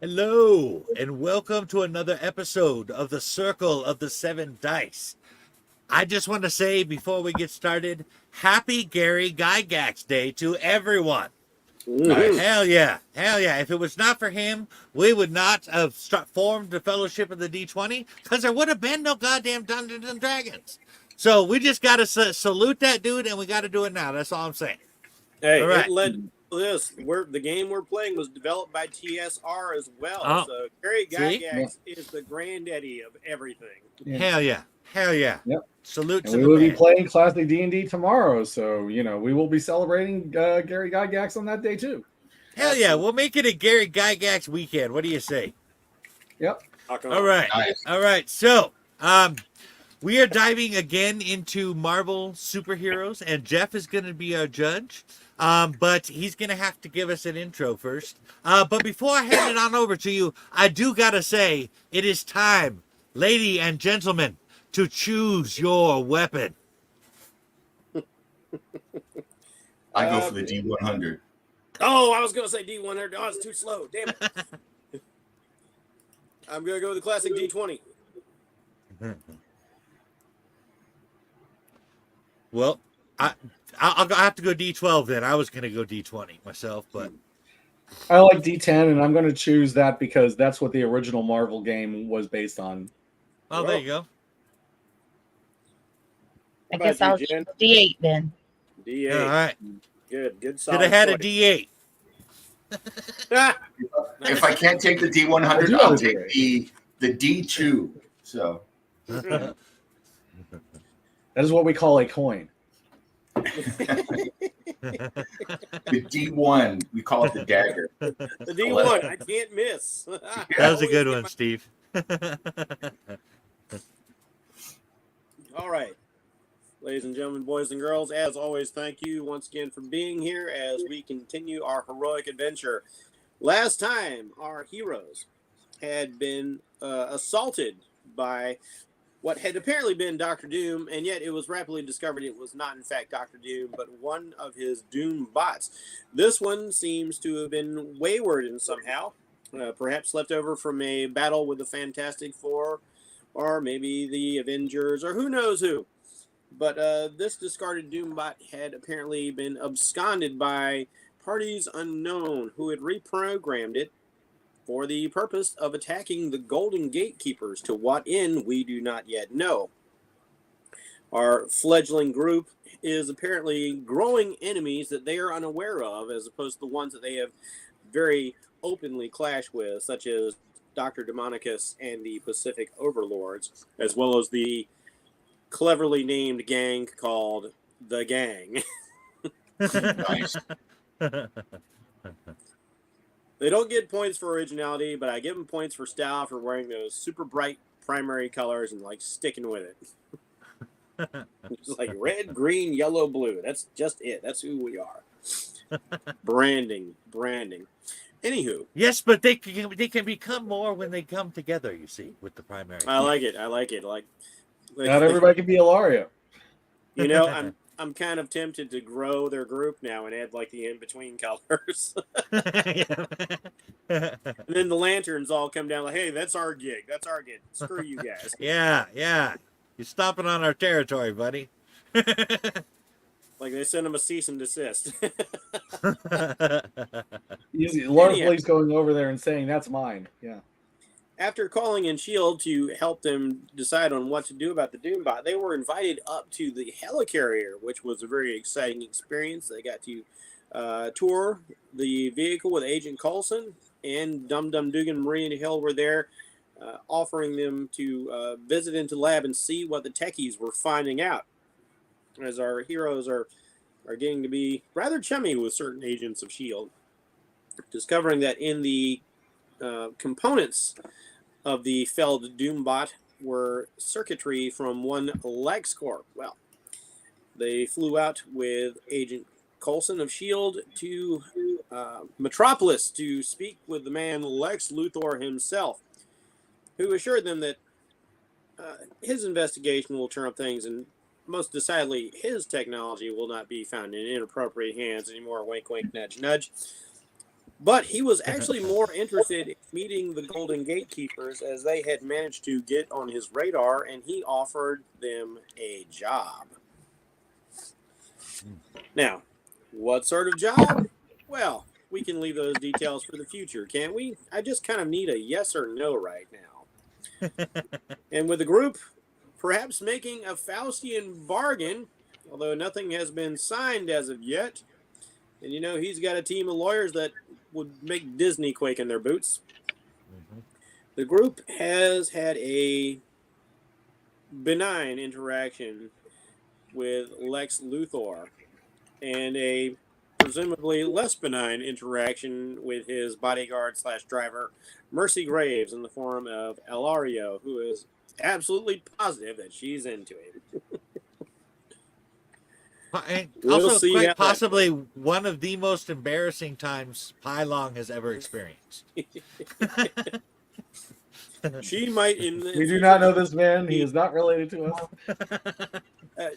Hello, and welcome to another episode of the Circle of the Seven Dice. I just want to say before we get started, happy Gary Gygax Day to everyone. Nice. Hell yeah. Hell yeah. If it was not for him, we would not have formed the Fellowship of the D20 because there would have been no goddamn Dungeons and Dragons. So we just got to salute that dude, and we got to do it now. That's all I'm saying. Hey, All right. it led to this. The game we're playing was developed by TSR as well. Oh, So Gary see? Gygax is the granddaddy of everything. Yeah. Hell yeah. Hell yeah. Yep. Salute And to we the will man. be playing classic D&D tomorrow, so we will be celebrating Gary Gygax on that day too. Hell yeah. We'll make it a Gary Gygax weekend. What do you say? Yep. All right. Nice. All right. So, we are diving again into Marvel superheroes, and Jeff is going to be our judge. But he's going to have to give us an intro first. But before I hand it on over to you, I do got to say it is time, lady and gentlemen, to choose your weapon. I go for the D100. Oh, I was going to say D100. Oh, it's too slow. Damn it. I'm going to go with the classic D20. Well, I'll have to go D12 then. I was going to go D20 myself, but I like D10, and I'm going to choose that because that's what the original Marvel game was based on. oh, there you go. I How guess about I'll you, Jen? choose D8 then. D8. All right. Good solid Should have had a choice. D8. Ah, If I can't take the I D100, do I'll have a take the D2. So That is what we call a coin. the D1, we call it the dagger. the D1. I can't miss. That was a good one, Steve. All right. Ladies and gentlemen, boys and girls, as always, thank you once again for being here as we continue our heroic adventure. Last time, our heroes had been assaulted by what had apparently been Dr. Doom, and yet it was rapidly discovered it was not, in fact, Dr. Doom, but one of his Doombots. This one seems to have been wayward in somehow, perhaps left over from a battle with the Fantastic Four, or maybe the Avengers, or who knows who. But this discarded Doombot had apparently been absconded by parties unknown who had reprogrammed it for the purpose of attacking the Golden Gatekeepers, to what end we do not yet know. Our fledgling group is apparently growing enemies that they are unaware of, as opposed to the ones that they have very openly clashed with, such as Dr. Demonicus and the Pacific Overlords, as well as the cleverly named gang called The Gang. Nice. They don't get points for originality, but I give them points for style for wearing those super bright primary colors and like sticking with it. It's like red, green, yellow, blue. That's just it. That's who we are. Branding. Anywho. Yes, but they can become more when they come together, you see, with the primary. I like it. Like Not everybody can be Ilaria. You know, I'm kind of tempted to grow their group now and add like the in-between colors. And then the lanterns all come down like, hey, that's our gig. Screw you guys. Yeah. You're stomping on our territory, buddy. Like they send them a cease and desist. Larfleet's going over there and saying, that's mine. Yeah. After calling in S.H.I.E.L.D. to help them decide on what to do about the Doombot, they were invited up to the helicarrier, which was a very exciting experience. They got to tour the vehicle with Agent Coulson, and Dum Dum Dugan and Marie and Hill were there, offering them to visit into the lab and see what the techies were finding out. As our heroes are getting to be rather chummy with certain agents of S.H.I.E.L.D., discovering that in the components of the felled Doombot were circuitry from one LexCorp. Well, they flew out with Agent Coulson of S.H.I.E.L.D. to Metropolis to speak with the man Lex Luthor himself, who assured them that his investigation will turn up things, and most decidedly his technology will not be found in inappropriate hands anymore. Wink, wink, nudge, nudge. But he was actually more interested in meeting the Golden Gatekeepers, as they had managed to get on his radar, and he offered them a job. Now, what sort of job? Well, we can leave those details for the future, can't we? I just kind of need a yes or no right now. And with the group perhaps making a Faustian bargain, although nothing has been signed as of yet, and you know, he's got a team of lawyers that would make Disney quake in their boots. Mm-hmm. The group has had a benign interaction with Lex Luthor and a presumably less benign interaction with his bodyguard / driver, Mercy Graves, in the form of Elario, who is absolutely positive that she's into him. And We'll also, see how quite that possibly one of the most embarrassing times Pylong has ever experienced. She might We do not know this man. He is not related to us.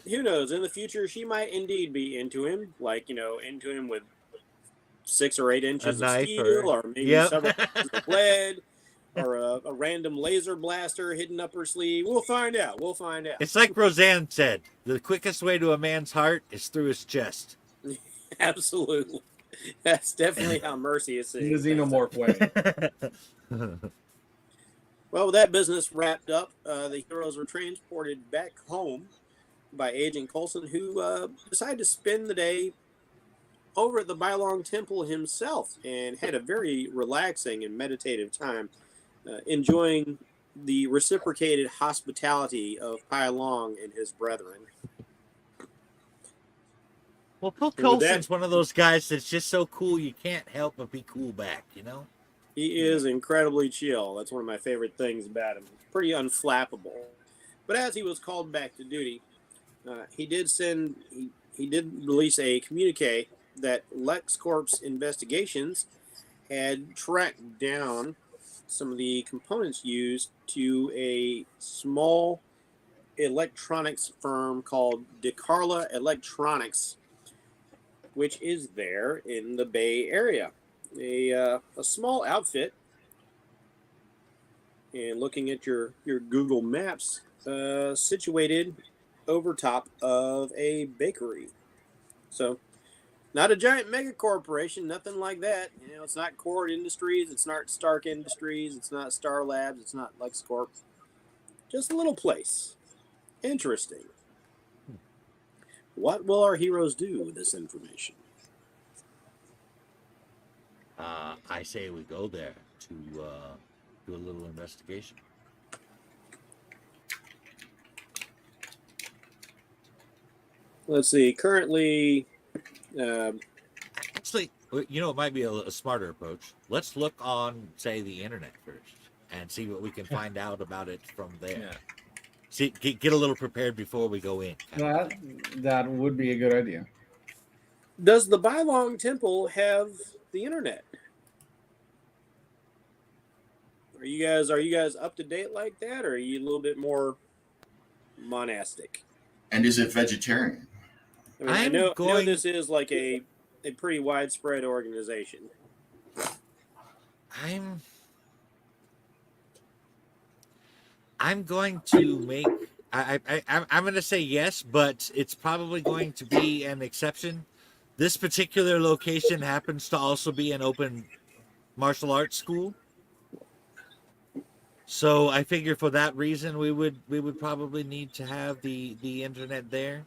Who knows? In the future, she might indeed be into him, like, you know, into him with 6 or 8 inches of steel, or maybe several inches of lead, or a random laser blaster hidden up her sleeve. We'll find out. We'll find out. It's like Roseanne said, the quickest way to a man's heart is through his chest. Absolutely. That's definitely how Mercy is seeing In the xenomorph way. Well, with that business wrapped up, the heroes were transported back home by Agent Coulson, who decided to spend the day over at the Bylong Temple himself and had a very relaxing and meditative time, enjoying the reciprocated hospitality of Pylong and his brethren. Well, Paul Coulson's one of those guys that's just so cool you can't help but be cool back, you know? He is incredibly chill. That's one of my favorite things about him. Pretty unflappable. But as he was called back to duty, he did release a communique that LexCorp's investigations had tracked down some of the components used to a small electronics firm called DeCara Electronics, which is there in the Bay Area. A small outfit, and looking at your Google Maps, situated over top of a bakery. So, not a giant mega corporation, nothing like that. You know, it's not Cord Industries, it's not Stark Industries, it's not Star Labs, it's not LexCorp. Just a little place. Interesting. What will our heroes do with this information? I say we go there to do a little investigation. Let's see. Currently, Actually, you know, it might be a smarter approach. Let's look on, say, the internet first and see what we can find out about it from there. Yeah. See, get a little prepared before we go in. That would be a good idea. does the Bylong Temple have the internet? Are you guys up to date like that, or are you a little bit more monastic? And is it vegetarian? I mean, I know this is like a pretty widespread organization. I'm going to make I'm going to say yes, but it's probably going to be an exception. This particular location happens to also be an open martial arts school. So I figure for that reason we would probably need to have the internet there.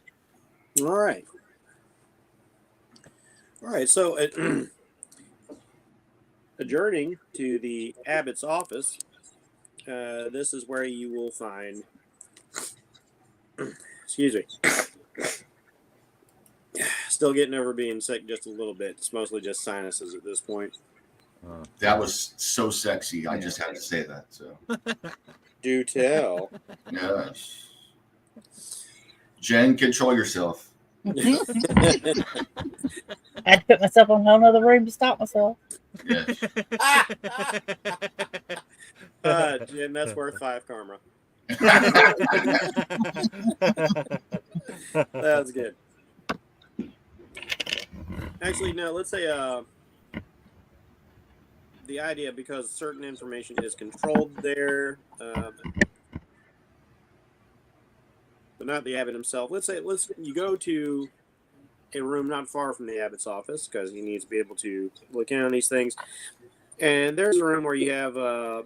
All right. So adjourning to the abbot's office, this is where you will find. Excuse me. Still getting over being sick just a little bit. It's mostly just sinuses at this point. That was so sexy. I just had to say that. So, Do tell. yes. Jen, control yourself. I had to put myself in a whole other room to stop myself. Yes. Jen, that's worth 5 karma. That's good. Actually, no, let's say the idea, because certain information is controlled there, but not the abbot himself. Let's you go to a room not far from the abbot's office, because he needs to be able to look in on these things. And there's a room where you have a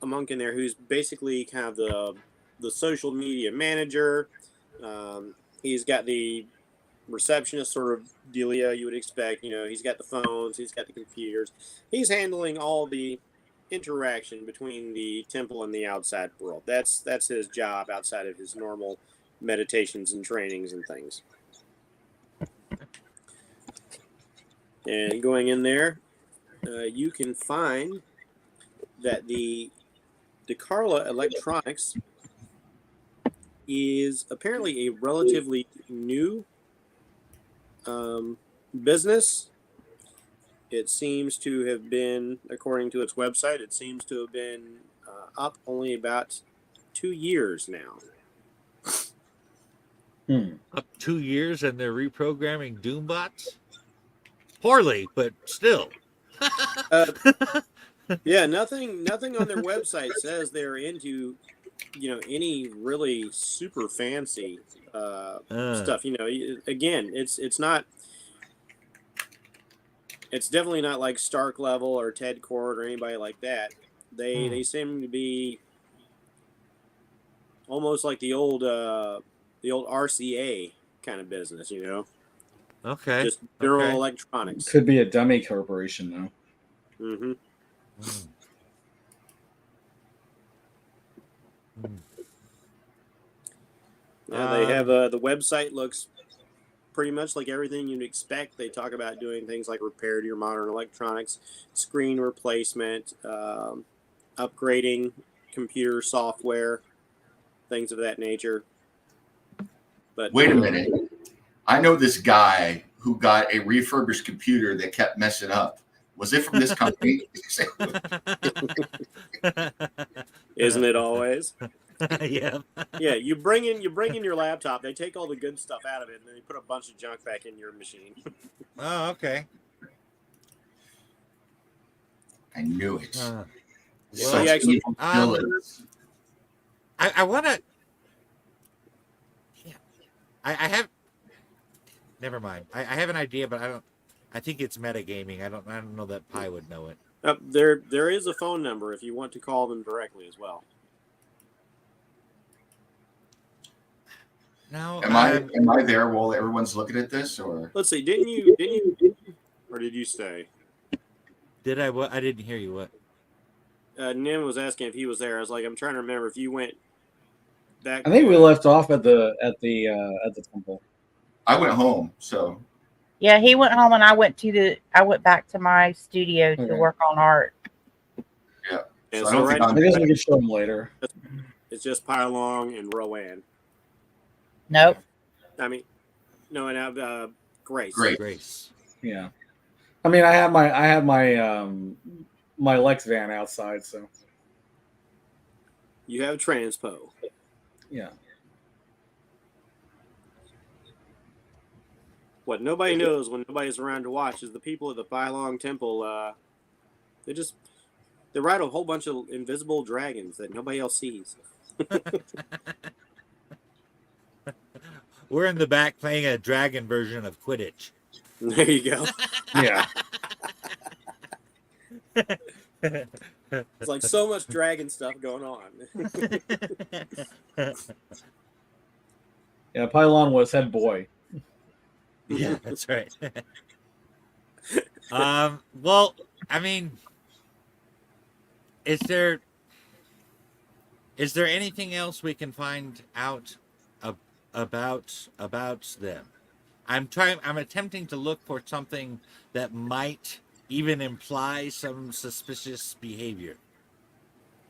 monk in there who's basically kind of the social media manager. He's got the receptionist sort of dealia you would expect. He's got the phones, he's got the computers. He's handling all the interaction between the temple and the outside world. That's his job outside of his normal meditations and trainings and things. And going in there, you can find that the DeCara Electronics is apparently a relatively new business. It seems to have been, according to its website, it seems to have been up only about 2 years now. Up 2 years and they're reprogramming Doombots? Poorly, but still. Yeah, nothing on their website says they're into, any really super fancy stuff. Again, it's not. It's definitely not like Stark Level or Ted Cord or anybody like that. They seem to be almost like the old RCA kind of business, Okay. Just General Electronics. Could be a dummy corporation, though. Mm-hmm. Yeah, they have the website looks pretty much like everything you'd expect. They talk about doing things like repair to your modern electronics, screen replacement, upgrading computer software, things of that nature. But wait a minute. I know this guy who got a refurbished computer that kept messing up. Was it from this company? Isn't it always? Yeah. Yeah, you bring in your laptop, they take all the good stuff out of it, and then they put a bunch of junk back in your machine. Oh, okay. I knew it. Well, So you actually, I want to. Yeah, I have. Never mind. I have an idea, but I don't. I think it's metagaming. I don't know that Pi would know it. there is a phone number if you want to call them directly as well. No. Am I there while everyone's looking at this, or Let's see. Didn't you, or did you stay? Did I? What? I didn't hear you. What? Nim was asking if he was there. I was like, I'm trying to remember if you went back. I think we left off at the temple. I went home, so Yeah, he went home and I went back to my studio to work on art. yeah. And So I so don't think right- I guess we can show them later. It's just Pylong and Rowan. Nope. I mean, no, and Grace. Grace. Yeah. I mean, I have my Lex van outside, so You have Transpo. yeah. What nobody knows when nobody's around to watch is the people at the Pylong Temple. They ride a whole bunch of invisible dragons that nobody else sees. We're in the back playing a dragon version of Quidditch. There you go. Yeah. It's like so much dragon stuff going on. Yeah, Pylon was head boy. Yeah, that's right. Well, I mean, is there anything else we can find out about them? I'm attempting to look for something that might even imply some suspicious behavior.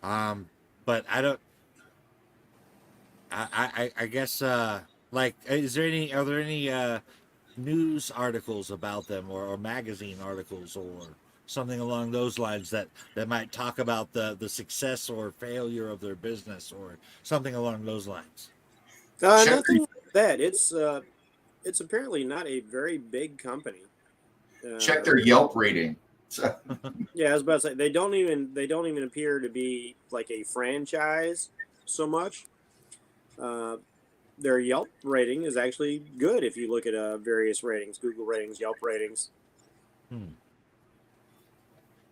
But I don't. I guess are there any news articles about them or magazine articles or something along those lines that might talk about the success or failure of their business or something along those lines? Nothing like that. It's apparently not a very big company. Check their Yelp rating. So, Yeah, I was about to say they don't even appear to be like a franchise so much. Their Yelp rating is actually good if you look at various ratings, Google ratings, Yelp ratings.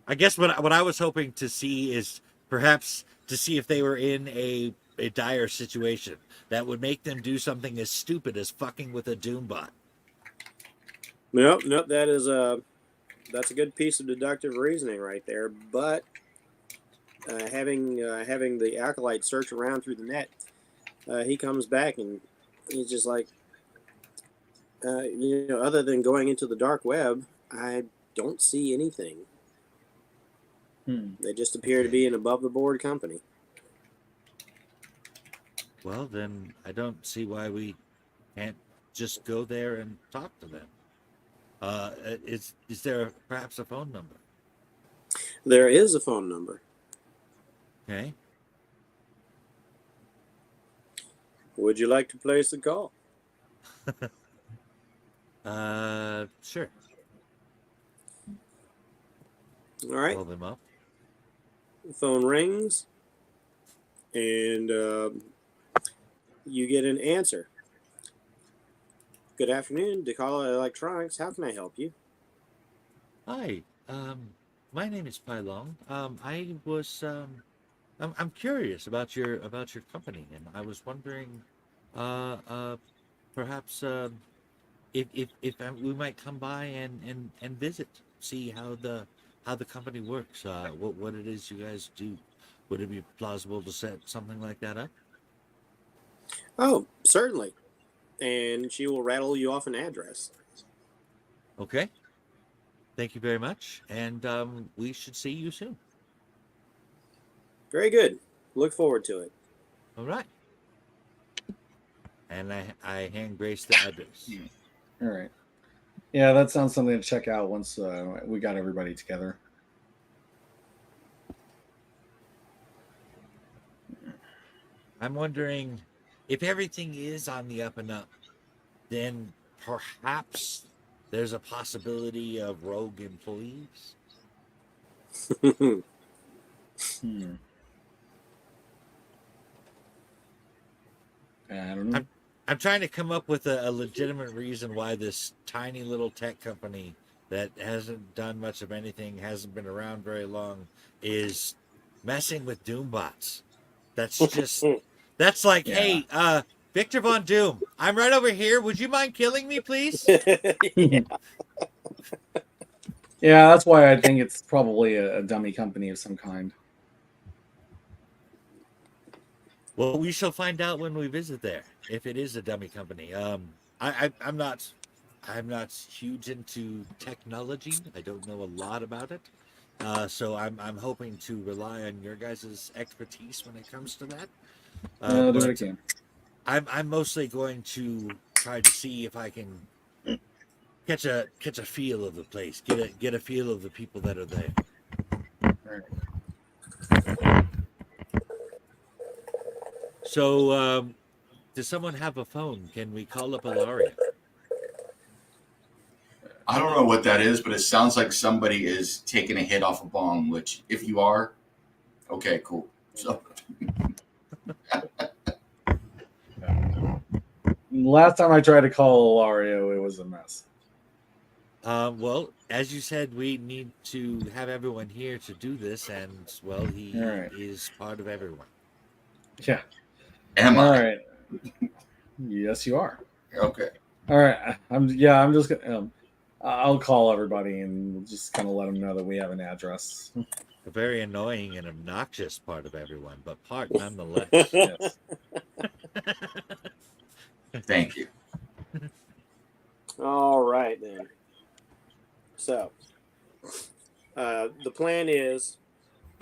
I guess what I was hoping to see is perhaps to see if they were in a dire situation that would make them do something as stupid as fucking with a Doombot. Nope, nope. That's a good piece of deductive reasoning right there. But having the acolyte search around through the net, he comes back and he's just like, other than going into the dark web, I don't see anything. They just appear to be an above the board company. Well, then I don't see why we can't just go there and talk to them. Is there perhaps a phone number? There is a phone number. Okay. Would you like to place a call? Sure. All right. Call them up. The phone rings, and you get an answer. Good afternoon, DeCara Electronics. How can I help you? Hi. My name is Pylong. I was I'm curious about your company, and I was wondering, perhaps if we might come by and visit, see how the company works, what it is you guys do. Would it be plausible to set something like that up? Oh, certainly. And she will rattle you off an address. Okay. Thank you very much, and we should see you soon. Very good. Look forward to it. All right. And I hand Grace the address. All right. Yeah, that sounds something to check out once we got everybody together. I'm wondering if everything is on the up and up, then perhaps there's a possibility of rogue employees. I don't know. I'm trying to come up with a legitimate reason why this tiny little tech company that hasn't done much of anything, hasn't been around very long, is messing with Doombots. That's just, that's like, Yeah. hey, Victor Von Doom, I'm right over here. Would you mind killing me, please? Yeah. Yeah, that's why I think it's probably a dummy company of some kind. Well, we shall find out when we visit there if it is a dummy company. I'm not huge into technology. I don't know a lot about it, so I'm hoping to rely on your guys' expertise when it comes to that. Do what I But can. I'm mostly going to try to see if I can catch a feel of the place, get a feel of the people that are there. All right. So, does someone have a phone? Can we call up Ilaria? I don't know what that is, but it sounds like somebody is taking a hit off a bong, which if you are, okay, cool. So Last time I tried to call Lario, it was a mess. Well, as you said, we need to have everyone here to do this, and well, he Right. is part of everyone. Yeah. am All I? right. Yes, you are. Okay. All right. I'm just gonna. I'll call everybody and just kind of let them know that we have an address. A very annoying and obnoxious part of everyone, but part nonetheless. Yes. Thank you. All right, then. So, the plan is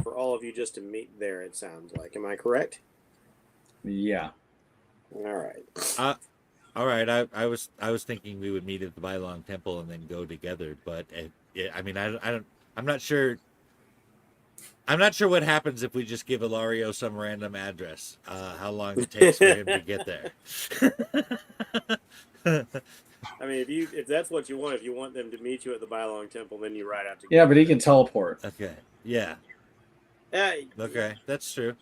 for all of you just to meet there, it sounds like. Am I correct? Yeah. All right. All right, I was thinking we would meet at the Bylong Temple and then go together, but I mean, I'm not sure. I'm not sure what happens if we just give Ilario some random address. How long it takes for him to get there. I mean, if that's what you want, if you want them to meet you at the Bylong Temple, then you ride out together. Yeah, but he can teleport. Okay. Yeah. Uh, Okay. That's true.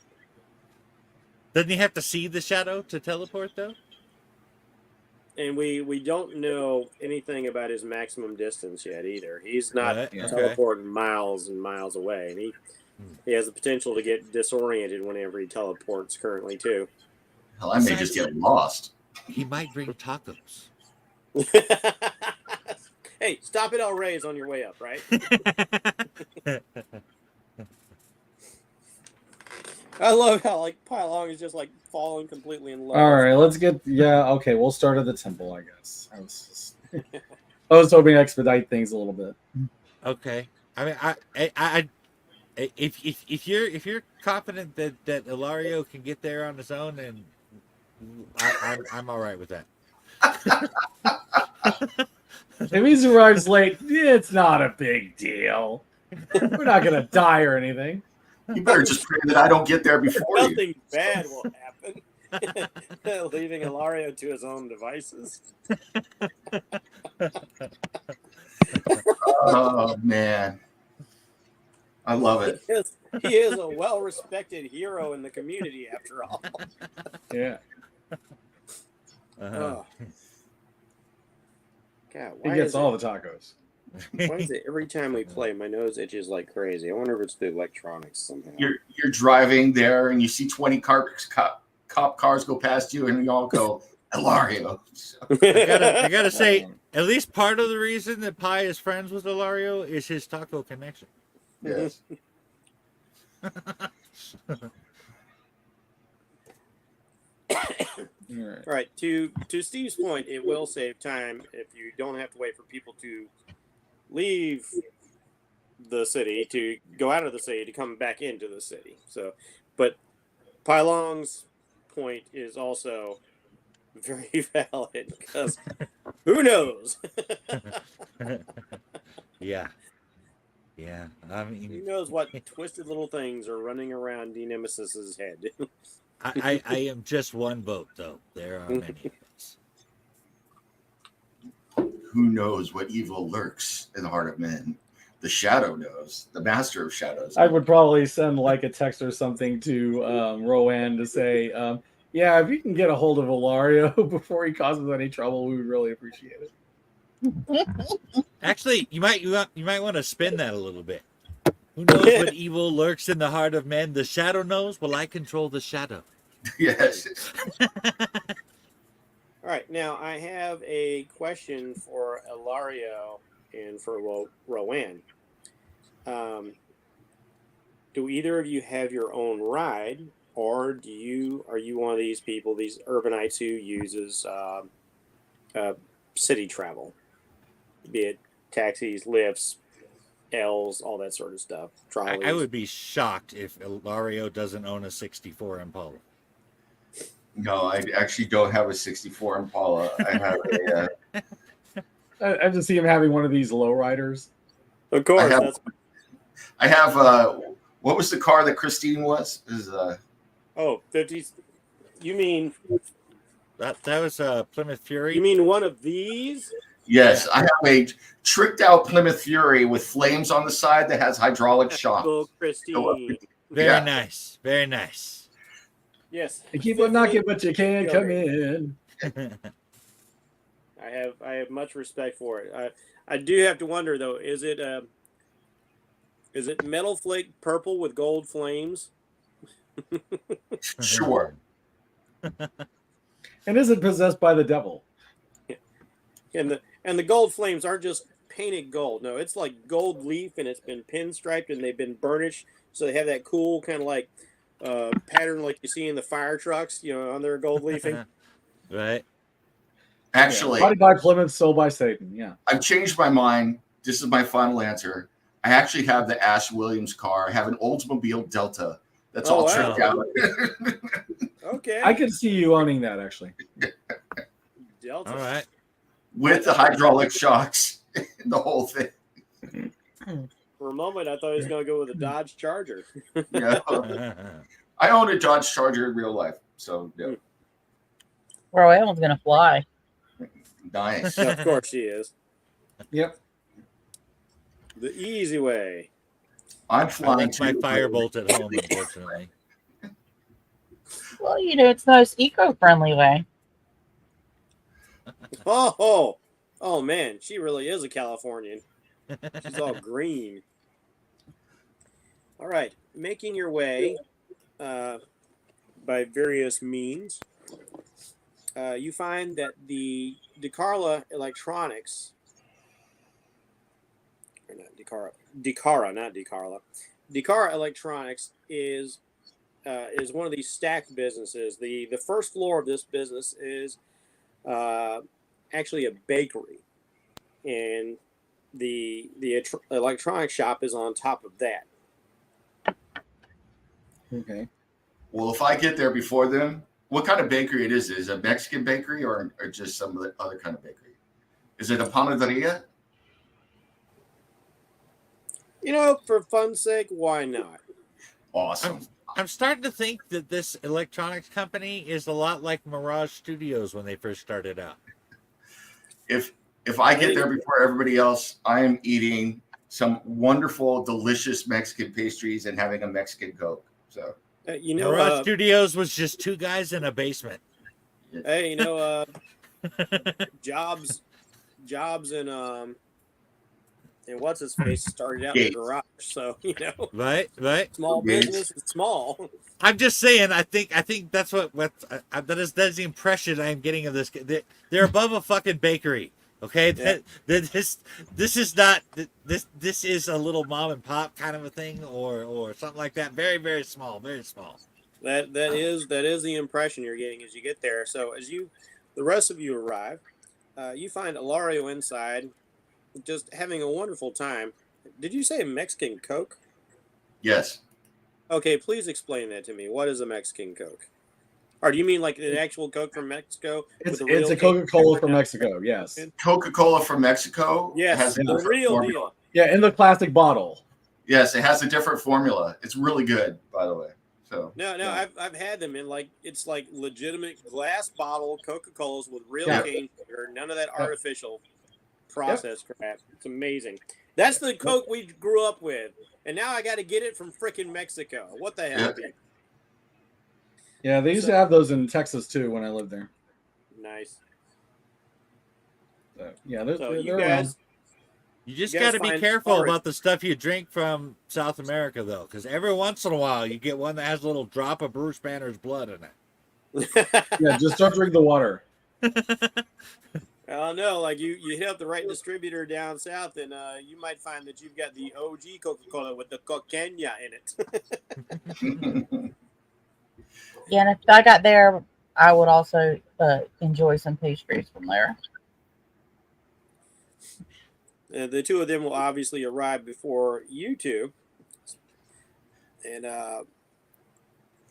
Doesn't he have to see the shadow to teleport though? And we don't know anything about his maximum distance yet either. He's not Right. Yeah. Okay. teleporting miles and miles away, and he has the potential to get disoriented whenever he teleports currently too. Hell, I may just get lost. He might bring tacos. Hey, stop at El Rey's on your way up, right? I love how like Pylong is just like falling completely in love. All right, let's get. Yeah, okay, we'll start at the temple, I guess. I was hoping to expedite things a little bit. Okay. I mean, if you're confident that Ilario can get there on his own, and I'm all right with that. If he arrives late, it's not a big deal. We're not gonna die or anything. You better just pray that I don't get there before you. Nothing bad will happen. Leaving Ilario to his own devices. Oh man, I love it. He is a well-respected hero in the community, after all. Yeah. Oh. God, He why gets is all it, the tacos. why is it every time we play, my nose itches like crazy? I wonder if it's the electronics somehow. You're driving there and you see 20 cop cars go past you, and you all go, Ilario. I gotta say, at least part of the reason that Pi is friends with Ilario is his taco connection. Yes. All right. All right, to Steve's point, it will save time if you don't have to wait for people to leave the city, to go out of the city, to come back into the city. So, but Pylong's point is also very valid, because who knows? Yeah. I Who mean, knows what twisted little things are running around D Nemesis's head? I am just one vote though. There are many votes. Who knows what evil lurks in the heart of men? The shadow knows. The master of shadows. I would probably send like a text or something to Rowan to say, yeah, if you can get a hold of Ilario before he causes any trouble, we would really appreciate it. Actually, you might want to spin that a little bit. Who knows what evil lurks in the heart of men? The shadow knows. Well, I control the shadow. Yes. All right, now I have a question for Ilario and for Rowan. Do either of you have your own ride, or are you one of these people, these urbanites who uses city travel, be it taxis, lifts, L's, all that sort of stuff? Trolleys. I would be shocked if Ilario doesn't own a 64 Impala. No, I actually don't have a 64 Impala. I have a. I just see him having one of these lowriders. Of course, I have what was the car that Christine was? 50s. You mean That was Plymouth Fury. you mean one of these? Yes, I have a tricked out Plymouth Fury with flames on the side that has hydraulic shock. Oh, Christine. Very nice. Very nice. Yes. You keep on knocking, but you can't come in. I have much respect for it. I do have to wonder though, is it metal flake purple with gold flames? Sure. And is it possessed by the devil? And the gold flames aren't just painted gold. No, it's like gold leaf, and it's been pinstriped, and they've been burnished, so they have that cool kind of like pattern like you see in the fire trucks, on their gold leafing. Right. Actually, Body by Plymouth, sold by Satan. Yeah. I've changed my mind. This is my final answer. I actually have the Ash Williams car. I have an Oldsmobile Delta. That's all tricked out. Okay. I could see you owning that, actually. Delta. All right. With the hydraulic shocks and the whole thing. For a moment, I thought he was going to go with a Dodge Charger. Yeah. I own a Dodge Charger in real life. So, yeah. Rowan's gonna fly. Nice. Of course she is. Yep. The easy way. I'm I flying left my too. firebolt at home, unfortunately. Well, it's the most eco-friendly way. Oh man, she really is a Californian. She's all green. All right, making your way by various means, you find that the DeCara Electronics, or not DeCara, not DeCarla, DeCara Electronics is one of these stacked businesses. The first floor of this business is actually a bakery, and the electronic shop is on top of that. Okay. Well, if I get there before them, what kind of bakery it is? Is it a Mexican bakery or just some other kind of bakery? Is it a panaderia? For fun's sake, why not? Awesome. I'm starting to think that this electronics company is a lot like Mirage Studios when they first started out. If I get there before everybody else, I am eating some wonderful, delicious Mexican pastries and having a Mexican Coke. So, Mirage Studios was just two guys in a basement. Hey, Jobs and what's his face started out in the garage. So Right. Small business is small. I'm just saying. I think that's that is the impression I am getting of this. They're above a fucking bakery. Okay, Yeah. this is not this is a little mom and pop kind of a thing, or something like that. Very, very small, very small. That is the impression you're getting as you get there. So as the rest of you arrive, you find Ilario inside, just having a wonderful time. Did you say Mexican Coke? yes. Okay, please explain that to me. What is a Mexican Coke? Or do you mean like an actual Coke from Mexico? It's a Coca-Cola from Mexico, yes. Coca-Cola from Mexico Yes, has a the different real formula. deal. Yeah, in the plastic bottle. Yes, it has a different formula. It's really good, by the way. So No, yeah. I've had them in it's like legitimate glass bottle Coca-Colas with real cane sugar, none of that artificial processed crap. It's amazing. That's the Coke we grew up with, and now I got to get it from frickin' Mexico. What the hell? Yeah. Yeah, they used to have those in Texas too when I lived there. Nice. So, yeah, they're you around. guys, You just You got guys to be find careful orange. about the stuff you drink from South America, though, because every once in a while you get one that has a little drop of Bruce Banner's blood in it. Yeah, just don't drink the water. I know, like you hit up the right distributor down south, and you might find that you've got the OG Coca-Cola with the cocaina in it. Yeah, and if I got there, I would also enjoy some pastries from there. The two of them will obviously arrive before you two, and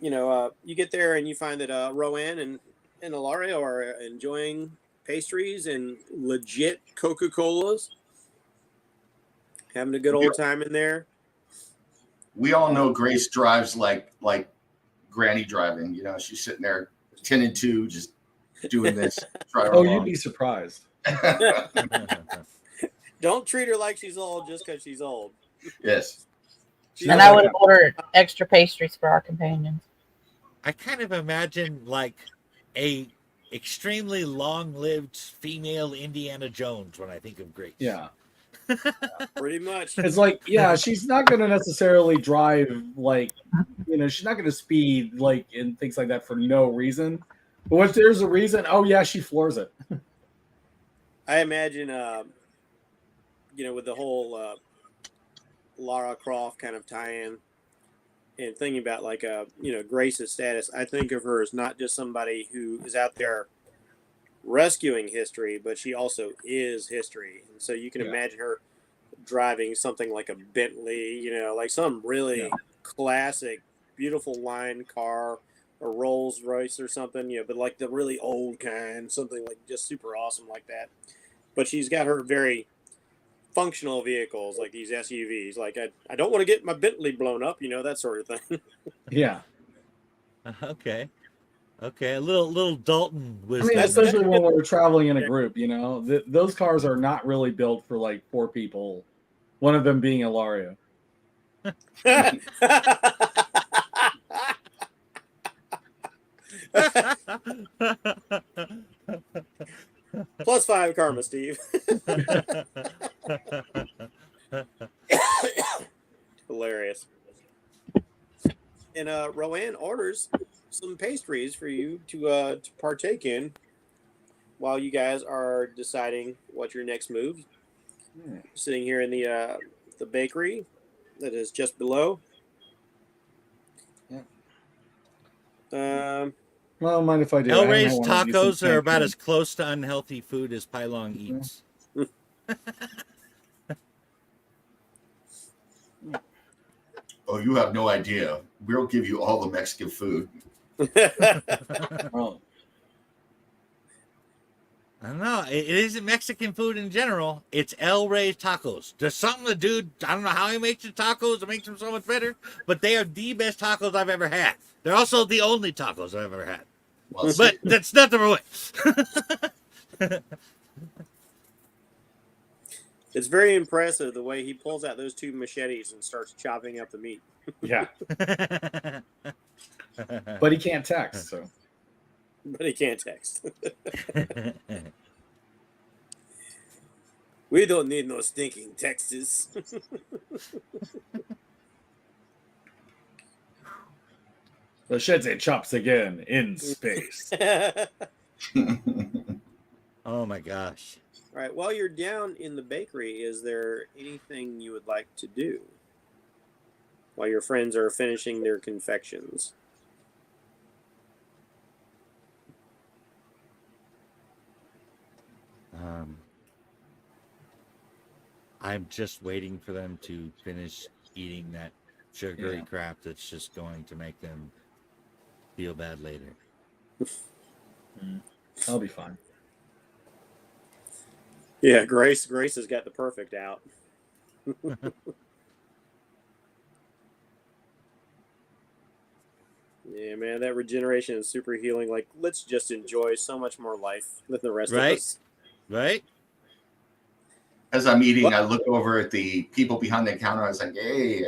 you get there and you find that Rowan and Ilario are enjoying pastries and legit Coca-Colas, having a good old time in there. We all know Grace drives like granny driving. She's sitting there 10 and 2, just doing this. You'd be surprised. Don't treat her like she's old just because she's old. Yes. And I would have ordered extra pastries for our companions. I kind of imagine like a extremely long-lived female Indiana Jones when I think of Grace. Yeah. Pretty much. It's like, yeah, she's not going to necessarily drive she's not going to speed and things like that for no reason. But if there's a reason, she floors it. I imagine, with the whole Lara Croft kind of tie-in and thinking about Grace's status, I think of her as not just somebody who is out there rescuing history, but she also is history. And so you can imagine her driving something like a Bentley, like some really classic, beautiful line car, a Rolls Royce or something, but like the really old kind, something like just super awesome like that. But she's got her very functional vehicles like these SUVs. Like I don't want to get my Bentley blown up, that sort of thing. Yeah. Okay. Okay, a little Dalton I wisdom. mean, That's- especially when we're traveling in a group, you know, those cars are not really built for like 4 people. One of them being Ilario. +5 karma, Steve. Hilarious. And Rowan orders some pastries for you to partake in while you guys are deciding what your next move. Sitting here in the bakery that is just below. Well, mind if I do? El I haven't Rey's had one of these since tacos are about Cancun. as close to unhealthy food as Pylong eats. Oh, you have no idea. We'll give you all the Mexican food. Oh, I don't know. It isn't Mexican food in general. It's El Rey's tacos. There's something the dude, I don't know how he makes the tacos. It makes them so much better. But they are the best tacos I've ever had. They're also the only tacos I've ever had. Well, But that's not the point. It's very impressive the way he pulls out those 2 machetes and starts chopping up the meat. yeah. But he can't text, so. But he can't text. We don't need no stinking texts. The Shedze chops again in space. Oh my gosh. All right, while you're down in the bakery, is there anything you would like to do while your friends are finishing their confections? I'm just waiting for them to finish eating that sugary crap that's just going to make them feel bad later. I'll be fine. Yeah, Grace has got the perfect out. Yeah, man, that regeneration and super healing, like, let's just enjoy so much more life than the rest of Right? us. Right? As I'm eating, I look over at the people behind the counter. I was like, hey,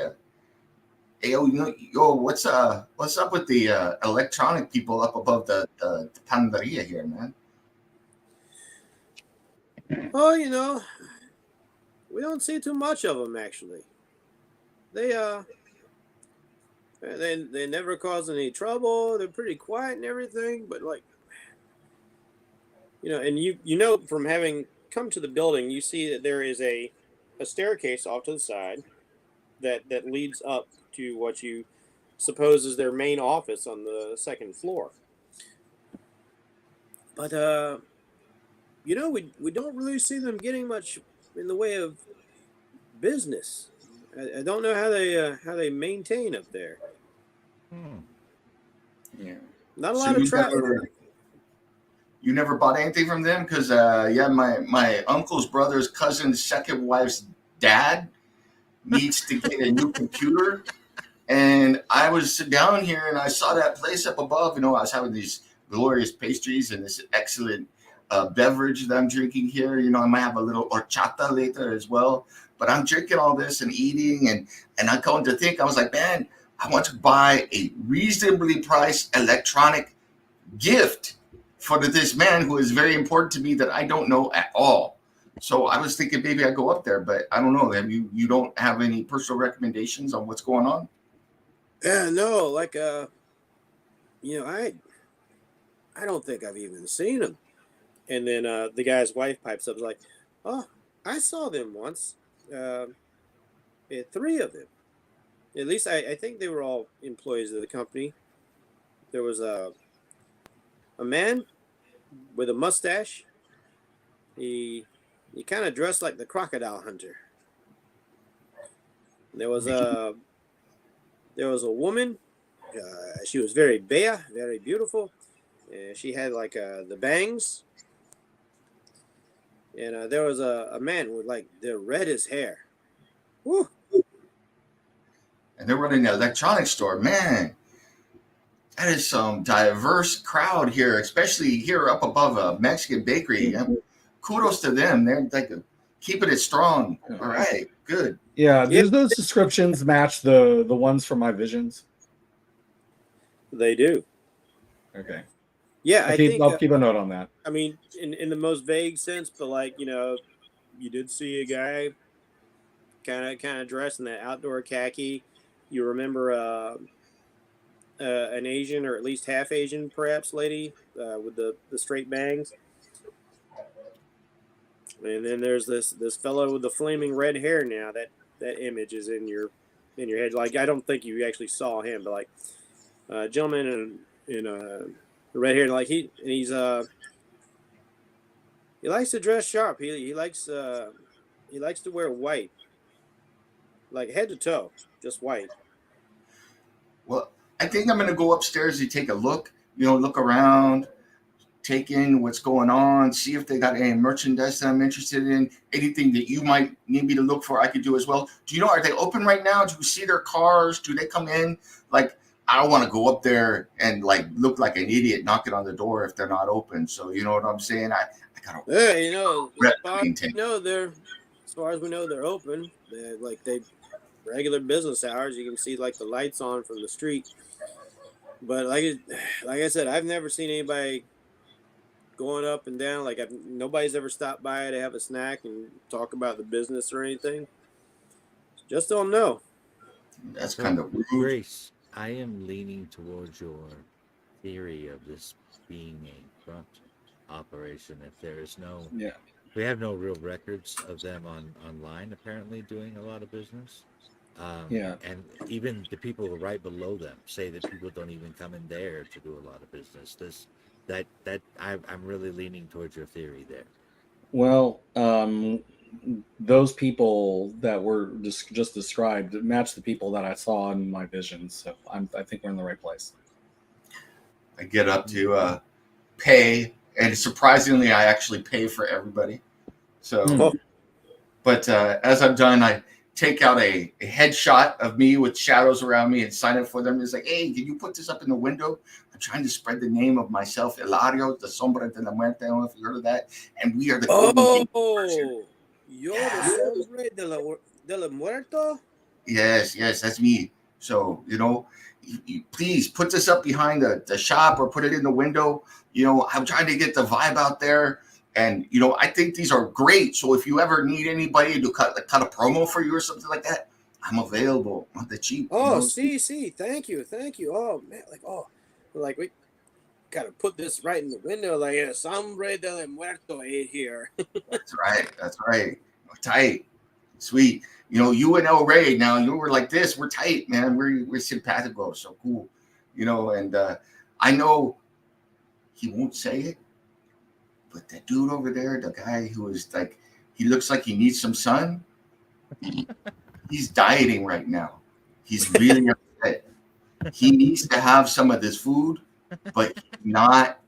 what's up with the electronic people up above the panaderia here, man? Oh, we don't see too much of them, actually. They never cause any trouble. They're pretty quiet and everything, but like, and you from having come to the building, you see that there is a staircase off to the side that leads up to what you suppose is their main office on the 2nd floor. But we don't really see them getting much in the way of business. I don't know how they maintain up there. Yeah. Not a lot of traffic. You never bought anything from them? Because my uncle's brother's cousin's second wife's dad needs to get a new computer, and I was down here and I saw that place up above. I was having these glorious pastries and this excellent beverage that I'm drinking here. I might have a little horchata later as well, but I'm drinking all this and eating, and I come to think, I was like, man, I want to buy a reasonably priced electronic gift for this man who is very important to me that I don't know at all. So I was thinking maybe I go up there, but I don't know. You don't have any personal recommendations on what's going on? Yeah, no, like I don't think I've even seen him. And then the guy's wife pipes up, like, oh, I saw them once. 3 of them. At least I think they were all employees of the company. There was a man with a mustache. He kind of dressed like the crocodile hunter. There was a woman. She was very bare, very beautiful. She had like the bangs. And there was a man with like the reddest hair. Woo. And they're running an electronics store, man. that is some diverse crowd here, especially here up above a Mexican bakery. Kudos to them. They're like keeping it strong. All right, good. Yeah, Yeah. those descriptions match the ones from my visions. They do. Okay. Yeah, I think. I'll keep a note on that. I mean, in the most vague sense, but like you did see a guy kind of dressed in that outdoor khaki. You remember an Asian or at least half Asian, perhaps, lady with the straight bangs. And then there's this fellow with the flaming red hair. Now that image is in your head. Like I don't think you actually saw him, but like a gentleman in red hair, like he's he likes to dress sharp. He likes to wear white, like head to toe, just white. Well, I think I'm gonna go upstairs and take a look. Look around, take in what's going on, see if they got any merchandise that I'm interested in. Anything that you might need me to look for, I could do as well. Do you know, are they open right now? Do you see their cars? Do they come in? Like, I don't want to go up there and like look like an idiot knocking on the door if they're not open. So you know what I'm saying? I gotta As far as we know, they're open. They regular business hours. You can see like the lights on from the street. But like I said, I've never seen anybody going up and down. Like nobody's ever stopped by to have a snack and talk about the business or anything. Just don't know. That's kind of rude. Grace, I am leaning towards your theory of this being a front operation. If there is no, we have no real records of them online apparently doing a lot of business. And even the people right below them say that people don't even come in there to do a lot of business. I'm really leaning towards your theory there. Well, those people that were just described match the people that I saw in my visions. So I think we're in the right place. I get up to pay, and surprisingly, I actually pay for everybody. So, but as I'm done, I take out a headshot of me with shadows around me and sign it for them. It's like, hey, can you put this up in the window? I'm trying to spread the name of myself, Hilario, the Sombra de la Muerte. I don't know if you heard of that. And we are the you're the Sombra de la Muerto? Yes, that's me. So, you please put this up behind the shop or put it in the window. I'm trying to get the vibe out there. And, I think these are great. So if you ever need anybody to cut a promo for you or something like that, I'm available. Not the cheap. Thank you. Oh, man. We got to put this right in the window. Like, Sombre de la Muerto here. That's right. We're tight. Sweet. You and El Rey now, you were like this. We're tight, man. We're simpatico. So cool. And I know he won't say it. But that dude over there, the guy who is like, he looks like he needs some sun. He's dieting right now. He's really upset. He needs to have some of this food, but not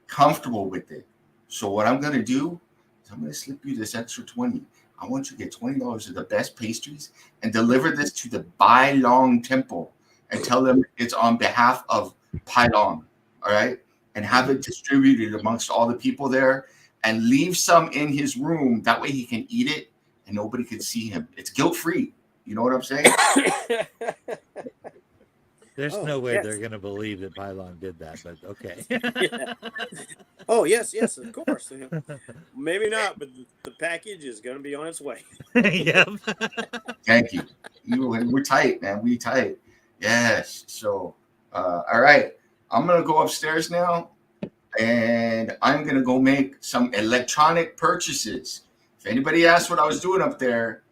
comfortable with it. So what I'm going to do is I'm going to slip you this extra 20. I want you to get $20 of the best pastries and deliver this to the Bai Long Temple and tell them it's on behalf of Pai Long. All right? And have it distributed amongst all the people there and leave some in his room. That way he can eat it and nobody can see him. It's guilt-free. You know what I'm saying? There's no way they're going to believe that Pylon did that, but okay. Yeah. Oh, yes, of course. Maybe not, but the package is going to be on its way. Yep. Thank you. We're tight, man. We tight. Yes. So, all right. I'm going to go upstairs now, and I'm going to go make some electronic purchases. If anybody asks what I was doing up there,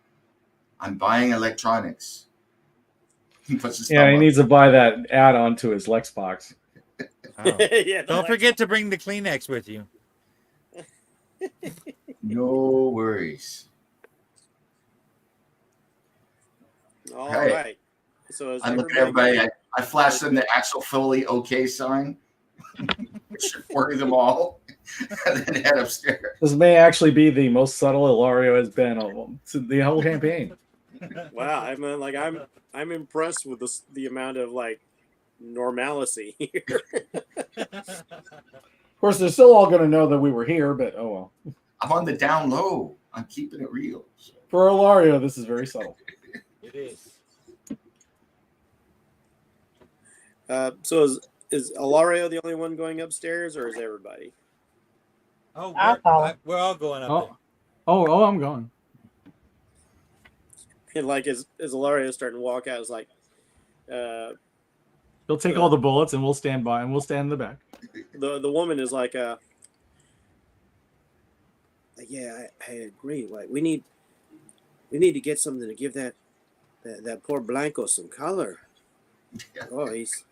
I'm buying electronics. He needs to buy that add-on to his Lex box. Oh. Don't forget to bring the Kleenex with you. No worries. All right. So I look at everybody. I flash them the Axel Foley OK sign. It should worry them all. And then head upstairs. This may actually be the most subtle Ilario has been of the whole campaign. Wow, I'm impressed with the amount of like normalcy here. Of course, they're still all going to know that we were here, but oh well. I'm on the down low. I'm keeping it real. So. For Ilario, this is very subtle. It is. So is Ilario the only one going upstairs, or is everybody? Oh, I'll follow. we're all going up Oh, I'm going. And like as Ilario starting to walk out, it's like He'll take all the bullets, and we'll stand by, and we'll stand in the back. the woman is like yeah, I agree. Like we need to get something to give that poor Blanco some color. Yeah. Oh, he's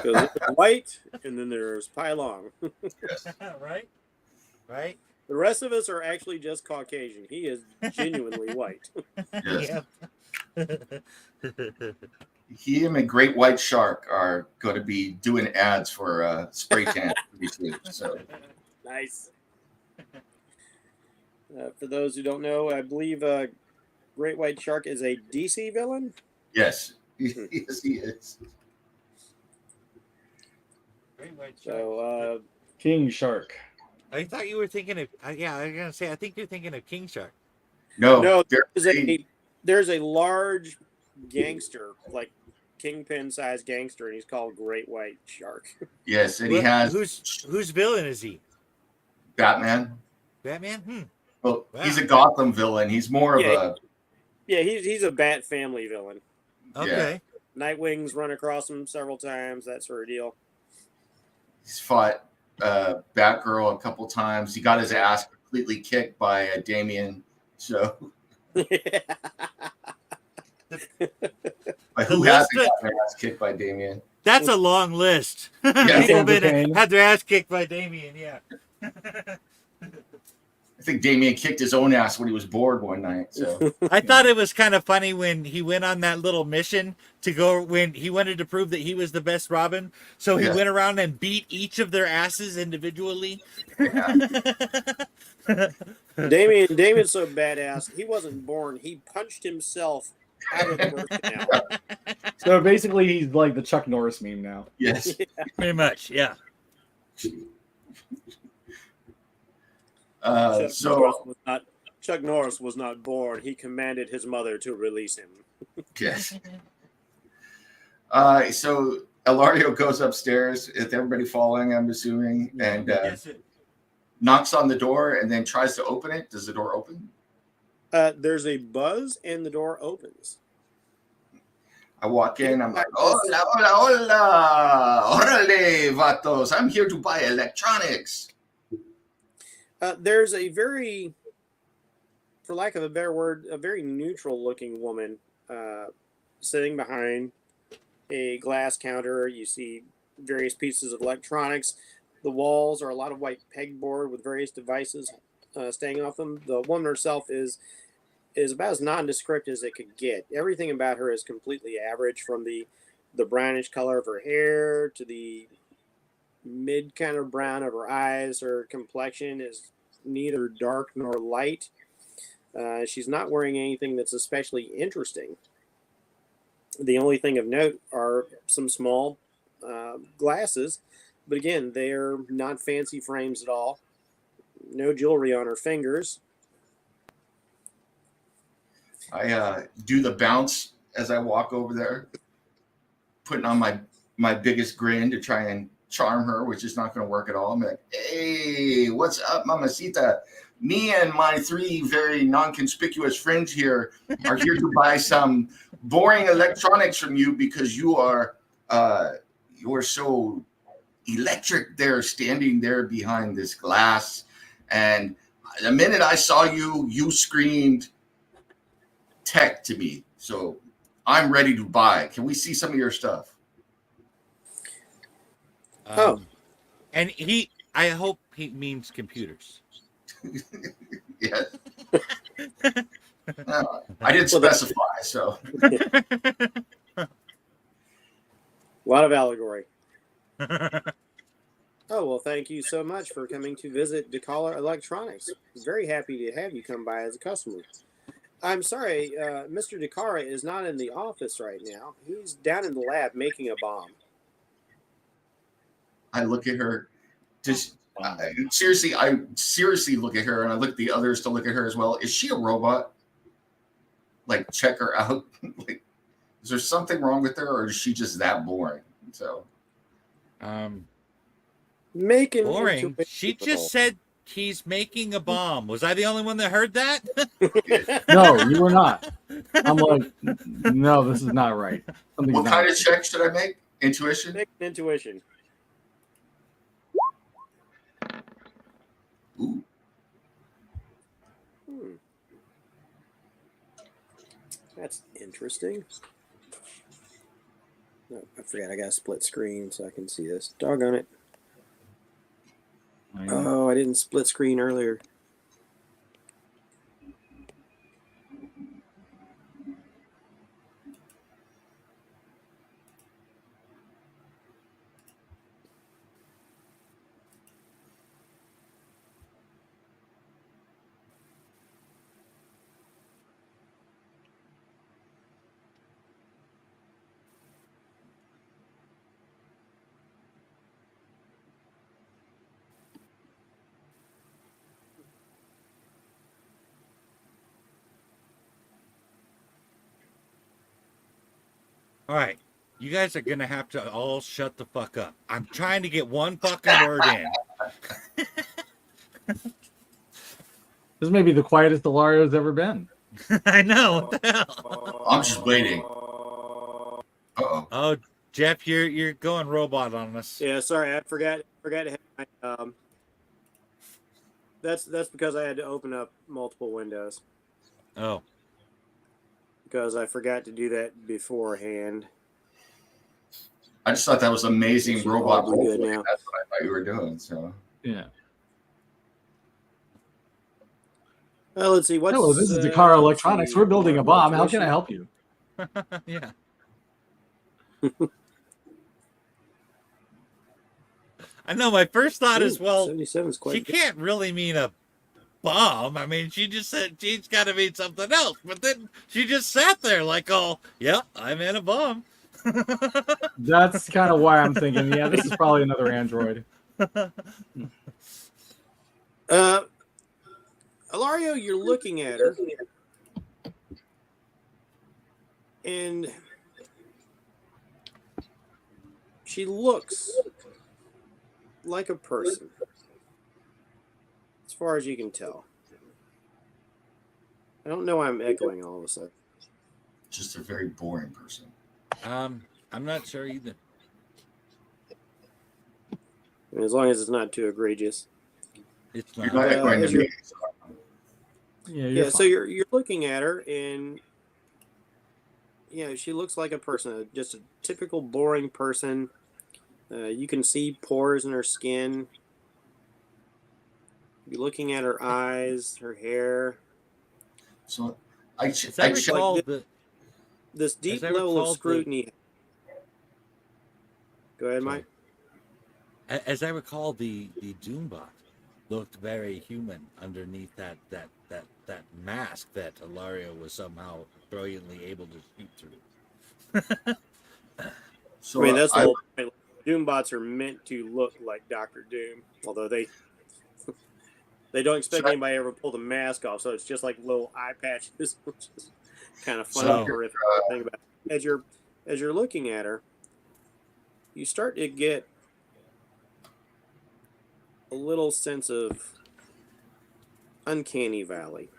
there's white, and then there's Pylon. there. Right. The rest of us are actually just Caucasian. He is genuinely white. Yes. Yep. He and a great white shark are going to be doing ads for spray tan pretty soon. So Nice. For those who don't know, I believe Great White Shark is a DC villain. yes, yes, he is. Great white shark. So King Shark. I thought you were thinking of. Yeah, I was gonna say. I think you're thinking of King Shark. no, there's there's a large gangster, like kingpin sized gangster, and he's called Great White Shark. yes, and he has whose villain is he? Batman. Batman. Well, Wow. he's a Gotham villain. He's more of a Yeah, he's a Bat family villain. Okay. Nightwing's run across him several times, that sort of deal. he's fought Batgirl a couple times. He got his ass completely kicked by Damian. So, but who hasn't gotten their ass kicked by Damian? That's a long list. Yeah. People Sandra been Kane. had their ass kicked by Damien. Yeah. I think Damian kicked his own ass when he was bored one night. So I thought it was kind of funny when he went on that little mission to go when he wanted to prove that he was the best Robin. So he Yeah. went around and beat each of their asses individually. Damien's so badass. He wasn't born. He punched himself out of the birth canal. So basically, he's like the Chuck Norris meme now. yes, Pretty much, yeah. Chuck Norris was not born. He commanded his mother to release him. yes. So Ilario goes upstairs with everybody following, I'm assuming, and knocks on the door and then tries to open it. Does the door open? There's a buzz and the door opens. I walk in. I'm like, hola, hola, hola. Orale, vatos. I'm here to buy electronics. There's a very, for lack of a better word, a very neutral looking woman sitting behind a glass counter. You see various pieces of electronics. The walls are a lot of white pegboard with various devices staying off them. The woman herself is about as nondescript as it could get. Everything about her is completely average, from the brownish color of her hair to the mid kind of brown of her eyes. Her complexion is neither dark nor light. She's not wearing anything that's especially interesting. The only thing of note are some small glasses, but again, they're not fancy frames at all. No jewelry on her fingers. I do the bounce as I walk over there, putting on my biggest grin to try and charm her, which is not going to work at all. I'm like, hey, what's up, mamacita? Me and my three very non-conspicuous friends here are here to buy some boring electronics from you because you're so electric there, standing there behind this glass. And the minute I saw you, you screamed tech to me. So I'm ready to buy. Can we see some of your stuff? And I hope he means computers. Yeah. No, I didn't specify, so. A lot of allegory. Oh, well, thank you so much for coming to visit DeCara Electronics. Very happy to have you come by as a customer. I'm sorry, Mr. DeCara is not in the office right now. He's down in the lab making a bomb. I look at her. I seriously look at her, and I look at the others to look at her as well. Is she a robot? Like, check her out. Like, is there something wrong with her, or is she just that boring? So, Making boring. She just said he's making a bomb. Was I the only one that heard that? No, you were not. I'm like, no, this is not right. Something's what not kind right. of check should I make? Intuition? Make an intuition. Ooh. That's interesting. No, I forgot I got a split screen so I can see this. Doggone it. Oh, I didn't split screen earlier. All right. You guys are going to have to all shut the fuck up. I'm trying to get one fucking word in. This may be the quietest Delario's ever been. I know. What the hell? I'm just waiting. Uh-oh. Oh, Jeff, you're going robot on us. Yeah, sorry, I forgot to have my, that's because I had to open up multiple windows. Oh. Because I forgot to do that beforehand. I just thought that was amazing Should robot all be good roleplay. now. That's what I thought you were doing. So Yeah. Well, let's see. What's, Hello, this is DeCara Electronics. We're building a bomb. How can I help you? Yeah. I know my first thought is, well, 77 is quite she good. can't really mean a bomb. I mean, she just said she's got to mean something else. But then she just sat there like, oh, yep, I meant a bomb. That's kind of why I'm thinking, yeah, this is probably another android. Ilario, you're looking at her, and she looks like a person, as far as you can tell. I don't know why I'm echoing all of a sudden. just a very boring person. I'm not sure either. I mean, as long as it's not too egregious. It's You're not. not echoing as to me. Yeah, So you're looking at her, and she looks like a person, just a typical boring person. You can see pores in her skin. You're looking at her eyes, her hair. So I As I check. recall, This deep I level recall, of scrutiny. Go ahead, Mike. as I recall, the Doombot looked very human underneath that mask that Ilario was somehow brilliantly able to shoot through. So I mean, that's the whole point. Doombots are meant to look like Dr. Doom, although they don't expect anybody to ever pull the mask off, so it's just like little eye patches, which is kind of funny, horrific thing about it. As you're looking at her, you start to get a little sense of uncanny valley.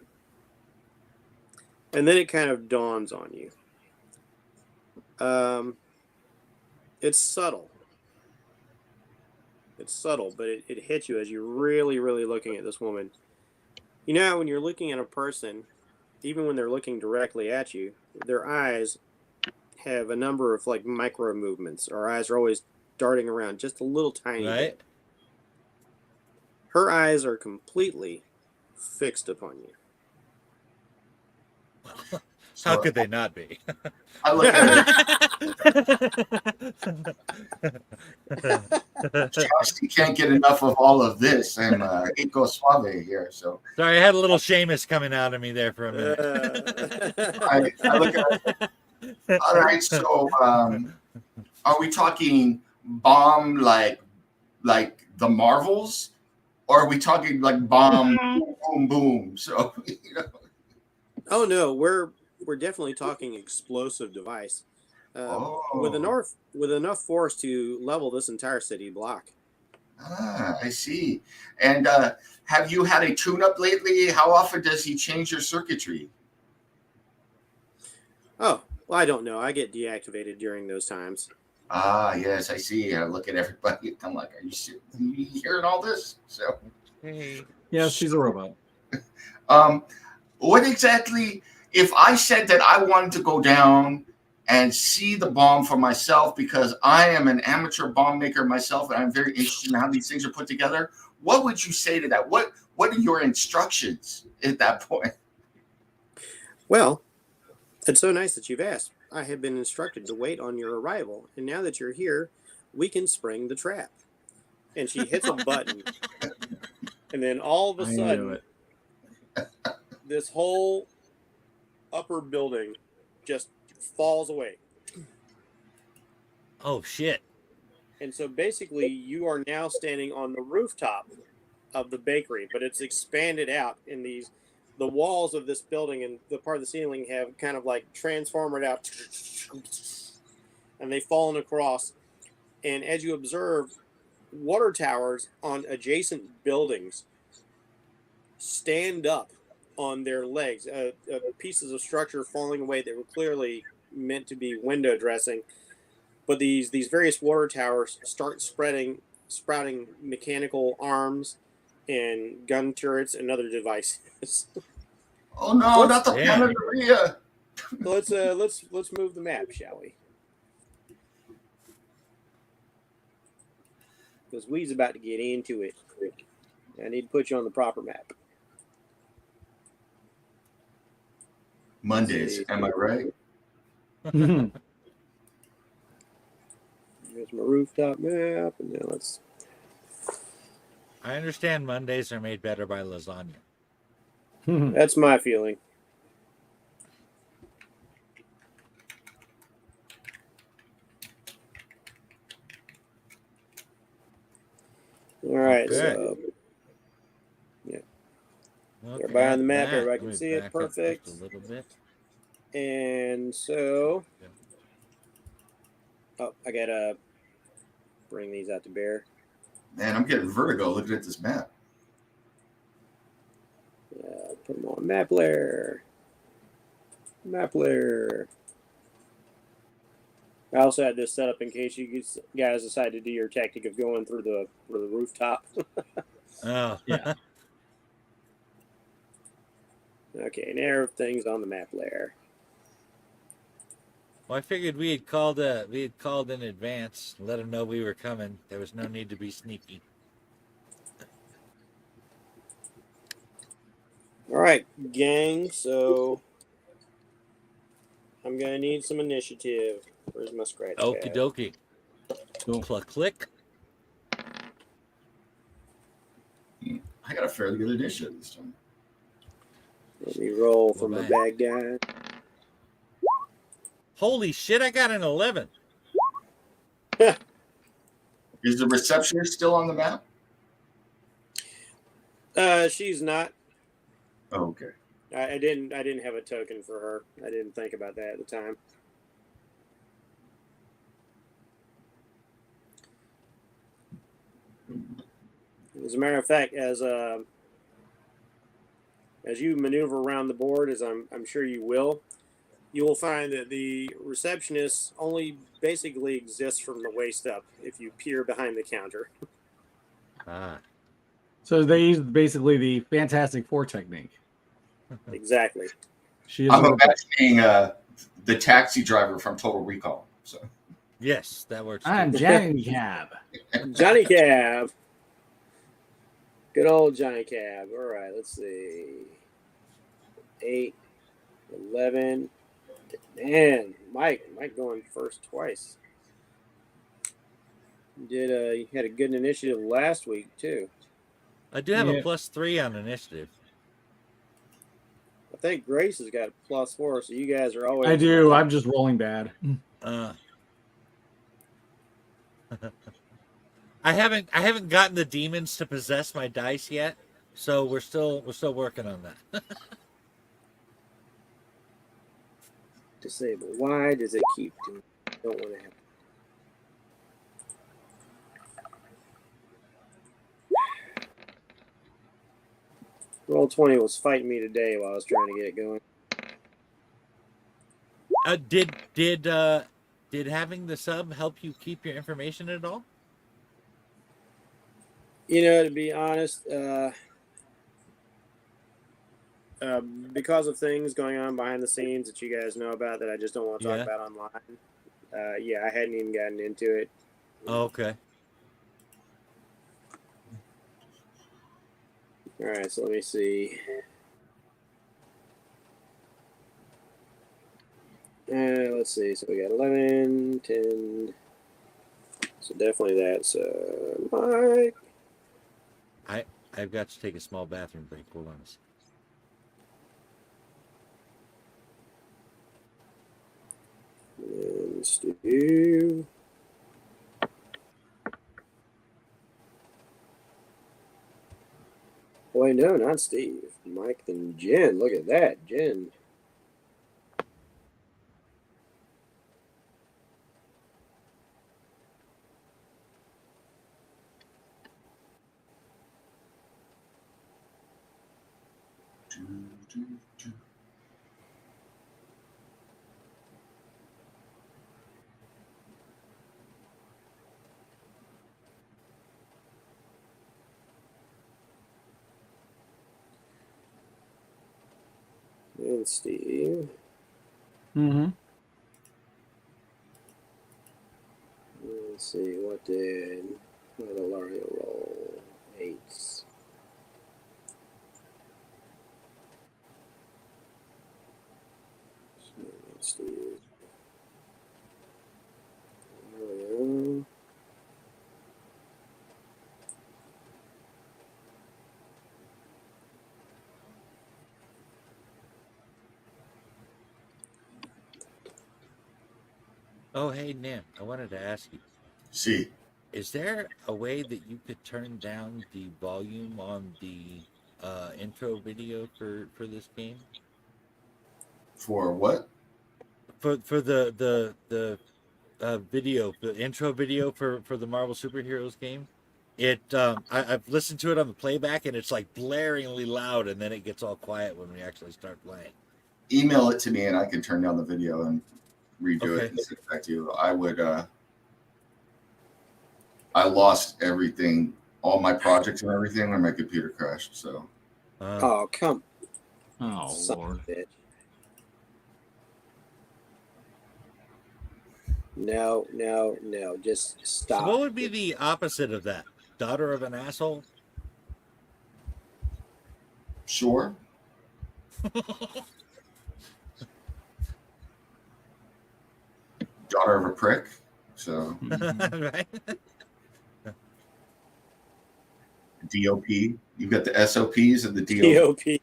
And then it kind of dawns on you. It's subtle. It's subtle, but it hits you as you're really, really looking at this woman. You know, when you're looking at a person, even when they're looking directly at you, their eyes have a number of like micro movements. Our eyes are always darting around just a little tiny bit. Her eyes are completely fixed upon you. So How could they not be? I look at it. Josh, you can't get enough of all of this. I'm Eco Suave here. So Sorry, I had a little Seamus coming out of me there for a minute. I look at it. All right. So are we talking bomb like the Marvels? Or are we talking like bomb boom boom boom? So you know. Oh no, we're definitely talking explosive device. With enough force to level this entire city block. I see. And have you had a tune-up lately? How often does he change your circuitry? Oh, well, I don't know. I get deactivated during those times. Ah, yes, I see. I look at everybody. I'm like, are you hearing all this? So, Hey. Yes, she's a robot. what exactly? If I said that I wanted to go down and see the bomb for myself because I am an amateur bomb maker myself and I'm very interested in how these things are put together, what would you say to that? What are your instructions at that point? Well, it's so nice that you've asked. I have been instructed to wait on your arrival, and now that you're here, we can spring the trap. And she hits a button, and then all of a sudden, this whole upper building just falls away. Oh shit. And so basically, you are now standing on the rooftop of the bakery, but it's expanded out in these. The walls of this building and the part of the ceiling have kind of like transformed out, and they've fallen across. And as you observe, water towers on adjacent buildings stand up on their legs, pieces of structure falling away that were clearly meant to be window dressing. But these various water towers start sprouting mechanical arms and gun turrets and other devices. Oh no, not the Damn. Panaderia. Let's move the map, shall we? Because we's about to get into it. I need to put you on the proper map. Mondays, am I right? Here's my rooftop map, and now let's. I understand Mondays are made better by lasagna. That's my feeling. All right, Okay. so Okay, everybody on the map, that. everybody Let can me see it, back up perfect. just a little bit. And so, I gotta bring these out to bear. Man, I'm getting vertigo looking at this map. Put them on map layer. Map layer. I also had this set up in case you guys decide to do your tactic of going through the rooftop. Oh. Yeah. Okay, now everything's on the map layer. Well, I figured we had called in advance, let them know we were coming. There was no need to be sneaky. All right, gang. So I'm gonna need some initiative. Where's my scratch Okie pad? dokie. Cool. Click. I got a fairly good initiative this time. Let me roll for my Right. bad guy. Holy shit! I got an 11. Is the receptionist still on the map? She's not. Oh, okay. I didn't have a token for her. I didn't think about that at the time. As a matter of fact, as you maneuver around the board, as I'm sure you will find that the receptionist only basically exists from the waist up if you peer behind the counter. Ah. So they use basically the Fantastic Four technique. Exactly. She is I'm a robot. imagining the taxi driver from Total Recall. So Yes, that works. too. I'm Johnny Cab. Johnny Cab. Good old Johnny Cab. All right, let's see. 8, 11. Man, Mike going first twice. You had a good initiative last week too. I do have a Yeah. +3 on initiative. I think Grace has got a +4, so you guys are always. I do. I'm just rolling bad. Uh, I haven't gotten the demons to possess my dice yet, so we're still working on that. Disable. Why does it keep doing? Don't want to have. Roll20 was fighting me today while I was trying to get it going. Did having the sub help you keep your information at all? You know, to be honest, because of things going on behind the scenes that you guys know about that I just don't want to talk about online. Yeah, I hadn't even gotten into it. Oh, okay. All right, so let me see. Let's see. So we got 11, 10. So definitely that's Mike. I've got to take a small bathroom break. Hold on a second. And Steve. Boy, no, not Steve. Mike and Jen. Look at that. Jen. And Steve. Mm-hmm. Let's see, what did Lario roll? 8s. Steve. Lario. Oh, hey, Nim, I wanted to ask you, See, is there a way that you could turn down the volume on the intro video for this game? for what? For the video, the intro video for the Marvel Superheroes game. I've listened to it on the playback, and it's like blaringly loud, and then it gets all quiet when we actually start playing. Email it to me and I can turn down the video and redo Okay. it and send it back to you. I lost everything, all my projects and everything when my computer crashed. So Oh, come. Oh, Son of Lord. a bitch. No. Just So stop. what would be the opposite of that? Daughter of an asshole? sure. Daughter of a prick. So Right? DOP. You've got the SOPs and the DOP. DOP.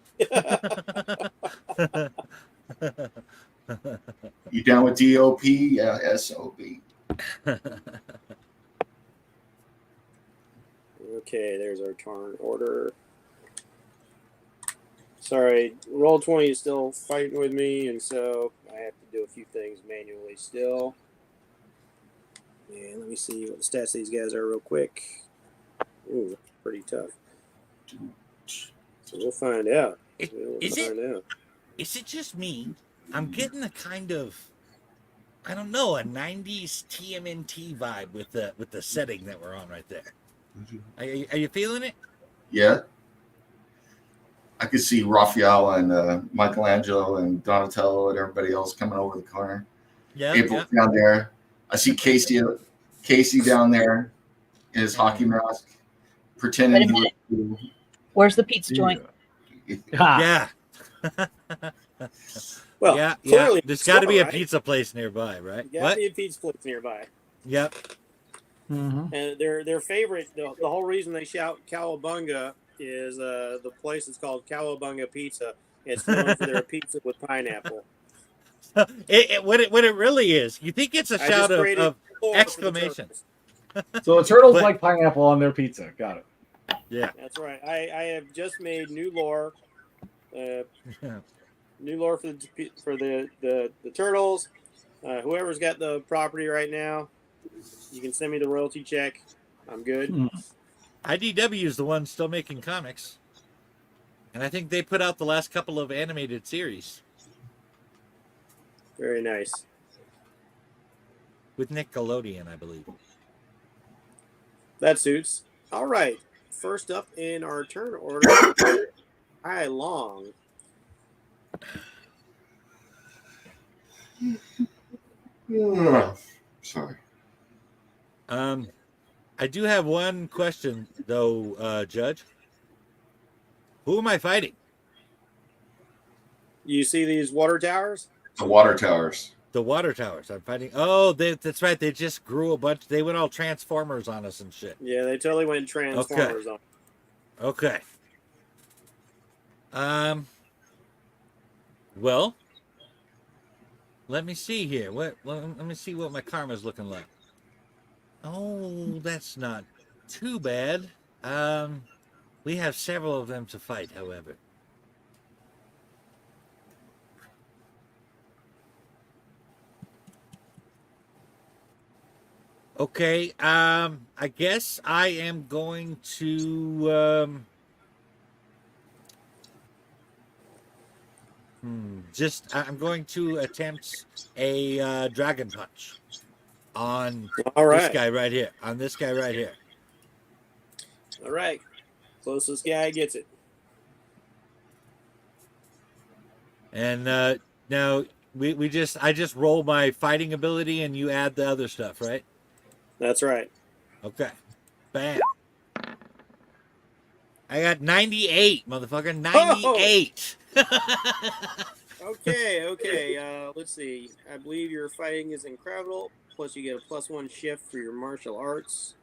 You down with DOP? Yeah, SOP. Okay, there's our turn order. Sorry, Roll20 is still fighting with me, and so I have to do a few things manually still. And let me see what the stats of these guys are real quick. Ooh, pretty tough. So we'll find out. Is it just me? I'm getting a kind of, I don't know, a 90s TMNT vibe with the setting that we're on right there. Are you feeling it? Yeah. I could see Raphael and Michelangelo and Donatello and everybody else coming over the corner. Yeah. April's down there. I see Casey down there in his hockey mask, pretending Wait a he was. Where's the pizza joint? Ha. Yeah. Well, yeah. clearly, There's got to be a right? pizza place nearby, right? Got to be a pizza place nearby. Yep. Mm-hmm. And their favorite, the whole reason they shout Cowabunga is the place is called Cowabunga Pizza. It's known for their pizza with pineapple. What it really is. You think it's a I shout just created of lore for the exclamation. turtles. So the turtles But- like pineapple on their pizza. Got it. Yeah. That's right. I have just made new lore. New lore for the turtles. Whoever's got the property right now, you can send me the royalty check. I'm good. IDW is the one still making comics. And I think they put out the last couple of animated series Very nice. with Nickelodeon, I believe. That suits. All right. First up in our turn order, Hai Long. Sorry. I do have one question though, Judge. Who am I fighting? You see these water towers? The water towers. The water towers. I'm fighting. Oh, that's right. They just grew a bunch. They went all Transformers on us and shit. Yeah, they totally went Transformers on. Okay. Well, let me see here. Let me see what my karma's looking like. Oh, that's not too bad. We have several of them to fight, however. Okay, I guess I am going to I'm going to attempt a dragon punch on All right. this guy right here. On this guy right here. All right. Closest guy gets it. And now I just roll my fighting ability and you add the other stuff, right? That's right. Okay. Bam. I got 98, motherfucker. 98. Okay. Let's see. I believe your fighting is incredible. Plus, you get a +1 shift for your martial arts.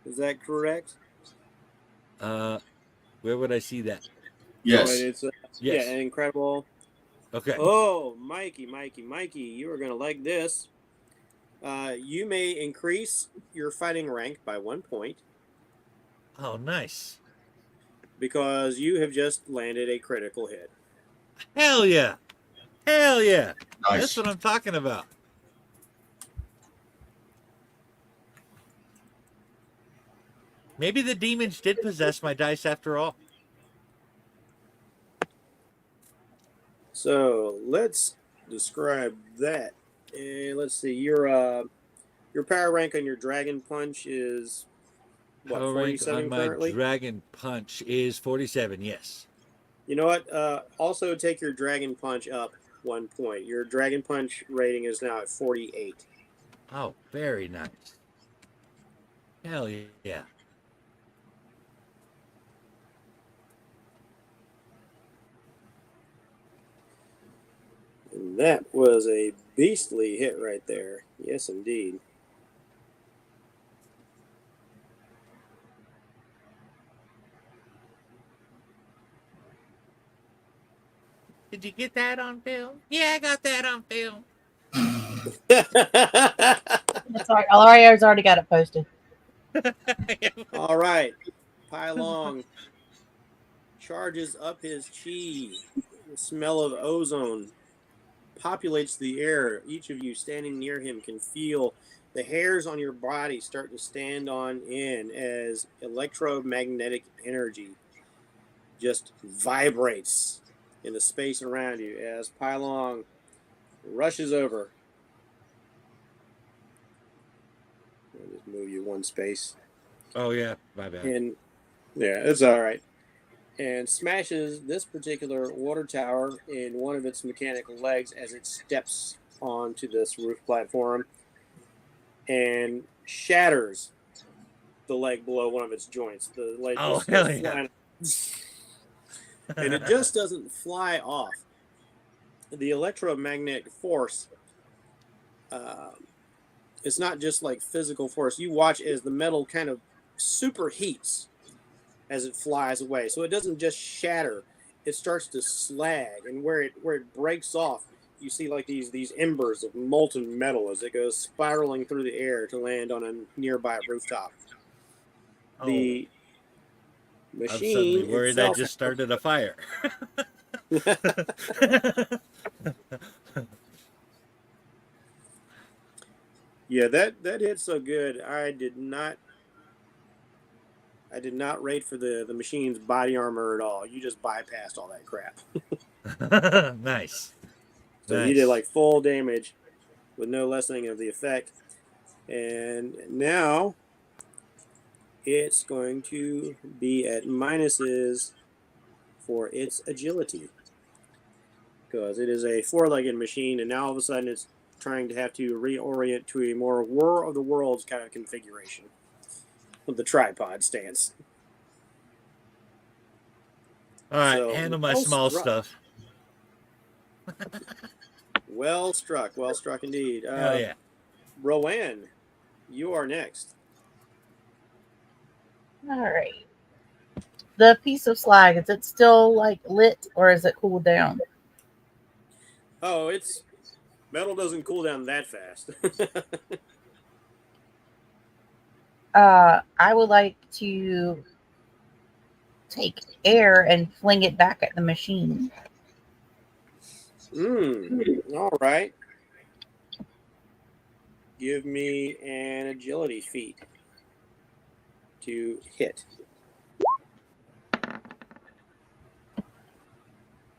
Is that correct? Where would I see that? Yes. But it's Yes. yeah, incredible. Okay. Oh, Mikey, you are gonna like this. You may increase your fighting rank by 1 point Oh, nice. because you have just landed a critical hit. Hell yeah. Hell yeah. Nice. That's what I'm talking about. Maybe the demons did possess my dice after all. So let's describe that. And let's see, your power rank on your dragon punch is what, Power rank 47 on my currently? dragon punch is 47, yes. You know what? Also take your dragon punch up 1 point. Your dragon punch rating is now at 48. Oh, very nice. Hell yeah. And that was a beastly hit right there. Yes, indeed. Did you get that on film? Yeah, I got that on film. Sorry, Alario's already got it posted. All right. Pylong charges up his chi. The smell of ozone populates the air. Each of you standing near him can feel the hairs on your body start to stand on end as electromagnetic energy just vibrates in the space around you as Pylong rushes over. I'll just move you one space. Oh, yeah. My bad. And yeah, it's all right. And smashes this particular water tower in one of its mechanical legs as it steps onto this roof platform and shatters the leg below one of its joints. The leg Oh, just goes hell yeah. flying. And it just doesn't fly off. The electromagnetic force, it's not just like physical force. You watch as the metal kind of superheats as it flies away. So it doesn't just shatter; it starts to slag, and where it breaks off, you see like these embers of molten metal as it goes spiraling through the air to land on a nearby rooftop. Oh, The I'm suddenly machine worried I itself. just started a fire. Yeah, that hit so good. I did not rate for the machine's body armor at all. You just bypassed all that crap. Nice. So you did like full damage with no lessening of the effect. And now it's going to be at minuses for its agility. Because it is a four-legged machine, and now all of a sudden it's trying to have to reorient to a more War of the Worlds kind of configuration with the tripod stance. All right, So handle my small stuff. Well struck indeed. Hell yeah. Rowan, you are next. All right. The piece of slag, is it still like lit or is it cooled down? Oh, it's metal doesn't cool down that fast. I would like to take air and fling it back at the machine. All right. Give me an agility feat to hit.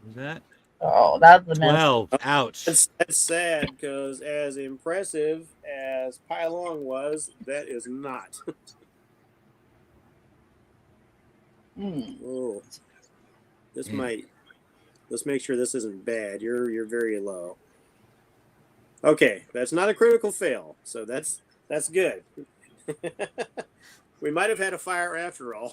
Is that Oh, that's the miss. 12? Ouch. That's sad because as impressive as Pylon was, that is not. Oh, this might. Let's make sure this isn't bad. You're very low. Okay, that's not a critical fail, so that's good. We might have had a fire after all.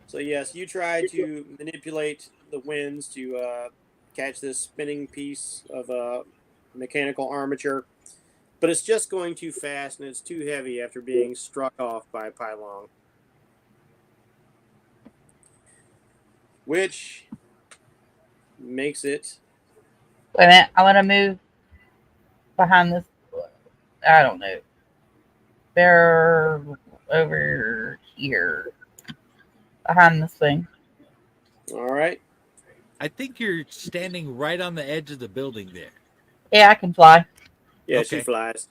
So yes, you try to manipulate the winds to catch this spinning piece of mechanical armature, but it's just going too fast and it's too heavy after being struck off by Pylon. Which makes it. Wait a minute. I want to move behind this. I don't know. They're over here. Behind this thing. All right. I think you're standing right on the edge of the building there. Yeah, I can fly. Yeah, Okay. she flies.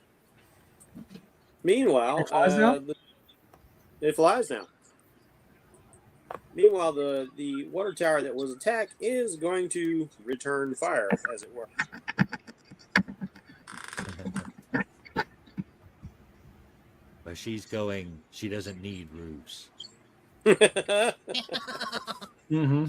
Meanwhile, It flies now? It flies now. Meanwhile, the water tower that was attacked is going to return fire, as it were. But she's going, she doesn't need roofs. Mm-hmm.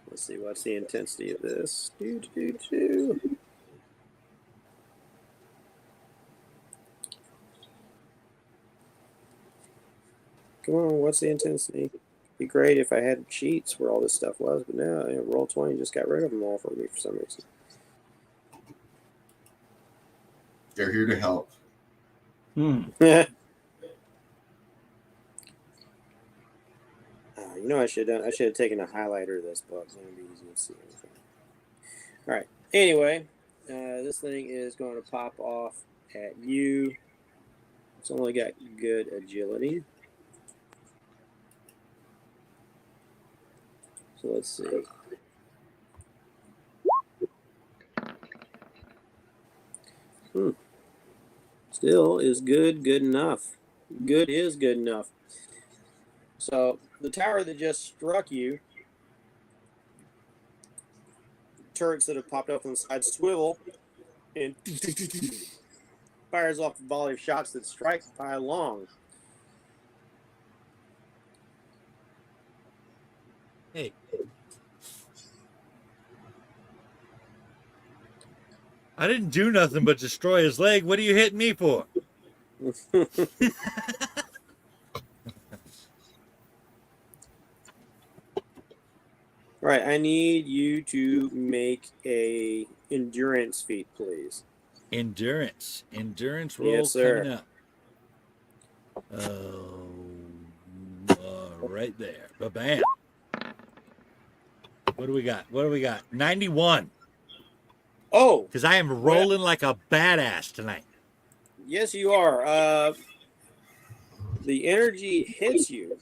Let's see, what's the intensity of this? Come on, what's the intensity? It'd be great if I had sheets where all this stuff was, but now Roll20 just got rid of them all for me for some reason. They're here to help. You know, I should have taken a highlighter of this book. It's going to be easy to see everything. All right. Anyway, this thing is going to pop off at you. It's only got good agility. So let's see. Still is good enough. Good is good enough. So the tower that just struck you, turrets that have popped up on the side swivel and fires off a volley of shots that strike Pylon. Hey. I didn't do nothing but destroy his leg. What are you hitting me for? All right, I need you to make a endurance feat, please. Endurance. Endurance roll Yes, sir. coming up. Right there. Ba-bam. What do we got? What do we got? 91. Oh, Because I am rolling like a badass tonight. yes, you are. The energy hits you,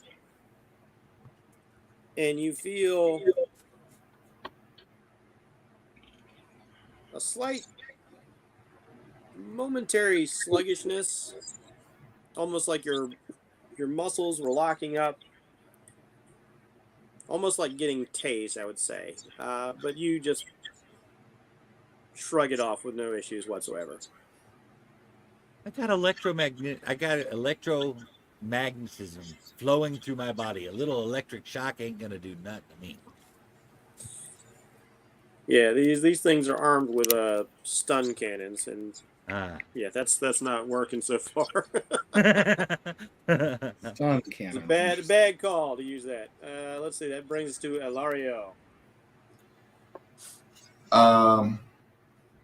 and you feel a slight momentary sluggishness, almost like your muscles were locking up, almost like getting tased, I would say. But you just shrug it off with no issues whatsoever. I got electromagnetism flowing through my body. A little electric shock ain't gonna do nothing to me. Yeah, these things are armed with stun cannons, and Ah. yeah, that's not working so far. Sun It's cannon. a bad call to use that. Let's see. That brings us to Elario.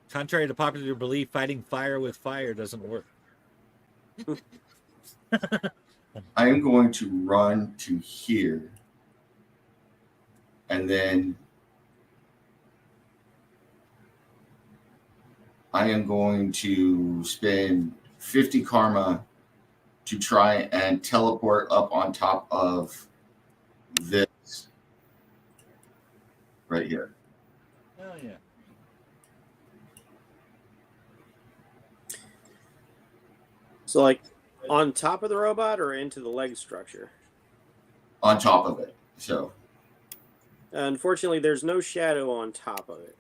Contrary to popular belief, fighting fire with fire doesn't work. I am going to run to here, and then I am going to spend 50 karma to try and teleport up on top of this right here. Oh yeah. So, like, on top of the robot or into the leg structure? On top of it. So, Unfortunately, there's no shadow on top of it.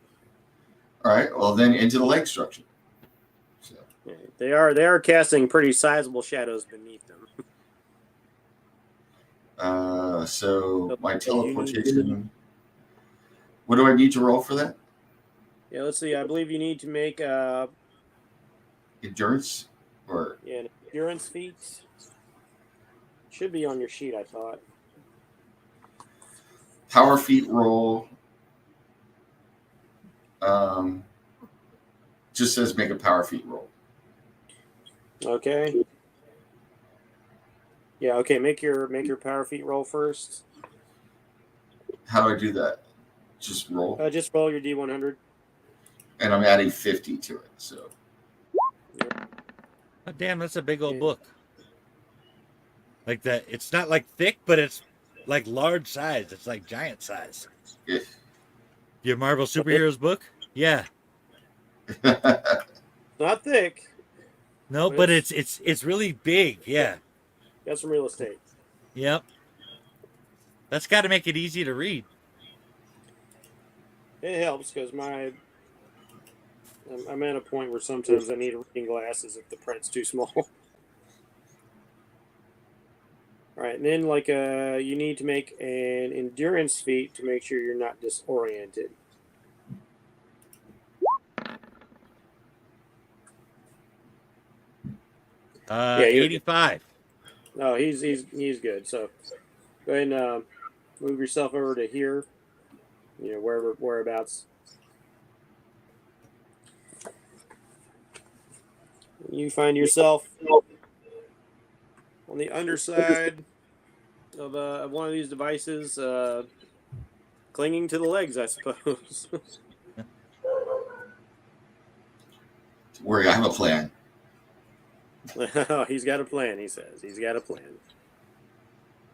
all right. Well, then into the leg structure. So, Yeah, they are casting pretty sizable shadows beneath them. so my So you need- teleportation. What do I need to roll for that? Yeah, let's see. I believe you need to make Endurance or an endurance feat. Should be on your sheet, I thought. power feat roll. Just says make a power feat roll. Okay. Yeah. Okay. Make your power feat roll first. How do I do that? Just roll, Just roll your D100. and I'm adding 50 to it. So, Oh, damn, that's a big old Yeah. book. Like that. It's not like thick, but it's like large size. It's like giant size. yeah. Your Marvel superheroes book? Yeah. Not thick. No, but it's really big. Yeah. Got some real estate. Yep. That's got to make it easy to read. It helps because I'm at a point where sometimes I need reading glasses if the print's too small. All right, and then you need to make an endurance feat to make sure you're not disoriented. Yeah, 85. No, he's good. So go ahead and move yourself over to here. Whereabouts. You find yourself on the underside of one of these devices, clinging to the legs, I suppose. Worry, I have a plan. He's got a plan, he says. He's got a plan.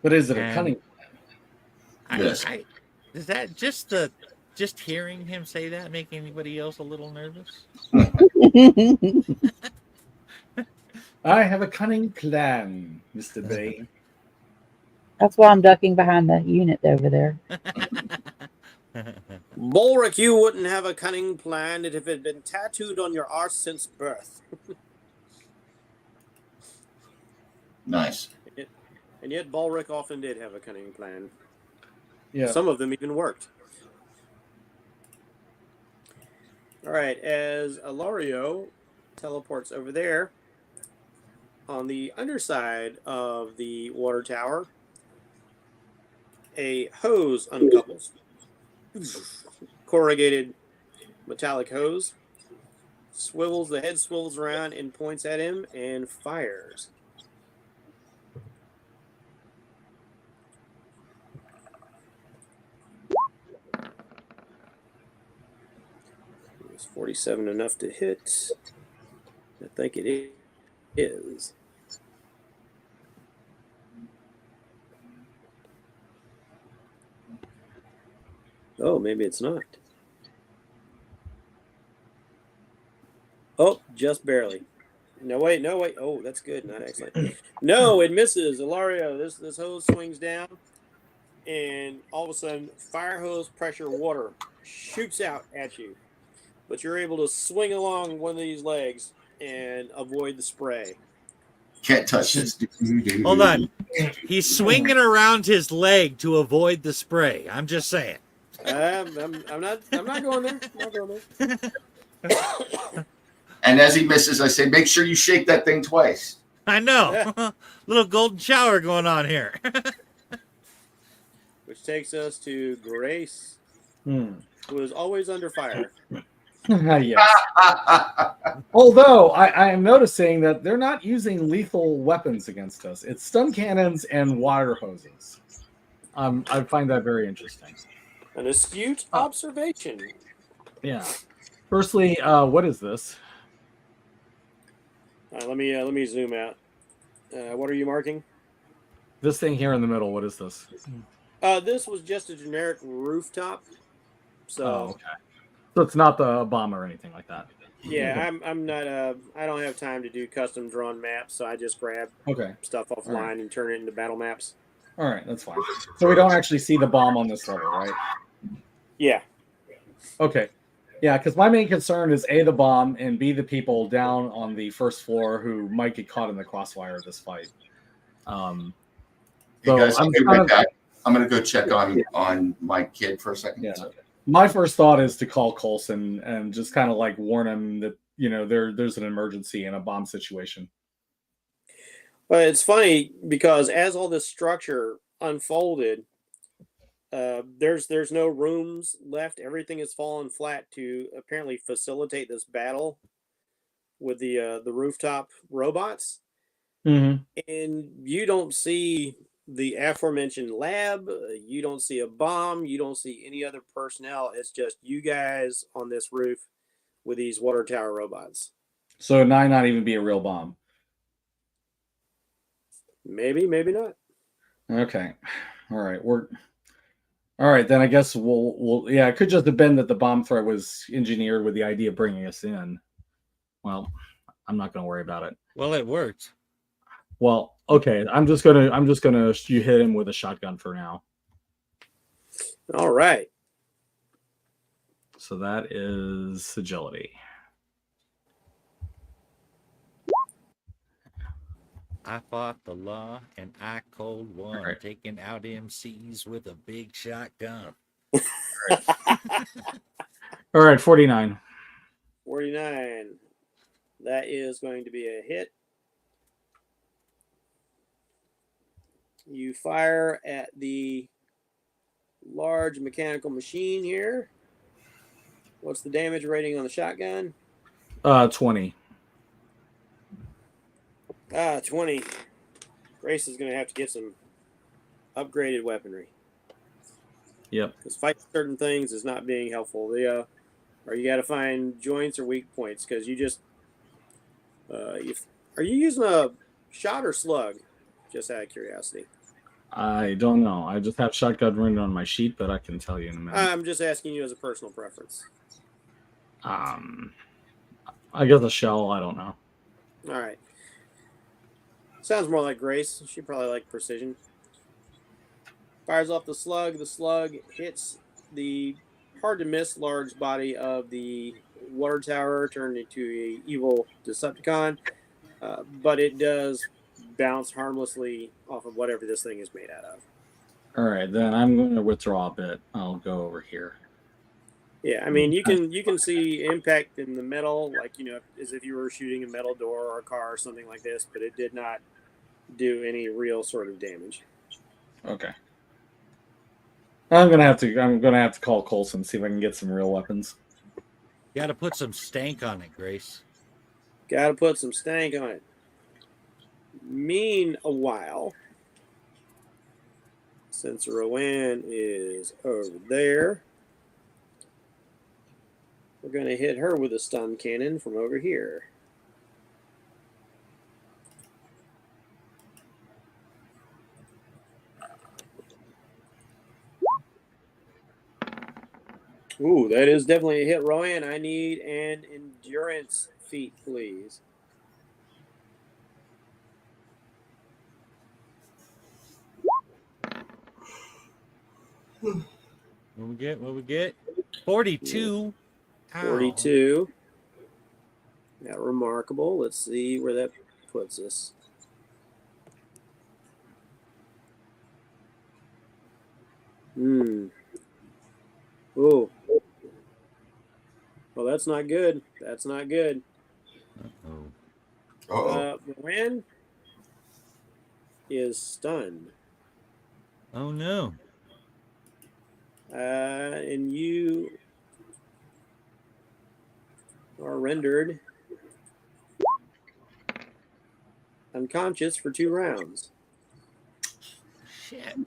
But is it a And- cunning? Yes. Is that just hearing him say that make anybody else a little nervous? I have a cunning plan, Mr. Bay. That's why I'm ducking behind the unit over there. Bulric, you wouldn't have a cunning plan if it had been tattooed on your arse since birth. Nice. And yet Bulric often did have a cunning plan. Yeah. Some of them even worked. All right, as Alario teleports over there, on the underside of the water tower, a hose uncouples. Corrugated metallic hose. The head swivels around and points at him and fires. Is 47 enough to hit? I think it is. Oh, maybe it's not. Oh, just barely. No, wait. Oh, that's good. Not excellent. No, it misses. Ilario, this hose swings down, and all of a sudden, fire hose pressure water shoots out at you. But you're able to swing along one of these legs and avoid the spray. Can't touch this. Hold on. He's swinging around his leg to avoid the spray. I'm just saying. I'm not going there. I'm not going there. And as he misses, I say, make sure you shake that thing twice. I know. Yeah. Little golden shower going on here. Which takes us to Grace, Hmm. who is always under fire. Yes. Although I am noticing that they're not using lethal weapons against us. It's stun cannons and water hoses. I find that very interesting. An astute observation. Yeah. Firstly, what is this? Let me zoom out. What are you marking? This thing here in the middle, what is this? This was just a generic rooftop. So okay. So it's not the bomb or anything like that. yeah, I'm not. I don't have time to do custom drawn maps, so I just grab stuff offline and turn it into battle maps. All right, that's fine. So we don't actually see the bomb on this level, right? Yeah. Okay. Yeah, because my main concern is A, the bomb, and B, the people down on the first floor who might get caught in the crossfire of this fight. You guys, I'll be right back. I'm going to go check on my kid for a second. Yeah. My first thought is to call Coulson and just kind of like warn him that, there's an emergency in a bomb situation. But it's funny because as all this structure unfolded, there's no rooms left. Everything has fallen flat to apparently facilitate this battle with the rooftop robots. Mm-hmm. And you don't see the aforementioned lab. You don't see a bomb. You don't see any other personnel. It's just you guys on this roof with these water tower robots. So it might not even be a real bomb. Maybe not. Okay. All right. All right, then I guess we'll yeah, it could just have been that the bomb threat was engineered with the idea of bringing us in. Well, I'm not going to worry about it. Well, it worked. Well, okay, I'm just gonna you hit him with a shotgun for now. All right. So that is agility. I fought the law and I cold won, Right. taking out MCs with a big shotgun. All right, 49. 49. That is going to be a hit. You fire at the large mechanical machine here. What's the damage rating on the shotgun? 20. 20. Grace is going to have to get some upgraded weaponry. Yep. Because fighting certain things is not being helpful. Or you got to find joints or weak points. Because you just... are you using a shot or slug? Just out of curiosity. I don't know. I just have shotgun written on my sheet, but I can tell you in a minute. I'm just asking you as a personal preference. I guess a shell. I don't know. All right. Sounds more like Grace. She probably liked precision. Fires off the slug. The slug hits the hard-to-miss large body of the water tower, turned into an evil Decepticon. But it does bounce harmlessly off of whatever this thing is made out of. All right, then I'm going to withdraw a bit. I'll go over here. Yeah, I mean, you can see impact in the metal, like, as if you were shooting a metal door or a car or something like this, but it did not do any real sort of damage. Okay. I'm gonna have to call Coulson, see if I can get some real weapons. You got to put some stank on it, Grace. Got to put some stank on it. Meanwhile, since Rowan is over there, we're going to hit her with a stun cannon from over here. Ooh, that is definitely a hit, Rowan. I need an endurance feat, please. What we get? 42. Ow. 42. Not remarkable. Let's see where that puts us. Oh. Well, that's not good. That's not good. Uh-oh. Rowan is stunned. Oh, no. And you are rendered unconscious for 2 rounds. Shit.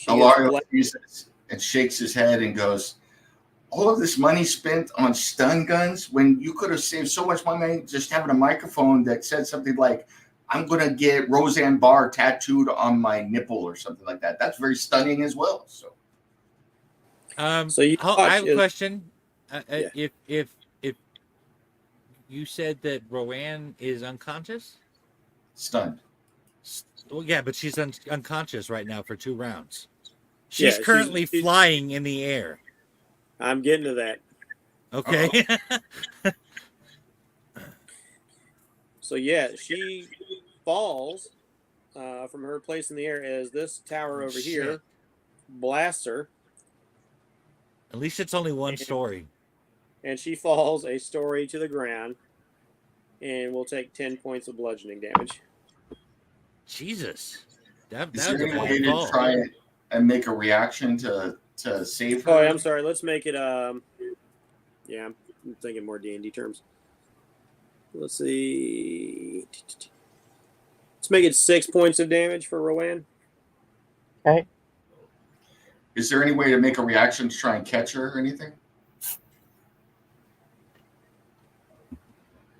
Alario uses and shakes his head and goes, all of this money spent on stun guns when you could have saved so much money just having a microphone that said something like, I'm going to get Roseanne Barr tattooed on my nipple or something like that. That's very stunning as well. So I have a question. Yeah. If you said that Rowan is unconscious? Stunned. Well, yeah, but she's unconscious right now for 2 rounds. She's Yeah, currently flying in the air. I'm getting to that. Okay. So, yeah, she falls from her place in the air as this tower over here blasts her. At least it's only 1 story. And she falls a story to the ground and will take 10 points of bludgeoning damage. Jesus. That Is was there a any bad way to fall. try and make a reaction to save her? Oh, I'm sorry. Let's make it. Yeah, I'm thinking more D&D terms. Let's see. Let's make it 6 points of damage for Rowan. Okay. Is there any way to make a reaction to try and catch her or anything?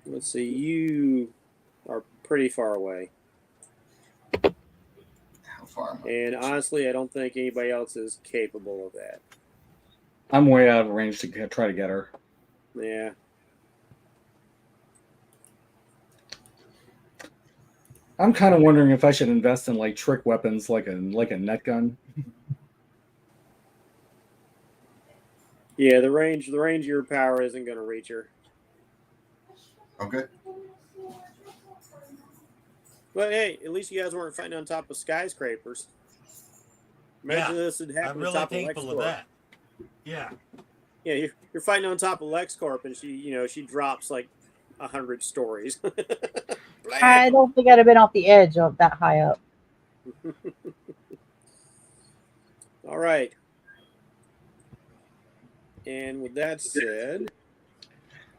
Let's see. You are pretty far away. How far am I? And honestly, I don't think anybody else is capable of that. I'm way out of range to try to get her. Yeah. I'm kind of wondering if I should invest in like trick weapons, like a net gun. Yeah, the range of your power isn't going to reach her. Okay. But hey, at least you guys weren't fighting on top of skyscrapers. Imagine this had happened I'm on really top of thankful of LexCorp. that. Yeah. Yeah, you're fighting on top of LexCorp, and she drops like 100 stories. I don't think I'd have been off the edge of that high up. All right. And with that said,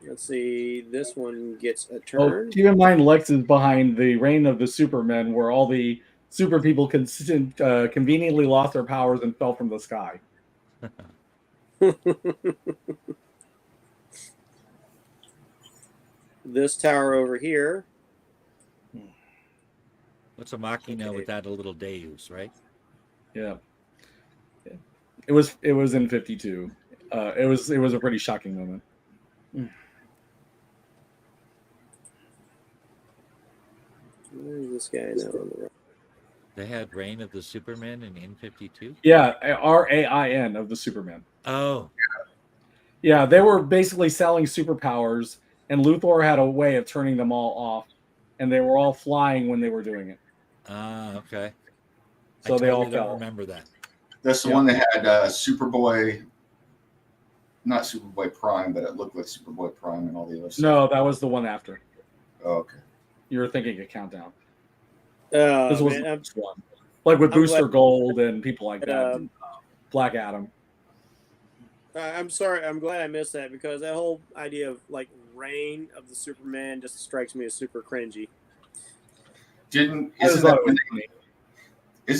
let's see. This one gets a turn. Oh, keep in mind, Lex is behind the reign of the Supermen, where all the super people conveniently lost their powers and fell from the sky. This tower over here. What's a Machina without a little Deus, right? Yeah. It was in 52. It was a pretty shocking moment. Where is this guy now on the right? They had Reign of the Supermen in N52? Yeah, RAIN of the Superman. Oh. Yeah, they were basically selling superpowers, and Luthor had a way of turning them all off, and they were all flying when they were doing it. Ah, okay. I So they all totally don't fell. remember that. That's the one that had Superboy, not Superboy Prime, but it looked like Superboy Prime and all the other stuff. No, that was the one after. Oh, okay. You were thinking of Countdown. This was Man, the first one. Like with I'm Booster glad- Gold and people like that. Um, Black Adam. I'm sorry. I'm glad I missed that because that whole idea of like Reign of the Superman just strikes me as super cringy. Isn't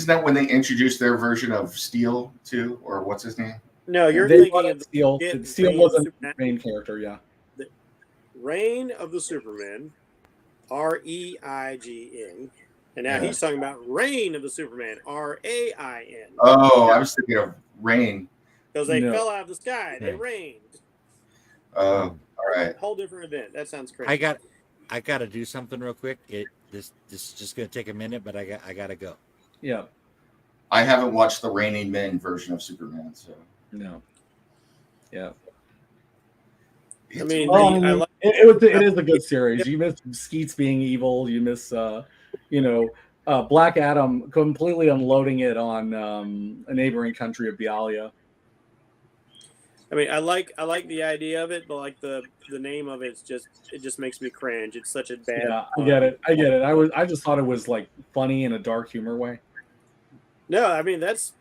that when they introduced their version of Steel too, or what's his name? No, you're They thinking wanted of the Steel. Reign Steel of wasn't the Superman. main character, yeah. Reign of the Superman, Reign, and now Yeah. he's talking about Reign of the Superman, Rain. Oh, I was thinking of Rain. Because they No. fell out of the sky, they Yeah. rained. Oh, all right. Whole different event. That sounds crazy. I got to do something real quick. This is just going to take a minute, but I got to go. Yeah. I haven't watched the Raining Men version of Superman, so No. Yeah. I mean, Well, I like it is a good series. You miss Skeets being evil. You miss, Black Adam completely unloading it on a neighboring country of Bialia. I like the idea of it, but like the name of it just makes me cringe. It's such a bad. Yeah, I get it. I just thought it was like funny in a dark humor way. No, I mean that's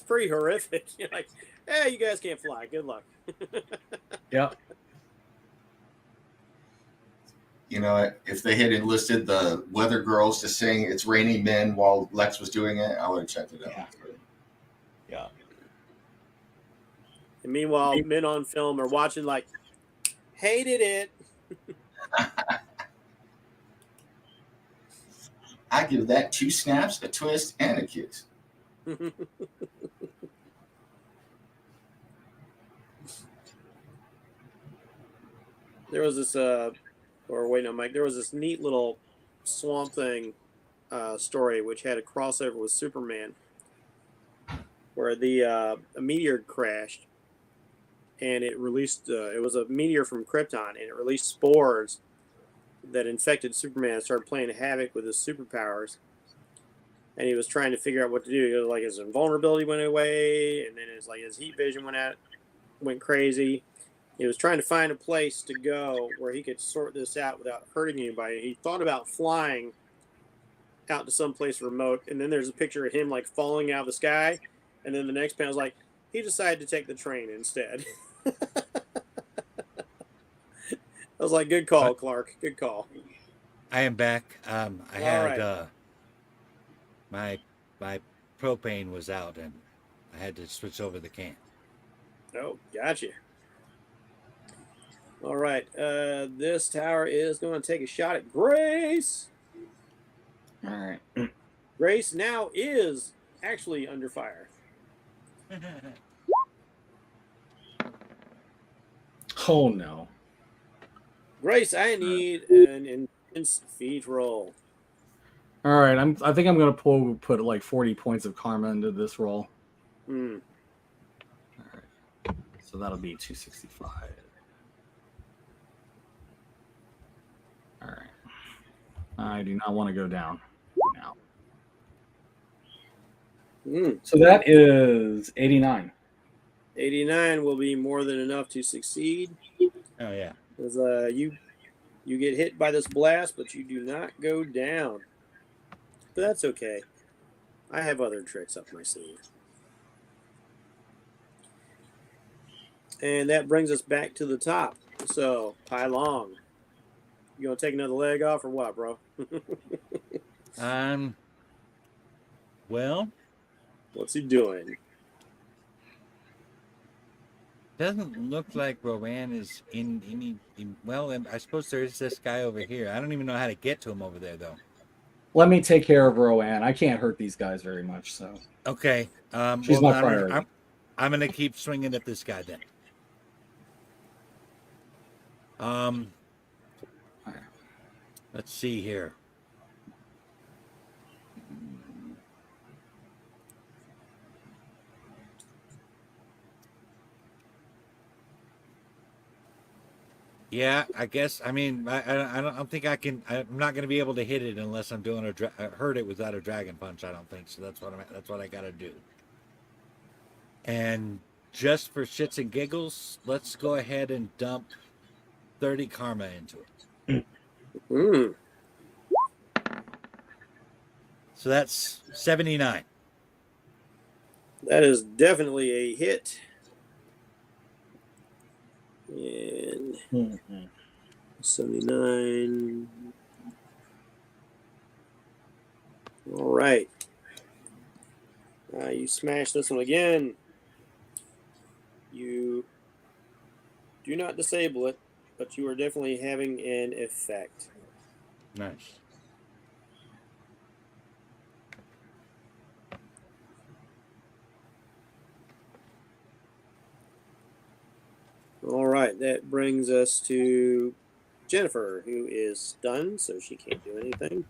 pretty horrific. You're like, hey, you guys can't fly. Good luck. Yeah. you know, if they had enlisted the weather girls to sing "It's Raining Men" while Lex was doing it, I would have checked it out. Yeah. And meanwhile, men on film are watching like, hated it. I give that 2 snaps, a twist, and a kiss. There was this, Mike. There was this neat little Swamp Thing story which had a crossover with Superman, where a meteor crashed, and it released. It was a meteor from Krypton, and it released spores that infected Superman and started playing havoc with his superpowers. And he was trying to figure out what to do. He was like, his invulnerability went away, and then his heat vision went crazy. He was trying to find a place to go where he could sort this out without hurting anybody. He thought about flying out to some place remote, and then there's a picture of him like falling out of the sky, and then the next panel is like, he decided to take the train instead. I was like, good call, Clark. Good call. I am back. I had right. my propane was out, and I had to switch over the can. Oh, gotcha. All right. This tower is going to take a shot at Grace. All right. Grace now is actually under fire. Oh no. Grace, I need an intense feat roll. All right. I think I'm gonna put like 40 points of karma into this roll. All right. So that'll be 265. All right. I do not want to go down now. So that is 89. 89 will be more than enough to succeed. Oh yeah. Because you get hit by this blast, but you do not go down. But that's okay. I have other tricks up my sleeve. And that brings us back to the top. So, Pai Long. You gonna take another leg off or what, bro? Well, What's he doing? doesn't look like Rowan is in any. Well, I suppose there is this guy over here. I don't even know how to get to him over there, though. Let me take care of Rowan. I can't hurt these guys very much, so. Okay. She's my priority. I'm gonna keep swinging at this guy then. Let's see here. Yeah, I guess. I mean, I don't think I can. I'm not going to be able to hit it unless I'm doing hurt it without a dragon punch. I don't think so. That's what I got to do. And just for shits and giggles, let's go ahead and dump 30 karma into it. Mm. So that's 79. That is definitely a hit. And 79. All right. You smash this one again. You do not disable it, but you are definitely having an effect. Nice. All right, that brings us to Jennifer, who is stunned, so she can't do anything.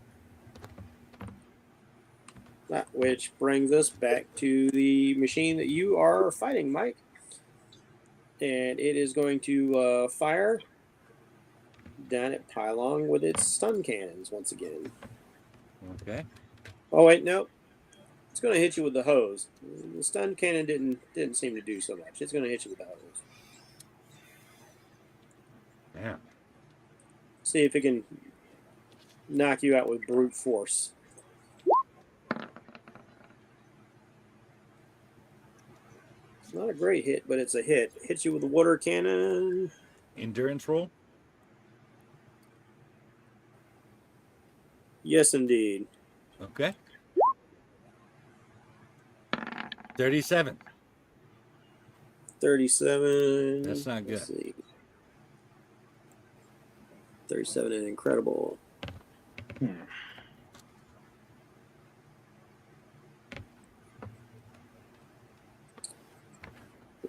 Which brings us back to the machine that you are fighting, Mike. And it is going to fire down at Pylon with its stun cannons once again. Okay. Oh, wait, no. It's going to hit you with the hose. The stun cannon didn't seem to do so much. It's going to hit you with the hose. Yeah. See if it can knock you out with brute force. It's not a great hit, but it's a hit. Hits you with a water cannon. Endurance roll. Yes, indeed. Okay. 37. 37. That's not good. Let's see. 37 and incredible.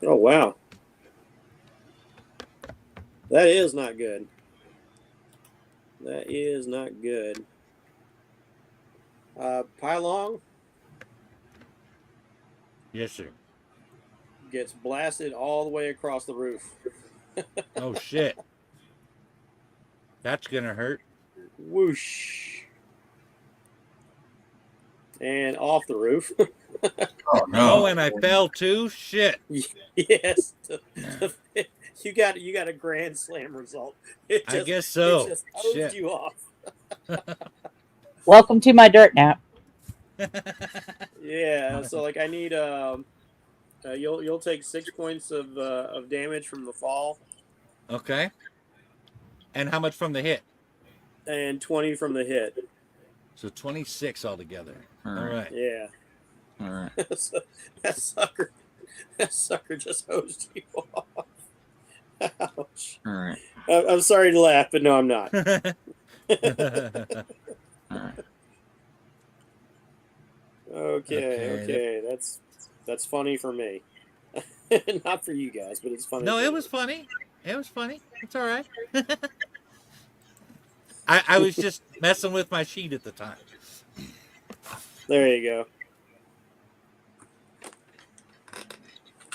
Oh, wow. That is not good. That is not good. Pylong Yes, sir. gets blasted all the way across the roof. Oh, shit. That's going to hurt. Whoosh. And off the roof. Oh no! Oh, and I fell too? Shit. Yes. You got a grand slam result. I guess so. It just hosed Shit. you off. Welcome to my dirt nap. Yeah, so like I need you'll take 6 points of damage from the fall Okay. And how much from the hit? and 20 from the hit. So 26 altogether. All All right. Yeah. All right. So that sucker just hosed you off. Ouch. All right. I'm sorry to laugh, but no, I'm not. All right. Okay. That's funny for me. Not for you guys, but it's funny. No, for it me. was funny. It was funny. It's all right. I was just messing with my sheet at the time. There you go.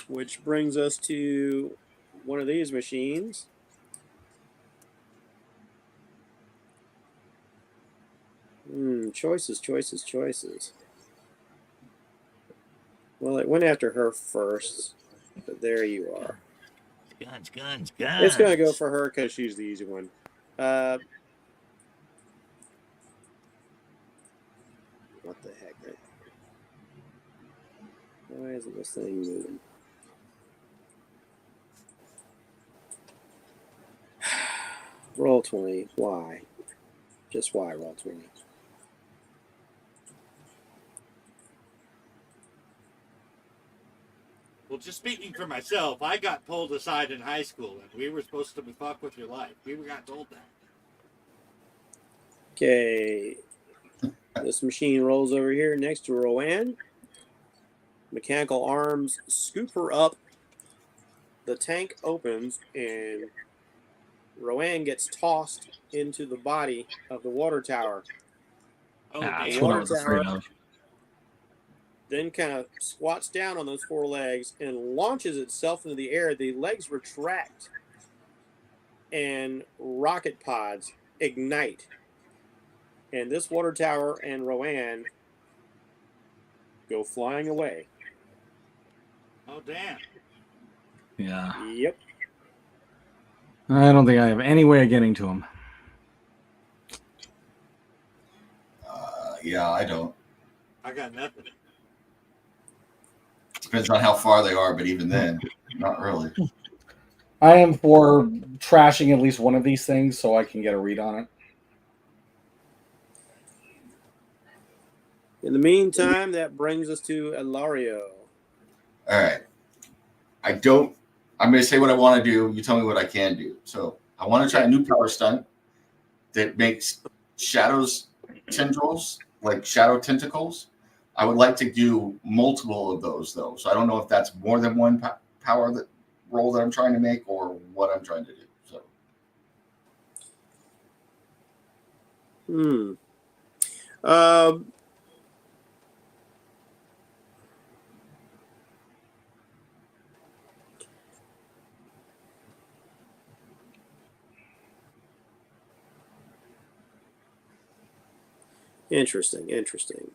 Which brings us to one of these machines. Choices. Well, it went after her first, but there you are. Guns. It's going to go for her because she's the easy one. What the heck? Why isn't this thing moving? Roll 20. Why? Just why roll 20? Well, just speaking for myself, I got pulled aside in high school, and we were supposed to fuck with your life. We got told that. Okay. This machine rolls over here next to Rowan. Mechanical arms scoop her up. The tank opens, and Rowan gets tossed into the body of the water tower. Oh, That's damn. what I was afraid of. Then kind of squats down on those 4 legs and launches itself into the air. The legs retract and rocket pods ignite. And this water tower and Rowan go flying away. Oh, damn. Yeah. Yep. I don't think I have any way of getting to him. Yeah, I don't. I got nothing. Depends on how far they are, but even then, not really. I am for trashing at least one of these things so I can get a read on it. In the meantime, that brings us to Elario. All right. I'm going to say what I want to do. You tell me what I can do. So I want to try a new power stunt that makes shadows tendrils, like shadow tentacles. I would like to do multiple of those, though. So I don't know if that's more than one power roll that I'm trying to make or what I'm trying to do. So. Interesting.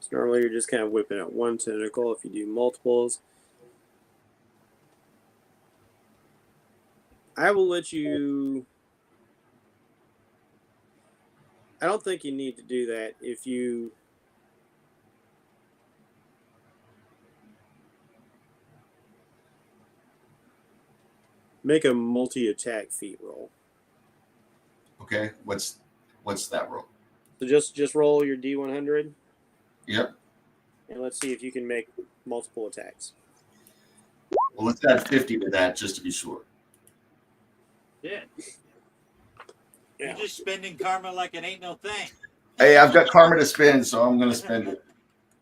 So normally you're just kind of whipping out one tentacle. If you do multiples, I will let you. I don't think you need to do that if you. Make a multi-attack feat roll. Okay, what's that roll? So just roll your D100. Yep. And let's see if you can make multiple attacks. Well, let's add 50 to that just to be sure. Yeah. Yeah. You're just spending karma like it ain't no thing. Hey, I've got karma to spend, so I'm going to spend it.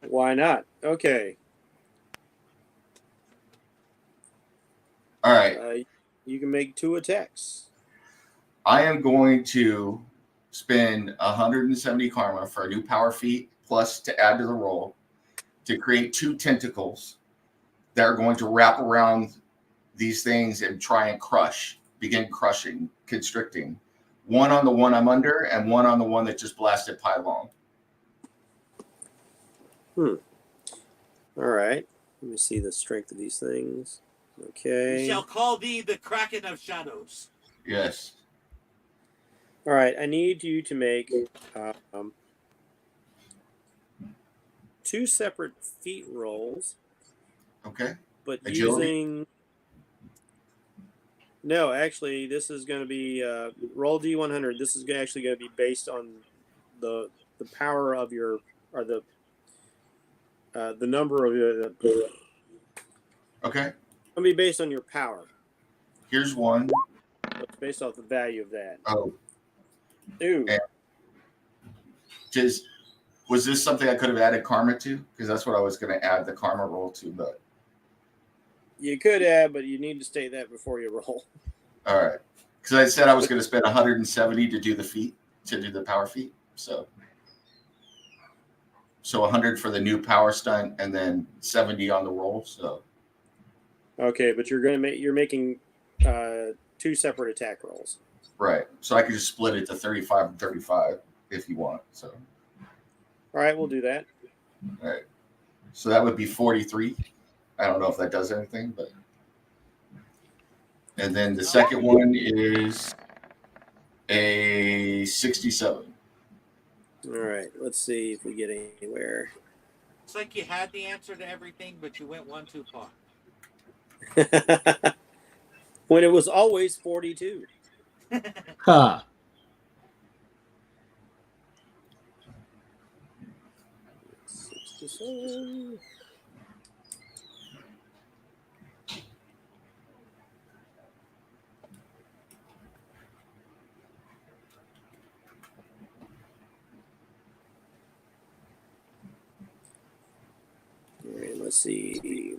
Why not? Okay. All right. You can make 2 attacks. I am going to spend 170 karma for a new power feat, plus to add to the roll, to create 2 tentacles that are going to wrap around these things and try and begin crushing, constricting. One on the one I'm under, and one on the one that just blasted Pylon. All right. Let me see the strength of these things. Okay. We shall call thee the Kraken of Shadows. Yes. All right. I need you to make 2 separate feat rolls. Okay. But Agility? using. No, actually, this is going to be roll D100. This is actually going to be based on the power of your or the number of your. Okay. It's going to be based on your power. Here's one. So it's based off the value of that. Oh. Ooh. And was this something I could have added karma to? Because that's what I was going to add the karma roll to, but. You could have, but you need to state that before you roll. All right. Because I said I was going to spend 170 to do the feat, to do the power feat. So 100 for the new power stunt and then 70 on the roll. So. Okay, but you're making 2 separate attack rolls. Right. So I could just split it to 35 and 35 if you want. So. All right, we'll do that. All right. So that would be 43. I don't know if that does anything, but. And then the second one is a 67. All right, let's see if we get anywhere. It's like you had the answer to everything, but you went one too far. When it was always 42. Huh. All right, let's see.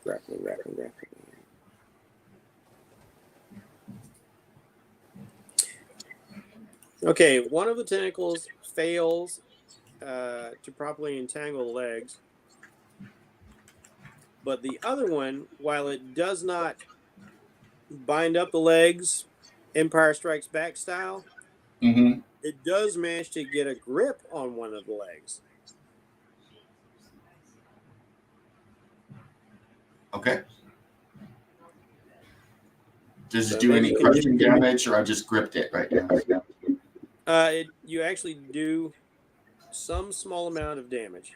Grappling. Okay, one of the tentacles fails to properly entangle the legs, but the other one, while it does not bind up the legs, Empire Strikes Back style, Mm-hmm. it does manage to get a grip on one of the legs. Okay. Does So it do maybe any you can crushing damage, or I just gripped it right now? you actually do some small amount of damage.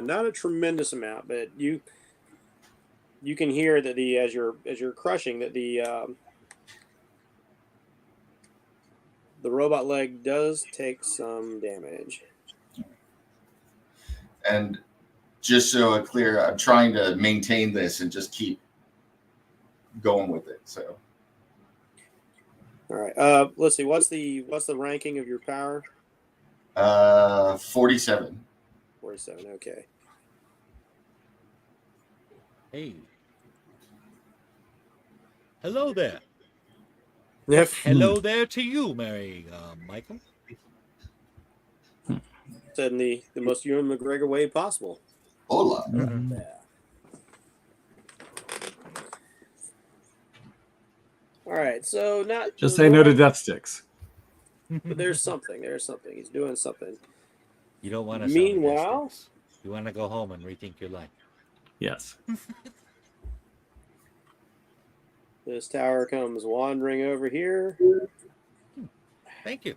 Not a tremendous amount, but you can hear that as you're crushing that the robot leg does take some damage. And just so I'm clear, I'm trying to maintain this and just keep going with it. So All right. Let's see. What's the ranking of your power? 47. 47. Okay. Hey. Hello there. Yep. Hello there to you, Mary Michael. Said in the most Ewan McGregor way possible. Hola. Yeah. All right. So not Just say no to death sticks. But there's something. There's something. He's doing something. You don't want to. Meanwhile, you want to go home and rethink your life. Yes. This tower comes wandering over here. Thank you.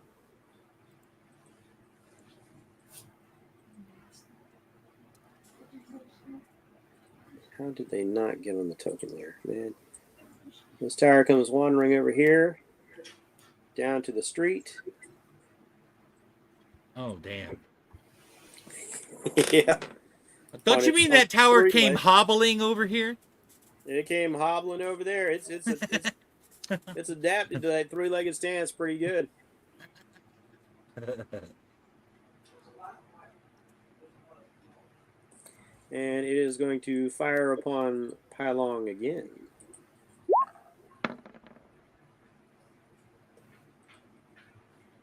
How did they not get on the token there, man? This tower comes wandering over here, down to the street. Oh, damn. Yeah. Don't you mean that tower came hobbling over here? It came hobbling over there. It's adapted to that three-legged stance pretty good. And it is going to fire upon Pylong again.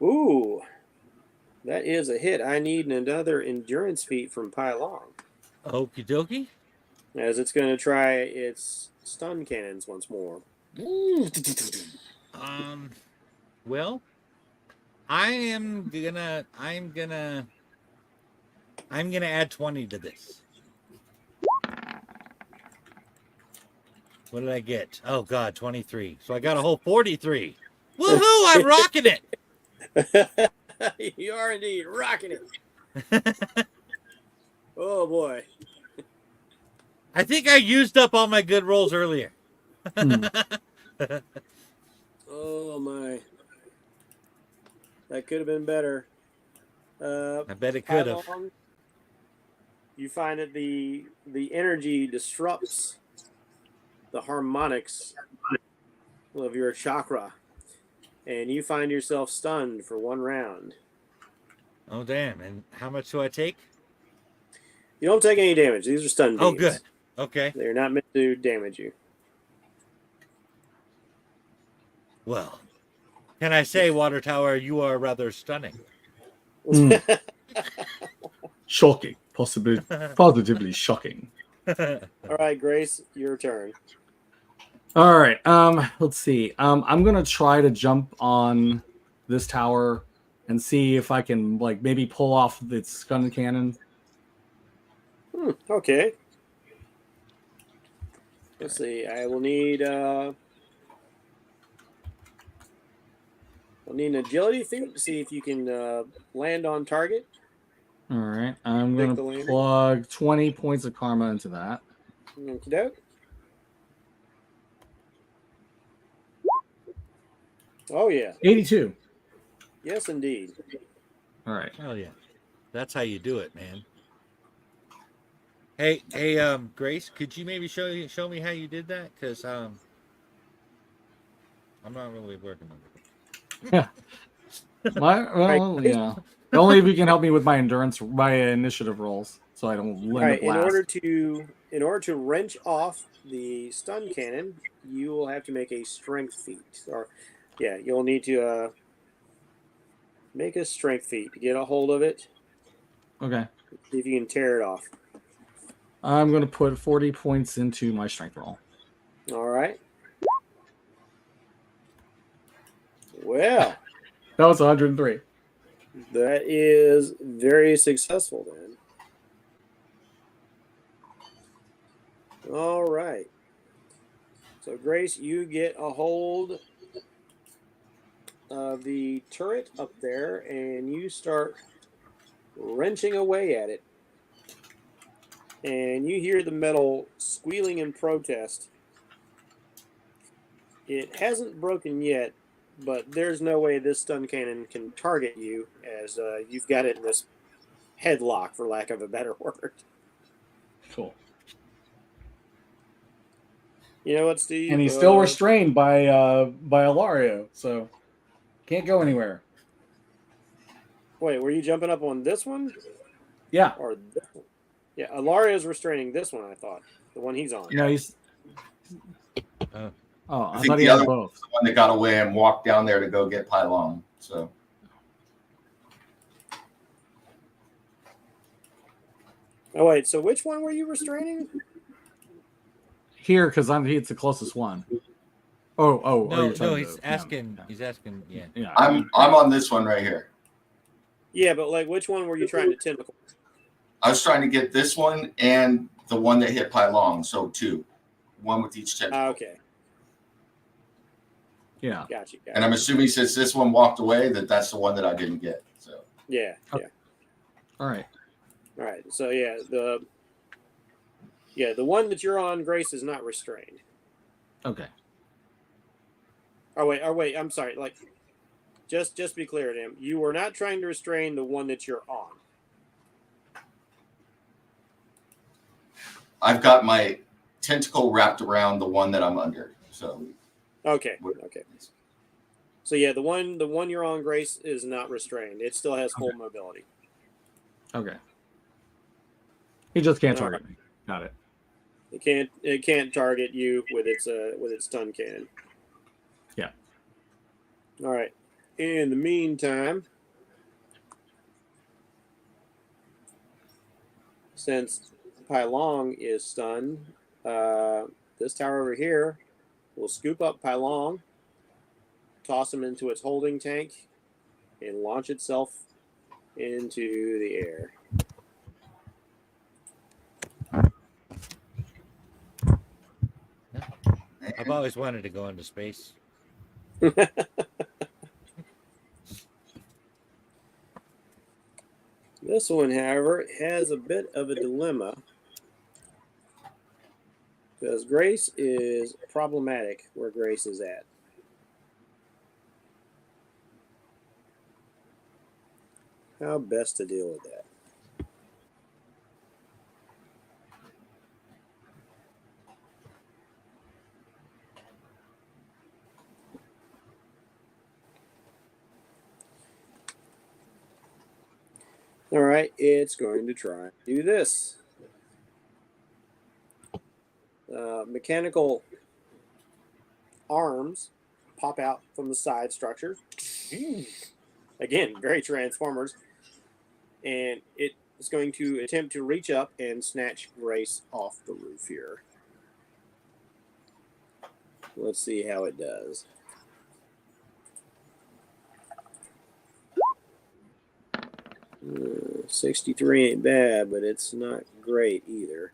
Ooh, that is a hit. I need another endurance feat from Pylong. Okie dokie. As it's going to try its stun cannons once more. Well, I'm gonna add 20 to this. What did I get? Oh God, 23. So I got a whole 43. Woohoo! I'm rocking it. You are indeed rocking it. Oh boy. I think I used up all my good rolls earlier. Oh my. That could have been better. I bet it could have. You find that the energy disrupts the harmonics of your chakra, and you find yourself stunned for one round. Oh damn! And how much do I take? You don't take any damage. These are stun beams. Oh good. Okay. They're not meant to damage you. Well, can I say, Water Tower, you are rather stunning. Shocking. Positively shocking. All right, Grace, your turn. All right. Let's see. I'm gonna try to jump on this tower and see if I can maybe pull off its stun cannon. Okay. Let's see. I will need an an agility feat to see if you can land on target. All right. I'm gonna plug 20 points of karma into that. Okey-doke. Oh yeah. 82. Yes, indeed. All right. Oh yeah, that's how you do it, man. Hey, Grace, could you maybe show me how you did that? Because I'm not really working on it. Yeah. Yeah. Only if you can help me with my initiative rolls, so I don't limit In last. order to wrench off the stun cannon, you will have to make a strength feat. You'll need to make a strength feat to get a hold of it. Okay. See if you can tear it off. I'm going to put 40 points into my strength roll. All right. Well, That was 103. that is very successful then. All right. So, Grace, you get a hold of the turret up there and you start wrenching away at it. And you hear the metal squealing in protest. It hasn't broken yet, but there's no way this stun cannon can target you as you've got it in this headlock, for lack of a better word. Cool. You know what, Steve? And he's still restrained by Ilario, so can't go anywhere. Wait, were you jumping up on this one? Yeah. Or this one? Yeah, Alario's restraining this one, I thought. The one he's on. You know, he's. Oh. I think thought he the had other both. the one that got away and walked down there to go get Pylon. So Oh, wait, so which one were you restraining? Here, because he's the closest one. No, he's asking. Yeah. He's asking. Yeah. Yeah. I'm on this one right here. Yeah, but like, which one were you trying to tentacle? I was trying to get this one and the one that hit Pylon, so two. One with each tentacle. Okay. Yeah. Got you. And I'm assuming since this one walked away, that's the one that I didn't get. So Yeah, Okay. yeah. All right. All right. So yeah, the one that you're on, Grace, is not restrained. Okay. Oh wait. I'm sorry. Like, just be clear to him. You were not trying to restrain the one that you're on. I've got my tentacle wrapped around the one that I'm under. So Okay. So yeah, the one you're on, Grace, is not restrained. It still has full mobility. Okay. He just can't All target me. Got it. It can't target you with its stun cannon. Yeah. All right. In the meantime, since Pylong is stunned, this tower over here will scoop up Pylong, toss him into its holding tank, and launch itself into the air. I've always wanted to go into space. This one, however, has a bit of a dilemma because Grace is problematic where Grace is at. How best to deal with that? All right, it's going to try and do this. Mechanical arms pop out from the side structure. Again, very Transformers. And it is going to attempt to reach up and snatch Grace off the roof here. Let's see how it does. Uh, 63 ain't bad, but it's not great either.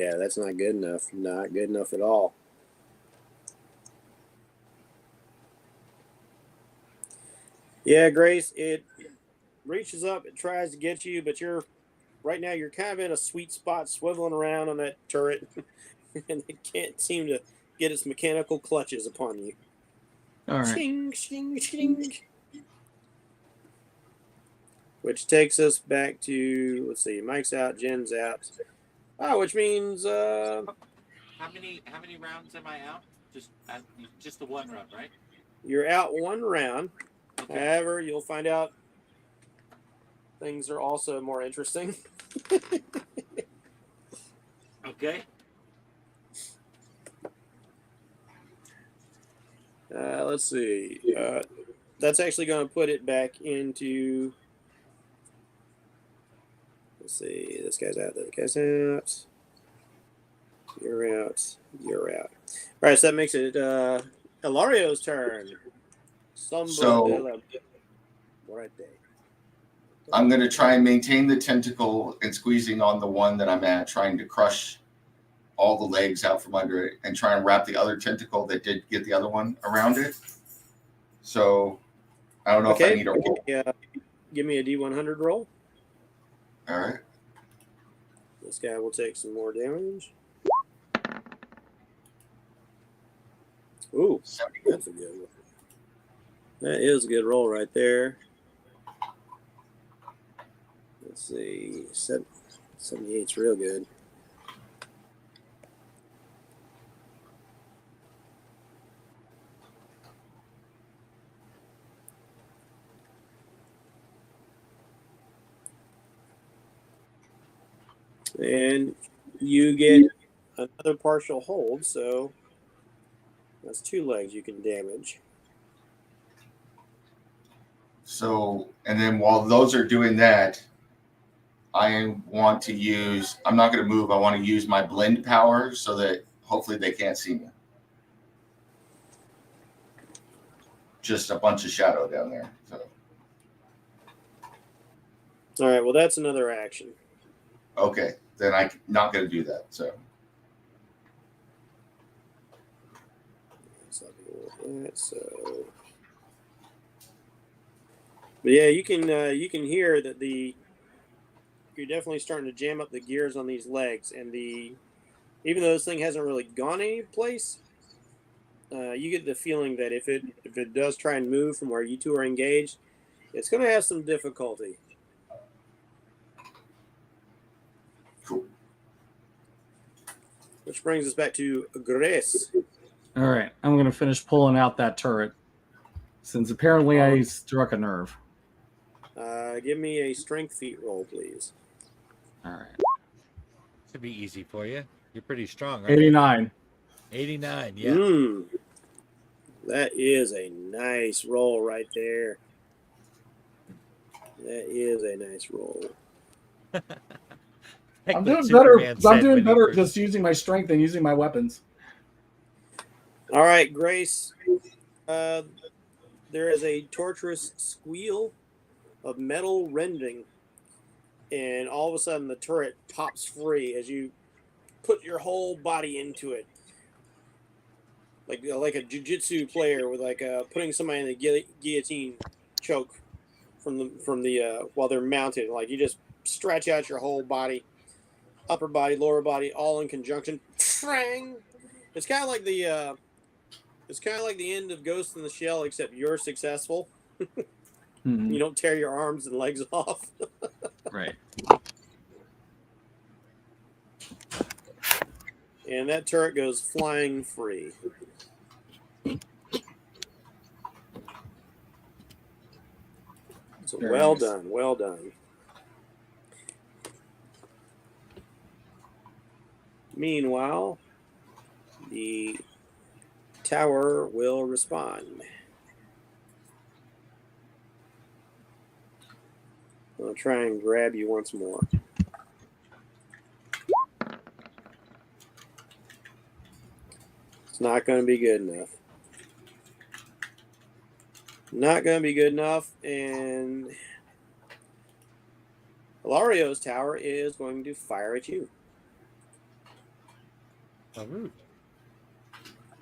Yeah, that's not good enough. Not good enough at all. Yeah, Grace, it reaches up, it tries to get you, but right now you're kind of in a sweet spot swiveling around on that turret, and it can't seem to get its mechanical clutches upon you. All right. Shing, shing, shing. Which takes us back to, let's see, Mike's out, Jen's out. Which means How many rounds am I out? Just the one round, right? you're out one round. Okay. However, you'll find out things are also more interesting. Okay. Let's see. That's actually going to put it back into Let's see. This guy's out. That guy's out. You're out. You're out. All right, so that makes it Ilario's turn. So I'm going to try and maintain the tentacle and squeezing on the one that I'm at, trying to crush all the legs out from under it and try and wrap the other tentacle that did get the other one around it. So I don't know if I need a roll. Give me a D100 roll. All right. This guy will take some more damage. Ooh, that's a good one. That is a good roll right there. Let's see. 78's real good. And you get another partial hold, so that's 2 legs you can damage. So, and then while those are doing that, I want to use, I'm not going to move. I want to use my blend power so that hopefully they can't see me. Just a bunch of shadow down there. So. All right, well, that's another action. Okay, then I'm not going to do that. So. But yeah, you can hear that you're definitely starting to jam up the gears on these legs, and even though this thing hasn't really gone any place, you get the feeling that if it does try and move from where you two are engaged, it's going to have some difficulty. Cool. Which brings us back to Grace. All right, I'm going to finish pulling out that turret, since apparently I struck a nerve. Give me a strength feat roll, please. All right. Should be easy for you. You're pretty strong, right? 89. 89, yeah. That is a nice roll right there. That is a nice roll. I'm doing better. I'm doing better just using my strength than using my weapons. All right, Grace. There is a torturous squeal of metal rending, and all of a sudden the turret pops free as you put your whole body into it, like a jiu-jitsu player with putting somebody in the guillotine choke from the while they're mounted. Like you just stretch out your whole body, upper body, lower body, all in conjunction. It's kind of like the end of Ghost in the Shell, except you're successful. Mm-hmm. You don't tear your arms and legs off. Right. And that turret goes flying free. So well done, well done. Meanwhile, the tower will respond. I'll try and grab you once more. It's not going to be good enough. Not going to be good enough, and Ilario's tower is going to fire at you. Oh, rude.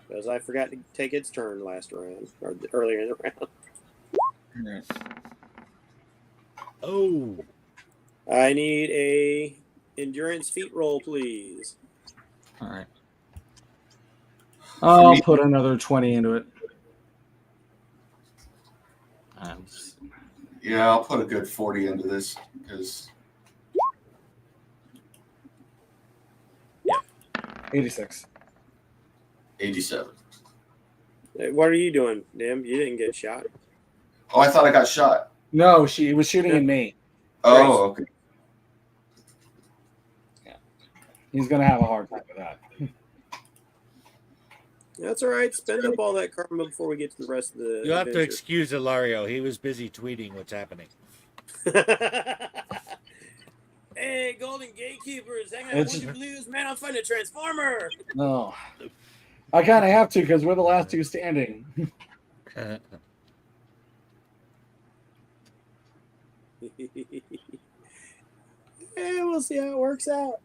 Because I forgot to take its turn last round, or earlier in the round. Right. Oh. I need a endurance feat roll, please. All right. I'll put another 20 into it. Yeah, I'll put a good 40 into this because. Yeah. 86. 87. What are you doing, Dim? You didn't get shot. Oh, I thought I got shot. No, she was shooting at me. Oh, okay. Yeah. He's going to have a hard time with that. That's all right. Spend up all that karma before we get to the rest of the You'll have to adventure. excuse Ilario. He was busy tweeting what's happening. Hey, Golden Gatekeepers, hang on. It's- Would you blues, man? I'm fighting a transformer. No, I kind of have to because we're the last two standing. Yeah, we'll see how it works out.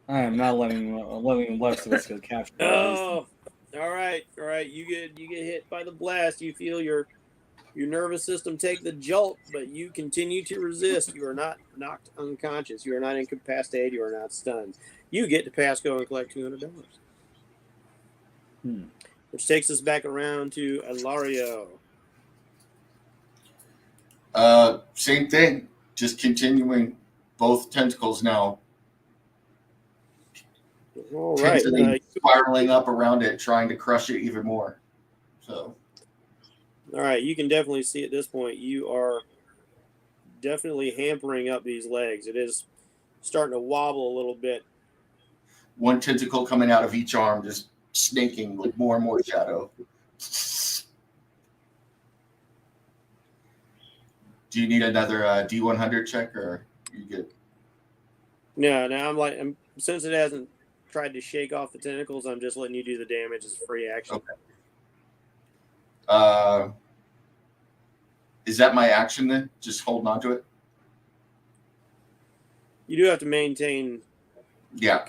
I am not letting the rest of us get captured. Oh, all right. You get hit by the blast. You feel your nervous system take the jolt, but you continue to resist. You are not knocked unconscious. You are not incapacitated. You are not stunned. You get to pass go and collect $200. Which takes us back around to Ilario. Same thing. Just continuing. Both tentacles now. All right. Spiraling up around it, trying to crush it even more. So. All right. You can definitely see at this point you are definitely hampering up these legs. It is starting to wobble a little bit. One tentacle coming out of each arm, just snaking with more and more shadow. Do you need another D100 check, or you good? No, since it hasn't tried to shake off the tentacles, I'm just letting you do the damage as a free action. Okay. Is that my action then? Just holding on to it? You do have to maintain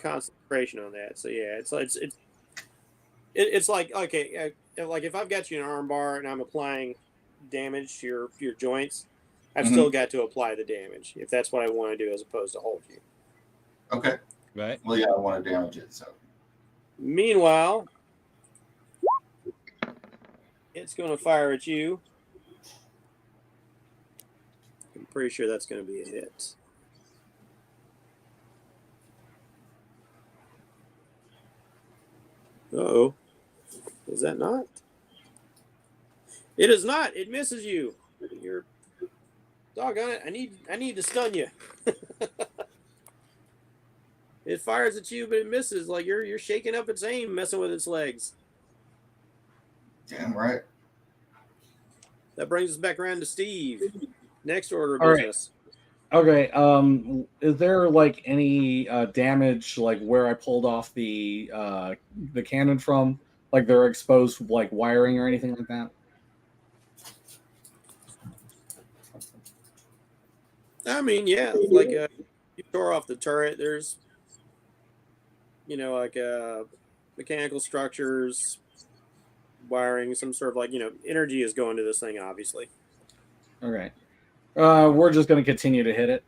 concentration on that. So yeah, it's like, okay, like if I've got you in an arm bar and I'm applying damage to your joints, I've still got to apply the damage if that's what I want to do as opposed to hold you. Okay. Right. Well, yeah, I want to damage it. So. Meanwhile, it's going to fire at you. I'm pretty sure that's going to be a hit. Uh-oh. Is that not? It is not. It misses you. You're doggone it. I need to stun you. It fires at you, but it misses. Like you're shaking up its aim, messing with its legs. Damn right. That brings us back around to Steve. Next order of All business. Right. Okay. Is there like any damage, like where I pulled off the cannon from? Like they're exposed, like wiring or anything like that? I mean, yeah, like you tore off the turret. There's, like mechanical structures, wiring, some sort of like energy is going to this thing, obviously. All right. We're just going to continue to hit it.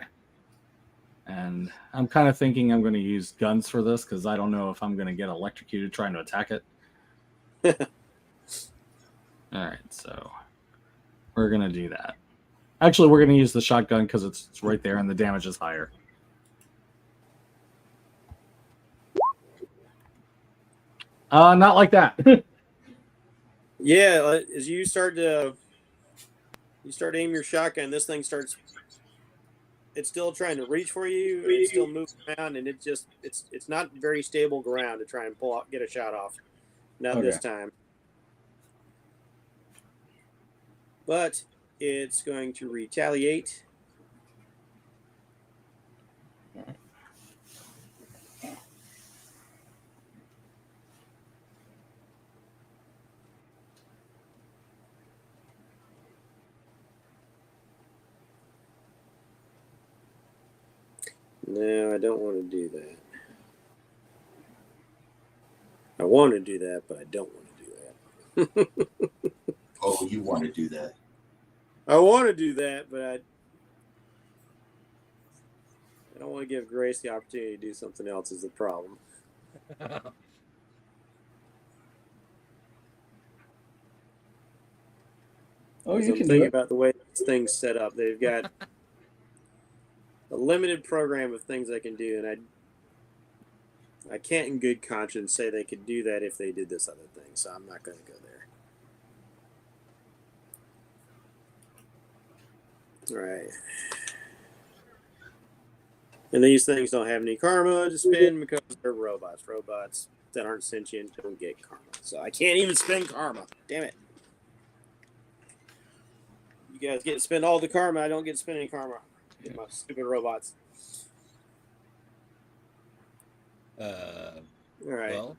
And I'm kind of thinking I'm going to use guns for this because I don't know if I'm going to get electrocuted trying to attack it. All right, so we're going to do that. Actually, we're going to use the shotgun because it's right there and the damage is higher. Not like that. Yeah, as you start to aim your shotgun, this thing starts. It's still trying to reach for you. It's still moving around, and it's not very stable ground to try and get a shot off. Not this time. But it's going to retaliate. No, I don't want to do that. I want to do that, but I don't want to do that. Oh, you want to do that? I want to do that, but I don't want to give Grace the opportunity to do something else is the problem. Oh, you can think do it. about the way this thing's set up. They've got a limited program of things they can do, and I can't in good conscience say they could do that if they did this other thing, so I'm not going to go there. All right. And these things don't have any karma to spend because they're robots. Robots that aren't sentient don't get karma. So I can't even spend karma. Damn it. You You guys get to spend all the karma. I don't get to spend any karma. Get my stupid robots. All right. Well,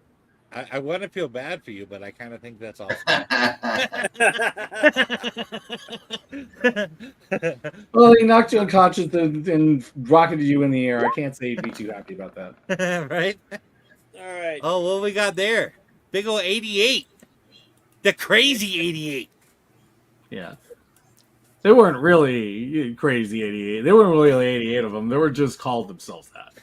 I want to feel bad for you, but I kind of think that's awesome. Well, he knocked you unconscious and rocketed you in the air. I can't say he'd be too happy about that. Right? All right. Oh, what we got there? Big old 88. The crazy 88. Yeah. They weren't really crazy 88. They weren't really 88 of them. They were just called themselves that.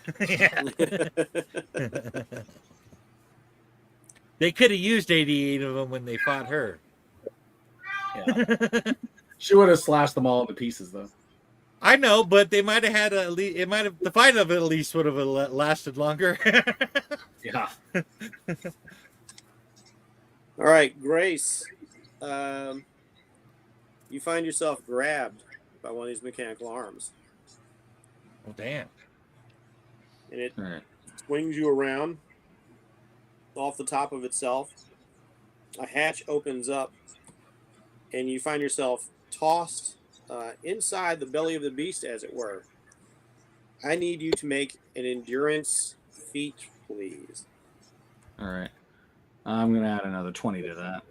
They could have used 88 of them when they fought her. Yeah. She would have slashed them all into pieces, though. I know, but they might have had the fight of it at least would have lasted longer. Yeah. All right, Grace. You find yourself grabbed by one of these mechanical arms, Oh, damn. and it All right. swings you around off the top of itself. A hatch opens up, and you find yourself tossed inside the belly of the beast, as it were. I need you to make an endurance feat, please. All right. I'm going to add another 20 to that.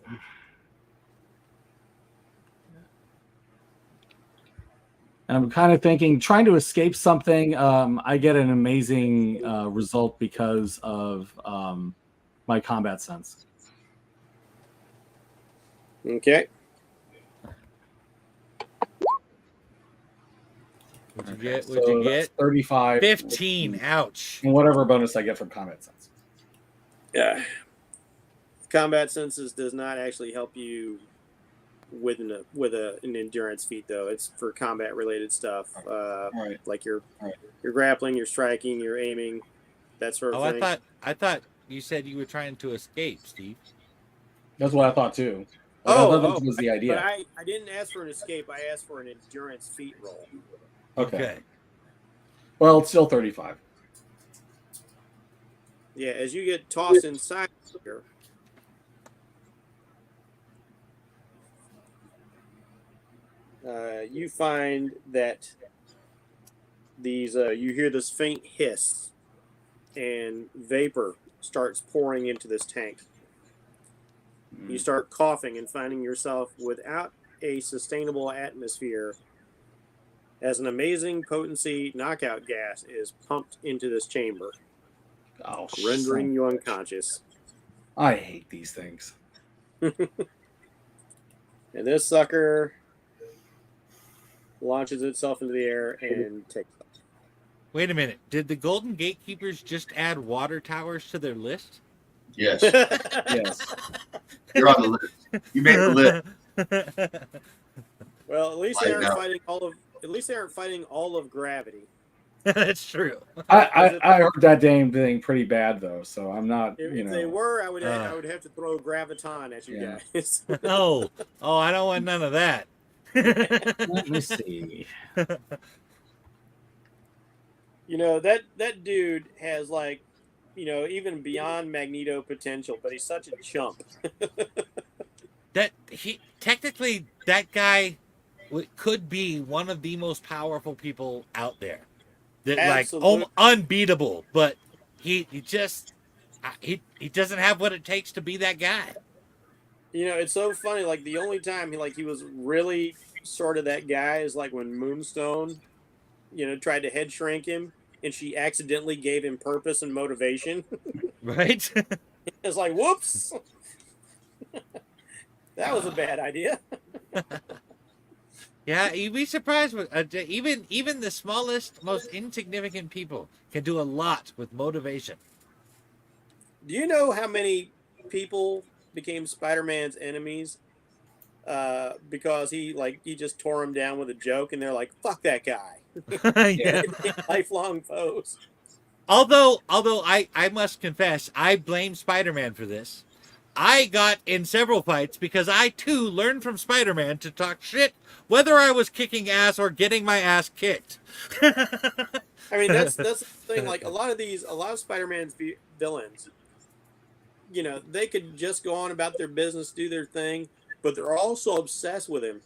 And I'm kind of thinking, trying to escape something, I get an amazing result because of my combat sense. Okay. What'd you get? So What'd you that's get? 35. 15. Ouch. And whatever bonus I get from combat sense. Yeah. Combat senses does not actually help you with an endurance feat, though. It's for combat related stuff, Right. like your grappling, your striking, your aiming, that sort of Oh, thing. I thought you said you were trying to escape, Steve. That's what I thought, too. I thought that was the But idea. I didn't ask for an escape. I asked for an endurance feat roll. Okay. Well, it's still 35. Yeah, as you get tossed inside here, you find that these you hear this faint hiss, and vapor starts pouring into this tank. You start coughing and finding yourself without a sustainable atmosphere as an amazing knockout gas is pumped into this chamber, Oh, rendering you unconscious. I hate these things. And this sucker launches itself into the air and takes off. Wait a minute. Did the Golden Gatekeepers just add water towers to their list? Yes, Yes. you're on the list. You made the list. Well, at least they Right aren't now. fighting all of. At least they aren't fighting all of gravity. That's true. I heard that damn thing pretty bad, though, so I'm not, If they were, I would have to throw graviton at you Yeah. guys. Oh, I don't want none of that. Let me see. You know, that dude has, like, you know, even beyond Magneto potential, but he's such a chump. That guy could be one of the most powerful people out there. That Absolutely. Unbeatable, but he doesn't have what it takes to be that guy. You know, it's so funny. Like, the only time he was really sort of that guy is like when Moonstone, you know, tried to head shrink him, and she accidentally gave him purpose and motivation. Right? It's like, whoops, that was a bad idea. Yeah, you'd be surprised with even the smallest, most insignificant people can do a lot with motivation. Do you know how many people became Spider-Man's enemies because he just tore him down with a joke, and they're like, "Fuck that guy." Yeah. Lifelong foes. Although I must confess, I blame Spider-Man for this. I got in several fights because I too learned from Spider-Man to talk shit, whether I was kicking ass or getting my ass kicked. I mean, that's the thing. Like, a lot of Spider-Man's villains, you know, they could just go on about their business, do their thing, but they're also obsessed with him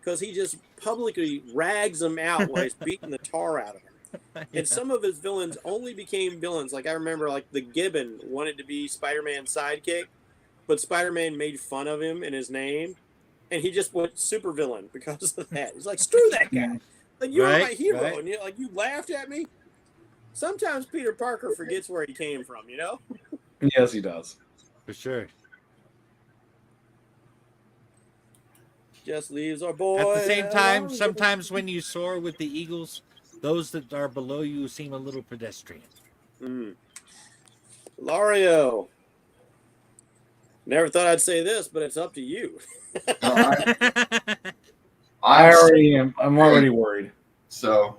because he just publicly rags him out while he's beating the tar out of him. And some of his villains only became villains. Like I remember, like the Gibbon wanted to be Spider-Man's sidekick, but Spider-Man made fun of him and his name, and he just went super villain because of that. He's like, screw that guy. Like you are my hero, and you like you laughed at me. Sometimes Peter Parker forgets where he came from, you know? Yes, he does. For sure. Just leaves our boy. At the same time, sometimes when you soar with the eagles, those that are below you seem a little pedestrian. Lario. Never thought I'd say this, but it's up to you. I already am. I'm already worried. So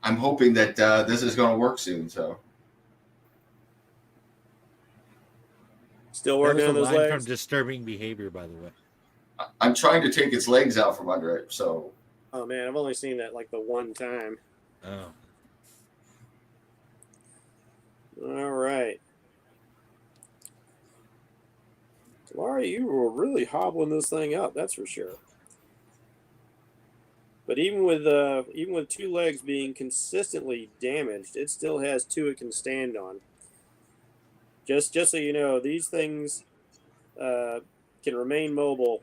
I'm hoping that this is going to work soon. So Still working on those line legs. from Disturbing Behavior, by the way. I'm trying to take its legs out from under it. So Oh man, I've only seen that like the one time. Oh. All right. Laura, you were really hobbling this thing up, that's for sure. But even with two legs being consistently damaged, it still has two it can stand on. Just so you know, these things can remain mobile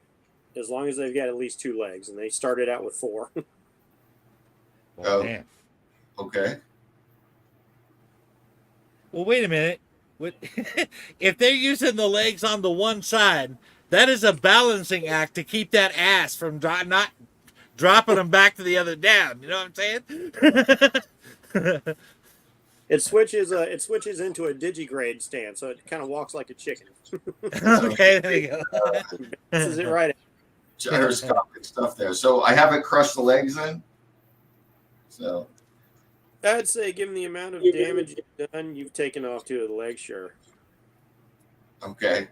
as long as they've got at least two legs, and they started out with 4. Oh, man. Okay. Well, wait a minute. What, if they're using the legs on the one side, that is a balancing act to keep that ass from not dropping them back to the other down. You know what I'm saying? It switches into a digigrade stance, so it kind of walks like a chicken. Okay, there you go. This is it right. Gyroscopic stuff there. So I haven't crushed the legs then. So I'd say, given the amount of damage you've done, you've taken off 2 of the legs, sure. okay.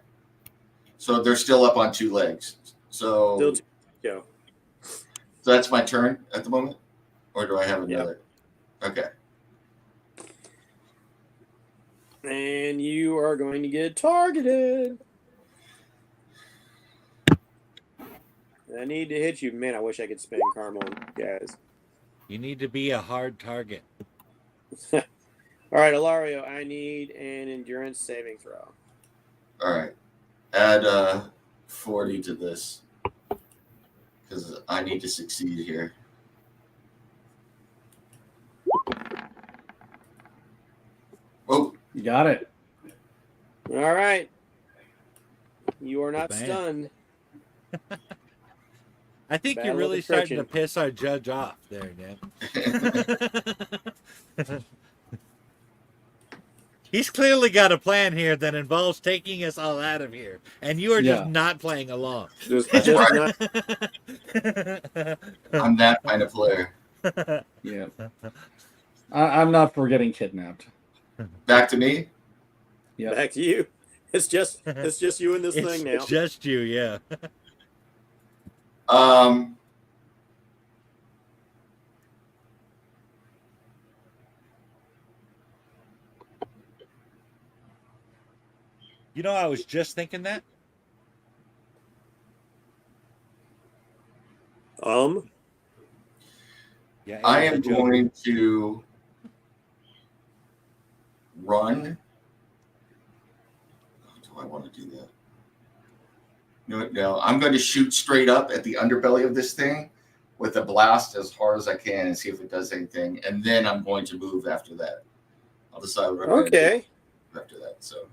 So they're still up on 2 legs. So Go. So that's my turn at the moment, or do I have another? Yep. Okay. And you are going to get targeted. I need to hit you. Man, I wish I could spend karma on you guys. You need to be a hard target. All right, Ilario, I need an endurance saving throw. All right. Add 40 to this because I need to succeed here. Whoa. You got it. All right. You are not stunned. I think you're really starting to piss our judge off there, Dan. He's clearly got a plan here that involves taking us all out of here, and you are just not playing along. Just not. I'm that kind of player. Yeah. I'm not for getting kidnapped. Back to me? Yeah. Back to you. It's just you and this thing now. Just you, yeah. You know, I was just thinking that. Yeah, I am going to run. Do I want to do that? No, I'm going to shoot straight up at the underbelly of this thing with a blast as hard as I can and see if it does anything. And then I'm going to move after that. I'll decide what I'm going to do after that. So,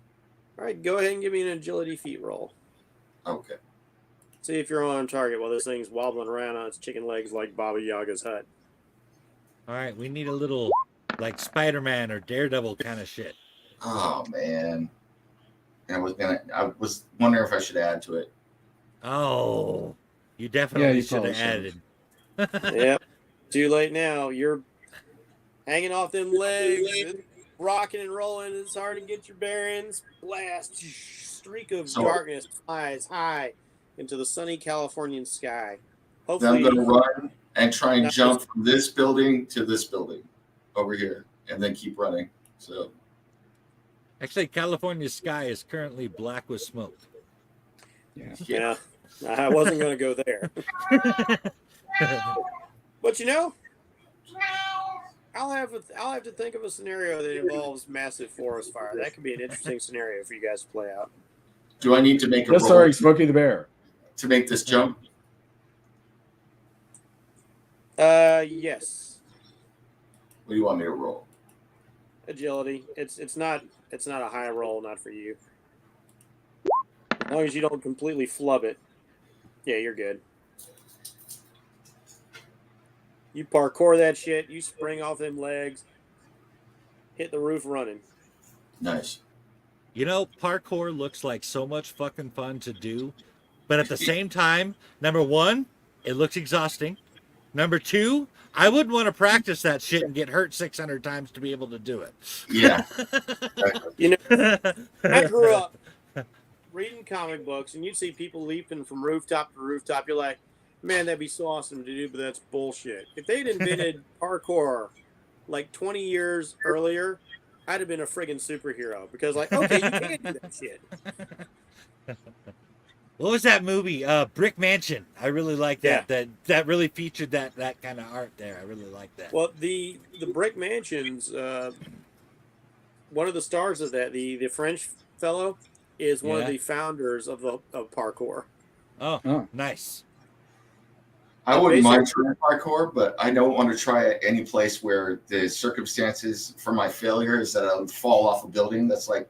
all right, go ahead and give me an agility feat roll. Okay. See if you're on target while this thing's wobbling around on its chicken legs like Baba Yaga's hut. All right, we need a little like Spider-Man or Daredevil kind of shit. Oh man. I was wondering if I should add to it. Oh, you definitely should have added. Yep. Too late now. You're hanging off them legs, rocking and rolling. It's hard to get your bearings. Blast. Streak of darkness flies high into the sunny Californian sky. Hopefully, I'm going to run and try and jump from this building to this building over here and then keep running. So, actually, California's sky is currently black with smoke. Yeah, I wasn't going to go there. But I'll have to think of a scenario that involves massive forest fire. That could be an interesting scenario for you guys to play out. Do I need to make a Yes, roll sorry, Smokey the Bear. to make this jump? Yes. What do you want me to roll? Agility. It's not a high roll, not for you. As long as you don't completely flub it. Yeah, you're good. You parkour that shit, you spring off them legs, hit the roof running. Nice. Parkour looks like so much fucking fun to do, but at the same time, number one, it looks exhausting. Number two, I wouldn't want to practice that shit and get hurt 600 times to be able to do it. Yeah. I grew up reading comic books, and you'd see people leaping from rooftop to rooftop. You're like, man, that'd be so awesome to do, but that's bullshit. If they'd invented parkour like 20 years earlier, I'd have been a friggin' superhero because, okay, you can do that shit. What was that movie? Brick Mansion. I really like that. Yeah. That really featured that kind of art there. I really like that. Well, the Brick Mansions, one of the stars of that, the French fellow, is one of the founders of parkour. Oh, nice. I wouldn't mind trying parkour, but I don't want to try it any place where the circumstances for my failure is that I would fall off a building that's like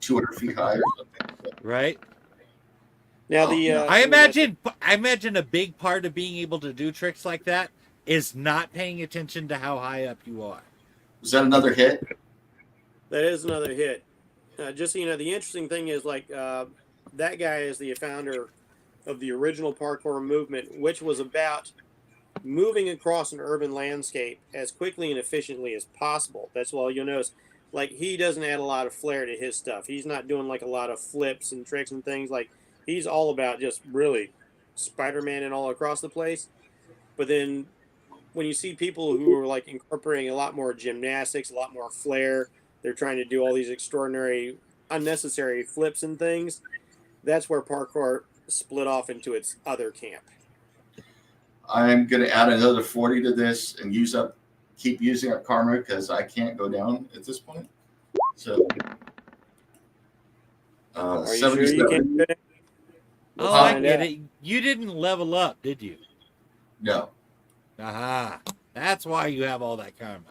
200 feet high or something. Right. Now I imagine a big part of being able to do tricks like that is not paying attention to how high up you are. Was that another hit? That is another hit. Just so you know, the interesting thing is that guy is the founder of the original parkour movement, which was about moving across an urban landscape as quickly and efficiently as possible. That's why you'll notice, he doesn't add a lot of flair to his stuff. He's not doing a lot of flips and tricks and things. He's all about just really Spider-Man and all across the place. But then when you see people who are incorporating a lot more gymnastics, a lot more flair, they're trying to do all these extraordinary, unnecessary flips and things. That's where parkour split off into its other camp. I'm going to add another 40 to this and keep using up karma because I can't go down at this point. So, Are you 77. sure you can't fit it? I get it. You didn't level up, did you? No. Aha. That's why you have all that karma.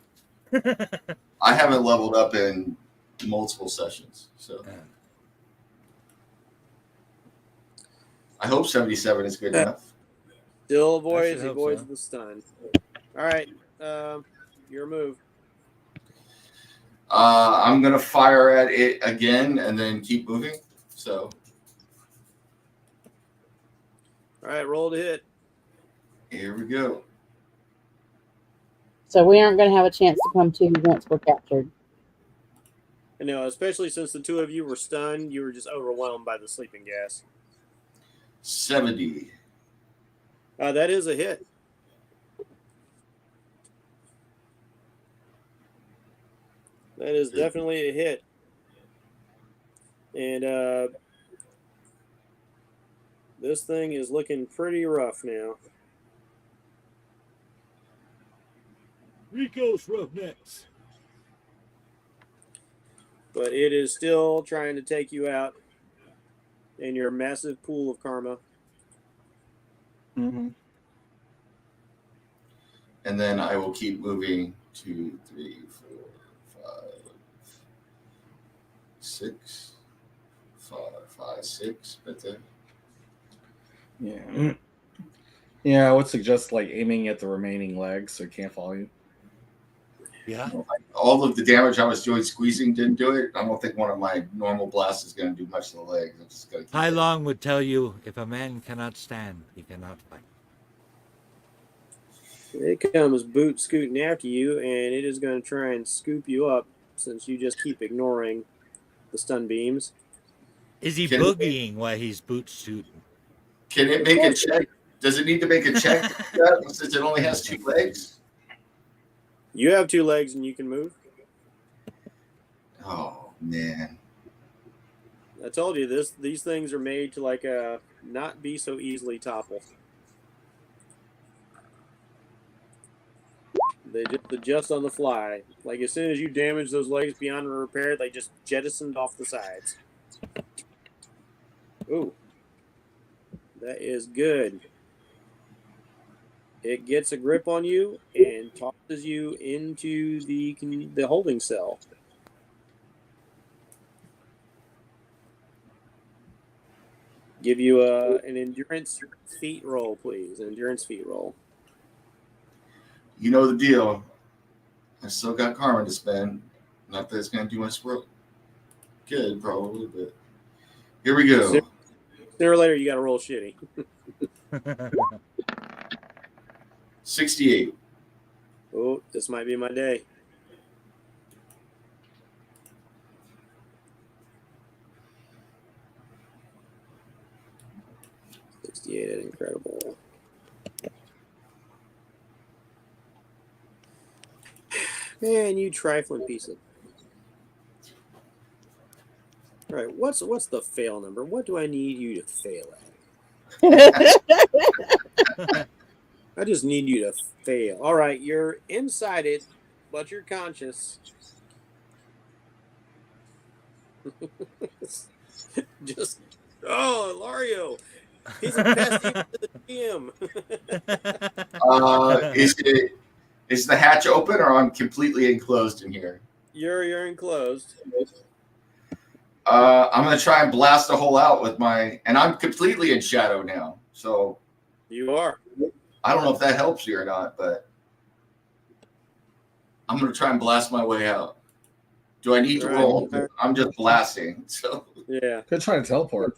I haven't leveled up in multiple sessions. So I hope 77 is good enough. Still avoids so. the stun. All right. Your move. I'm going to fire at it again and then keep moving. So. All right, roll to hit. Here we go. So we aren't going to have a chance to come to once we're captured. I know, especially since the two of you were stunned, you were just overwhelmed by the sleeping gas. 70. That is a hit. That is definitely a hit. And this thing is looking pretty rough now. Rico's Roughnecks. But it is still trying to take you out in your massive pool of karma. Mm-hmm. And then I will keep moving 2, 3, 4, 5, 6, 5, 6. But then. Yeah. Yeah, I would suggest aiming at the remaining legs so it can't follow you. Yeah. All of the damage I was doing squeezing didn't do it. I don't think one of my normal blasts is going to do much to the legs. I'm just going to Hai Long would tell you, if a man cannot stand, he cannot fight. It comes boot scooting after you, and it is going to try and scoop you up since you just keep ignoring the stun beams. Is he boogieing while he's boot shooting? Can it make a check? Does it need to make a check since it only has 2 legs? You have 2 legs and you can move. Oh, man. told you these things are made to like not be so easily toppled. They just adjust on the fly. Like as soon as you damage those legs beyond repair, they just jettisoned off the sides. Ooh, that is good. It gets a grip on you and tosses you into the holding cell. Give you an endurance feat roll, please. An endurance feat roll. You know the deal. I still got karma to spend. Not that it's going to do much work. Good, probably, but here we go. Sooner or later, you got to roll shitty. 68. Oh, this might be my day. Incredible. Man, you trifling piece of. All right, what's the fail number? What do I need you to fail at? I just need you to fail. All right, you're inside it, but you're conscious. Just Lario. He's a pest to the GM. Is the hatch open or I'm completely enclosed in here? You're enclosed. I'm gonna try and blast a hole out with and I'm completely in shadow now. So you are. I don't know if that helps you or not, but I'm gonna try and blast my way out. Do I need to roll? I'm just blasting. So yeah. Could try to teleport.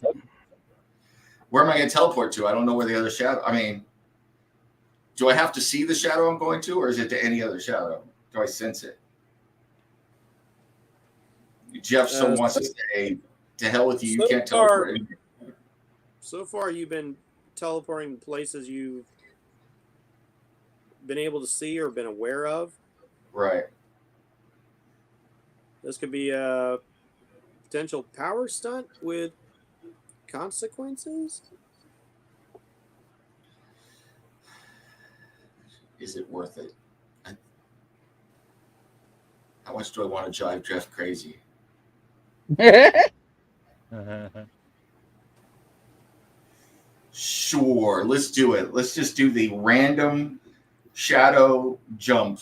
Where am I going to teleport to? I don't know where the other shadow. I mean, do I have to see the shadow I'm going to, or is it to any other shadow? Do I sense it? Jeff still wants to say, "To hell with you! You can't teleport." So far, you've been teleporting places you've been able to see or been aware of. Right. This could be a potential power stunt with consequences. Is it worth it? How much do I want to drive Jeff crazy? Sure, let's do it. Let's just do the random shadow jump.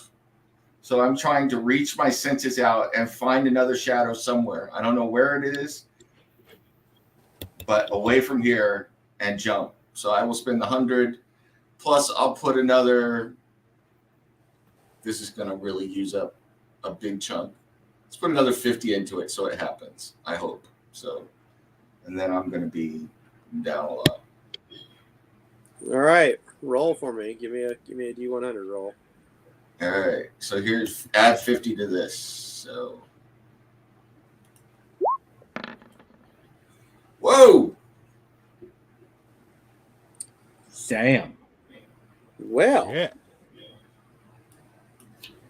So I'm trying to reach my senses out and find another shadow somewhere. I don't know where it is, but away from here and jump. So I will spend 100 plus I'll put another. This is going to really use up a big chunk. Let's put another 50 into it so it happens. I hope so. And then I'm going to be down a lot. All right, roll for me. Give me a D100 roll. All right. So here's add 50 to this. So. Whoa. Damn. Well. Yeah.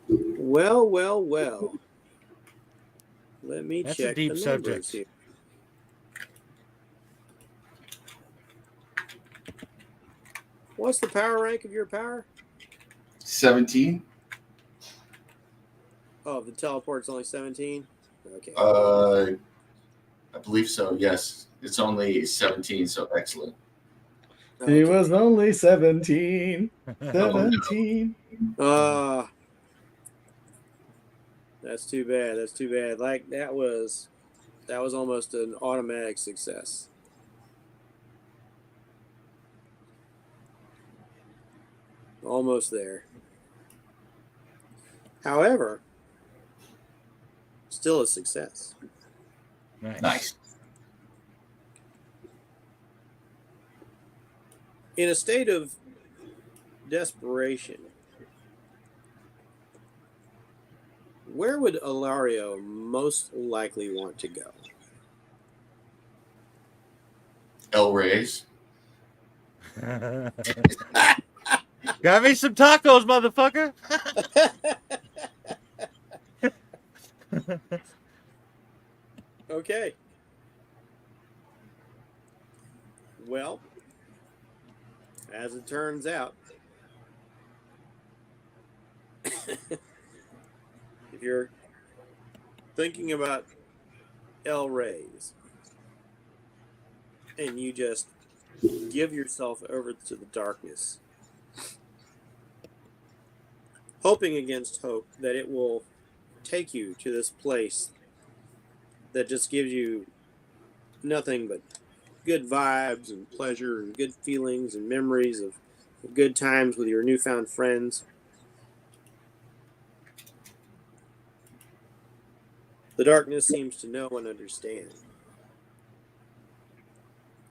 Well. Let me That's check a deep the subject. numbers here. What's the power rank of your power? 17. Oh, the teleport's only 17? Okay. I believe so, yes. It's only 17, so excellent. He was only 17. 17. That's too bad. Like that was almost an automatic success. Almost there. However, still a success. Nice. In a state of desperation, where would Ilario most likely want to go? El Reyes. Got me some tacos, motherfucker. Okay. Well, as it turns out, if you're thinking about L rays and you just give yourself over to the darkness, hoping against hope that it will take you to this place that just gives you nothing but good vibes and pleasure and good feelings and memories of good times with your newfound friends. The darkness seems to know and understand.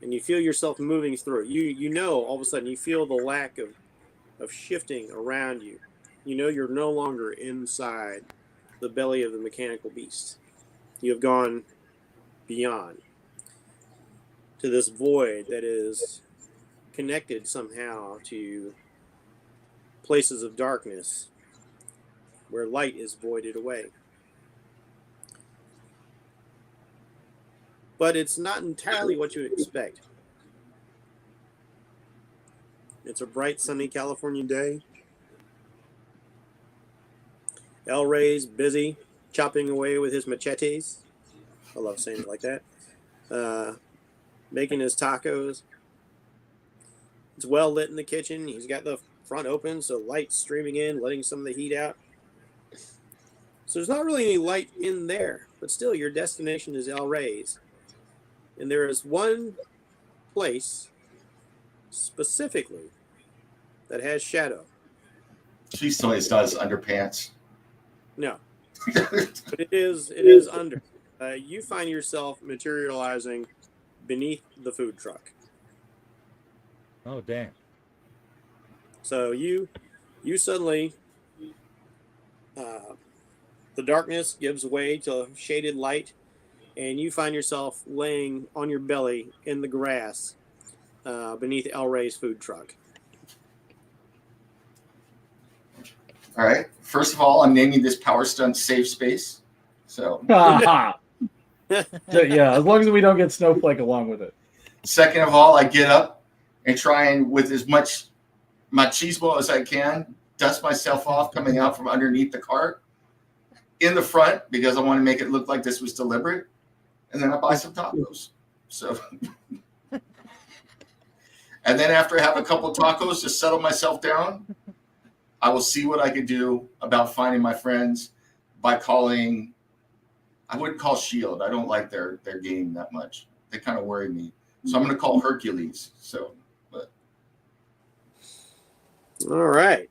And you feel yourself moving through it. You know, all of a sudden, you feel the lack of shifting around you. You know you're no longer inside the belly of the mechanical beast. You have gone beyond to this void that is connected somehow to places of darkness where light is voided away. But it's not entirely what you expect. It's a bright, sunny California day. El Rey's busy chopping away with his machetes. I love saying it like that. Making his tacos. It's well lit in the kitchen. He's got the front open, so light's streaming in, letting some of the heat out. So there's not really any light in there, but still your destination is El Rey's. And there is one place specifically that has shadow. She always does underpants. No, but it is under. You find yourself materializing beneath the food truck. Oh, damn. So you suddenly, the darkness gives way to shaded light, and you find yourself laying on your belly in the grass beneath El Rey's food truck. All right. First of all, I'm naming this power stunt safe space. So yeah, as long as we don't get Snowflake along with it. second of all, I get up and try and, with as much machismo as I can, dust myself off coming out from underneath the cart in the front because I want to make it look like this was deliberate. And then I buy some tacos. So, and then after I have a couple tacos to settle myself down, I will see what I can do about finding my friends by calling. I wouldn't call SHIELD. I don't like their game that much. They kind of worry me. So I'm going to call Hercules. So, but. All right.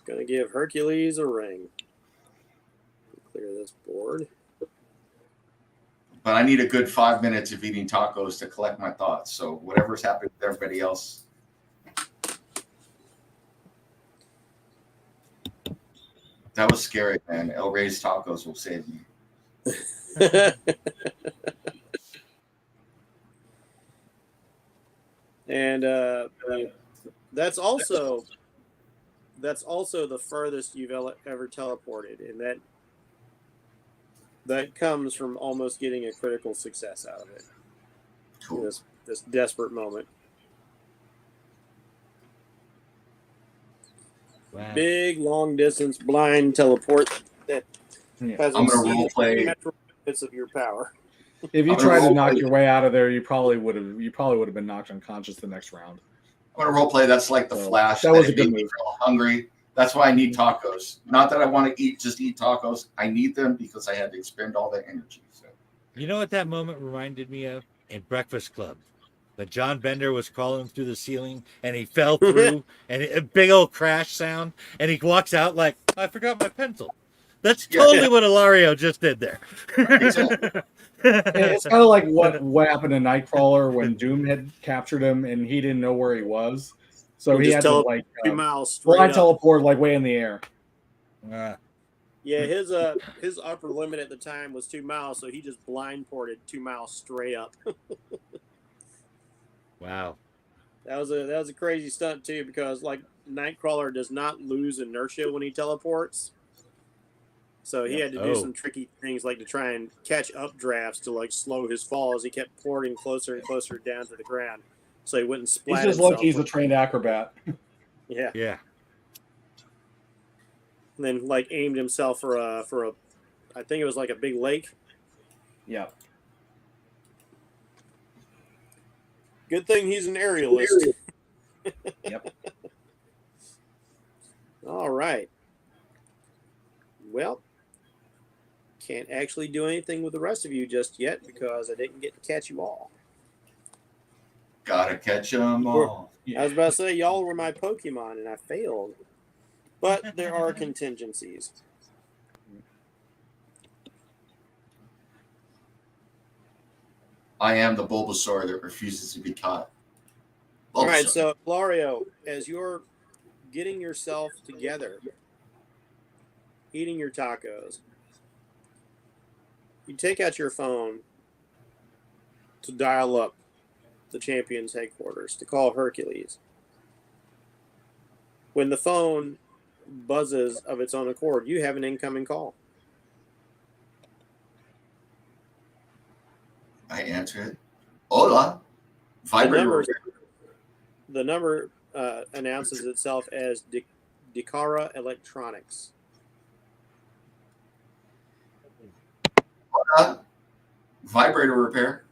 Gonna give Hercules a ring. Clear this board. But I need a good 5 minutes of eating tacos to collect my thoughts. So whatever's happening with everybody else. That was scary, man. El Rey's tacos will save me. And that's also the furthest you've ever teleported, and that comes from almost getting a critical success out of it. Cool. This desperate moment. Wow. Big, long distance blind teleport that has I'm gonna role play bits of your power. If you I'm gonna tried to roll knock play- your way out of there, you probably would have been knocked unconscious the next round. I'm going to role play. That's like the So, Flash. that was it a good made me move. real hungry. That's why I need tacos. Not that I want to just eat tacos. I need them because I had to expend all that energy. So. You know what that moment reminded me of? In Breakfast Club. That John Bender was crawling through the ceiling and he fell through and a big old crash sound and he walks out like, I forgot my pencil. That's totally what Ilario just did there. Exactly. It's kind of like what happened to Nightcrawler when Doom had captured him and he didn't know where he was. So he had to like 2 miles straight blind up. teleport like way in the air. Yeah, his upper limit at the time was 2 miles, so he just blind ported 2 miles straight up. Wow. That was a crazy stunt too, because like Nightcrawler does not lose inertia when he teleports. So he Yep. had to do Oh. some tricky things like to try and catch updrafts to like slow his fall as he kept pouring closer and closer down to the ground, so he wouldn't He's splat just himself. lucky he's a trained acrobat. Yeah. Yeah. And then like aimed himself for a I think it was like a big lake. Yeah. Good thing he's an aerialist. Yep. All right. Well, can't actually do anything with the rest of you just yet because I didn't get to catch you all. Gotta catch them all. I was about to say y'all were my Pokemon and I failed. But there are contingencies. I am the Bulbasaur that refuses to be caught. All right, Bulbasaur. so Lario, as you're getting yourself together, eating your tacos, you take out your phone to dial up the champion's headquarters to call Hercules. When the phone buzzes of its own accord, you have an incoming call. I answer it. Hola. Vibrator. The number announces itself as DeCara Electronics. Hola. Vibrator repair.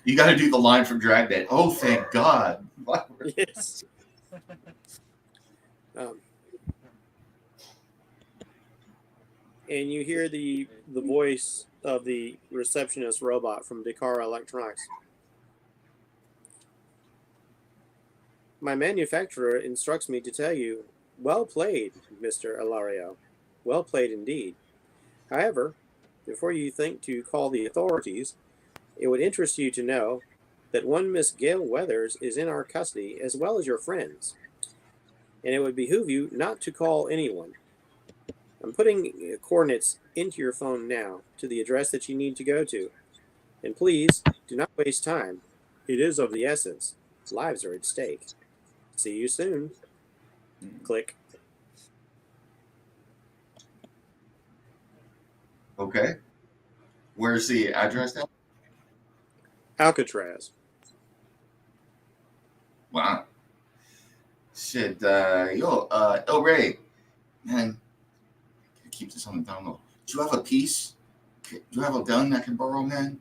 You got to do the line from Dragnet. Oh, thank God. Yes. And you hear the voice of the receptionist robot from DeCara Electronics. My manufacturer instructs me to tell you, well played, Mr. Ilario. Well played indeed. However, before you think to call the authorities, it would interest you to know that one Miss Gail Weathers is in our custody as well as your friends. And it would behoove you not to call anyone. I'm putting coordinates into your phone now to the address that you need to go to. And please, do not waste time. It is of the essence. Lives are at stake. See you soon. Click. Okay. Where's the address now? Alcatraz. Wow. Shit. El Rey. Man, I keep this on the down low. Do you have a piece? Do you have a gun I can borrow, man?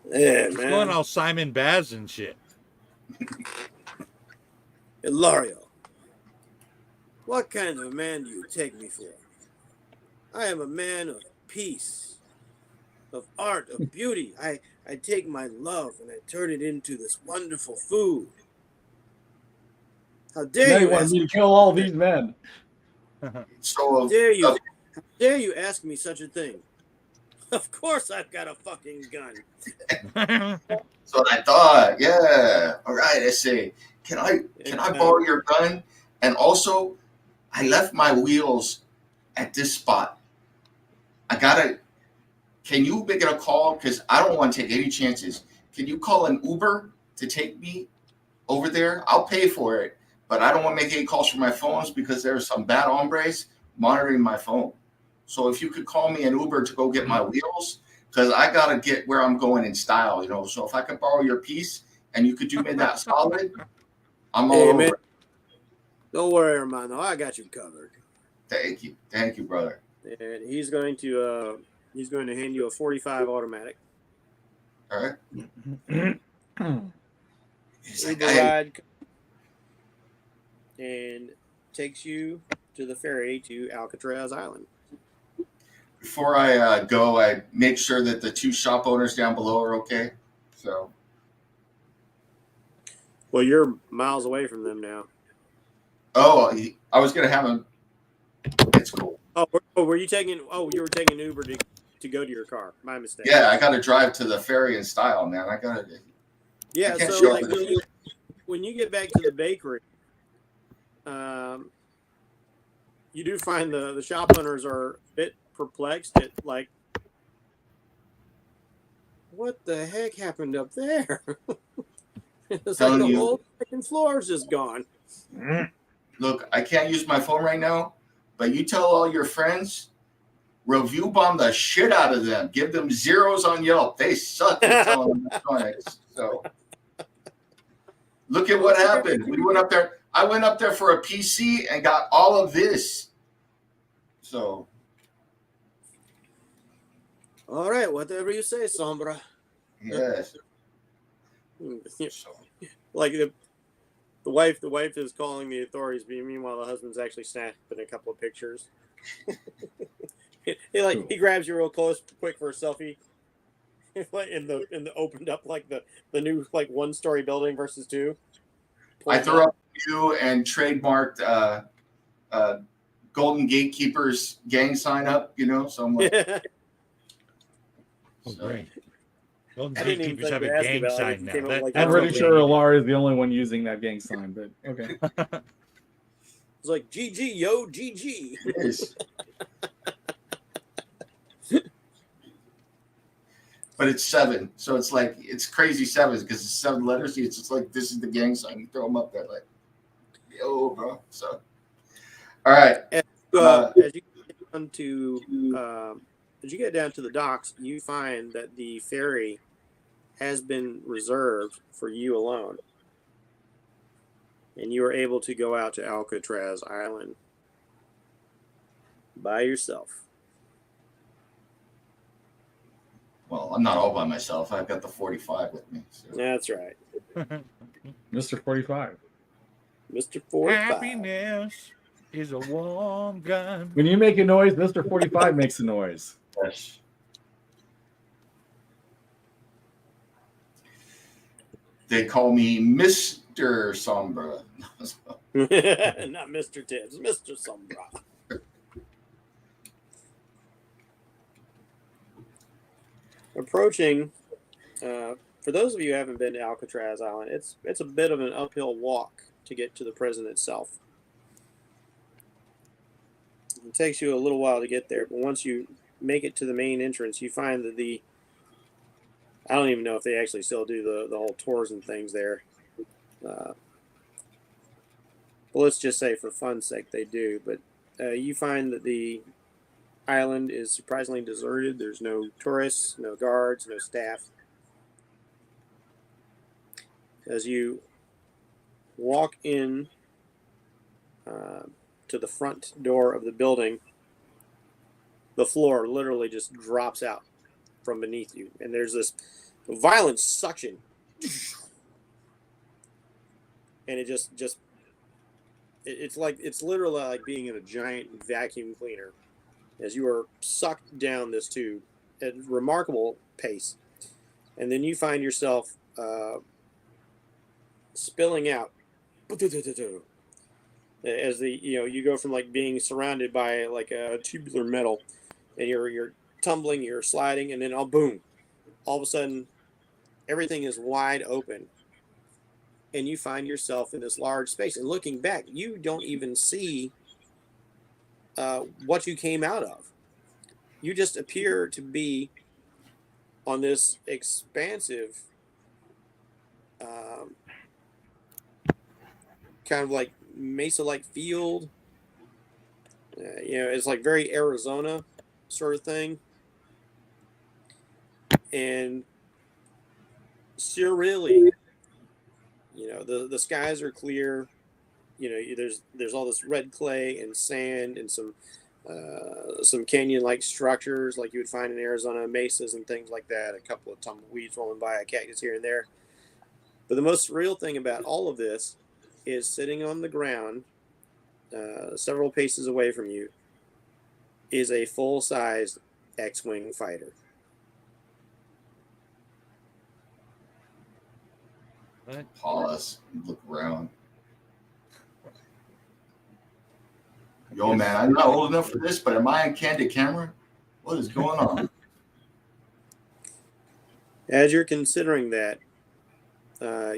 Yeah, It's going man. all Simon Baz and shit. Ilario, what kind of a man do you take me for? I am a man of peace, of art, of beauty. I take my love and I turn it into this wonderful food. How Now dare you you want ask me to kill all these men. So, How dare you ask me such a thing? Of course I've got a fucking gun. that's what I thought. Yeah. All right. I say, can I borrow your gun? And also, I left my wheels at this spot. Can you make it a call? Because I don't want to take any chances. Can you call an Uber to take me over there? I'll pay for it, but I don't want to make any calls from my phones because there's some bad hombres monitoring my phone. So if you could call me an Uber to go get my wheels, because I got to get where I'm going in style, So if I could borrow your piece and you could do me that solid, I'm all Hey, over man. it. Don't worry, hermano. I got you covered. Thank you, brother. And he's going to hand you a 45 automatic. All right. He's like, Uber hey, ride and takes you to the ferry to Alcatraz Island. before I go, I make sure that the two shop owners down below are okay. So, Well, you're miles away from them now. I was gonna have him. It's cool. Were you taking? Oh, you were taking Uber to go to your car. My mistake. Yeah, I got to drive to the ferry in style, man. Yeah. I can't So show like up. when you get back to the bakery, you do find the shop owners are a bit perplexed at like, what the heck happened up there? It's Telling like the you. whole fucking floor is just gone. Look, I can't use my phone right now, but you tell all your friends, review bomb the shit out of them. Give them zeros on Yelp. They suck at selling electronics. So look at what happened. We went up there. I went up there for a PC and got all of this. So All right, whatever you say, Sombra. yes. Like the wife is calling the authorities. Meanwhile, the husband's actually snapping a couple of pictures. he grabs you real close, quick for a selfie. Like in the opened up like the new like 1-story building versus 2. I threw up you and trademarked Golden Gatekeepers gang sign up, so I'm like, Oh, great. Golden I didn't even Gatekeepers have think a to ask gang about it. sign It now. came up That- like I'm that's pretty okay. sure Alara is the only one using that gang sign, but okay. It's like GG, yo, GG. yes. But it's 7, so it's like it's crazy 7s because it's 7 letters. It's just like this is the gang sign. You throw them up there, like, yo, bro. So, all right. As you get down to the docks, you find that the ferry has been reserved for you alone, and you are able to go out to Alcatraz Island by yourself. Well, I'm not all by myself. I've got the 45 with me. So. That's right, Mr. 45. Mr. 45. Happiness is a warm gun. When you make a noise, Mr. 45 makes a noise. Yes. They call me Mr. Sombra. Not Mr. Tibbs, Mr. Sombra. Approaching, for those of you who haven't been to Alcatraz Island, it's a bit of an uphill walk to get to the prison itself. It takes you a little while to get there, but once you make it to the main entrance, you find that I don't even know if they actually still do the whole tours and things there. But let's just say for fun's sake they do. But you find that the island is surprisingly deserted. There's no tourists, no guards, no staff. As you walk in to the front door of the building, the floor literally just drops out from beneath you, and there's this violent suction, and it's literally like being in a giant vacuum cleaner as you are sucked down this tube at remarkable pace, and then you find yourself spilling out as you go from like being surrounded by like a tubular metal, and you're tumbling, you're sliding, and then boom, all of a sudden everything is wide open, and you find yourself in this large space. And looking back, you don't even see what you came out of. You just appear to be on this expansive kind of like mesa-like field. It's like very Arizona sort of thing. And surreally, the skies are clear. There's all this red clay and sand and some canyon-like structures like you would find in Arizona, mesas and things like that. A couple of tumbleweeds rolling by, a cactus here and there. But the most surreal thing about all of this is sitting on the ground, several paces away from you, is a full-sized X-Wing fighter. What? Pause. Look around. Yo, man, I'm not old enough for this, but am I on candid camera? What is going on? As you're considering that,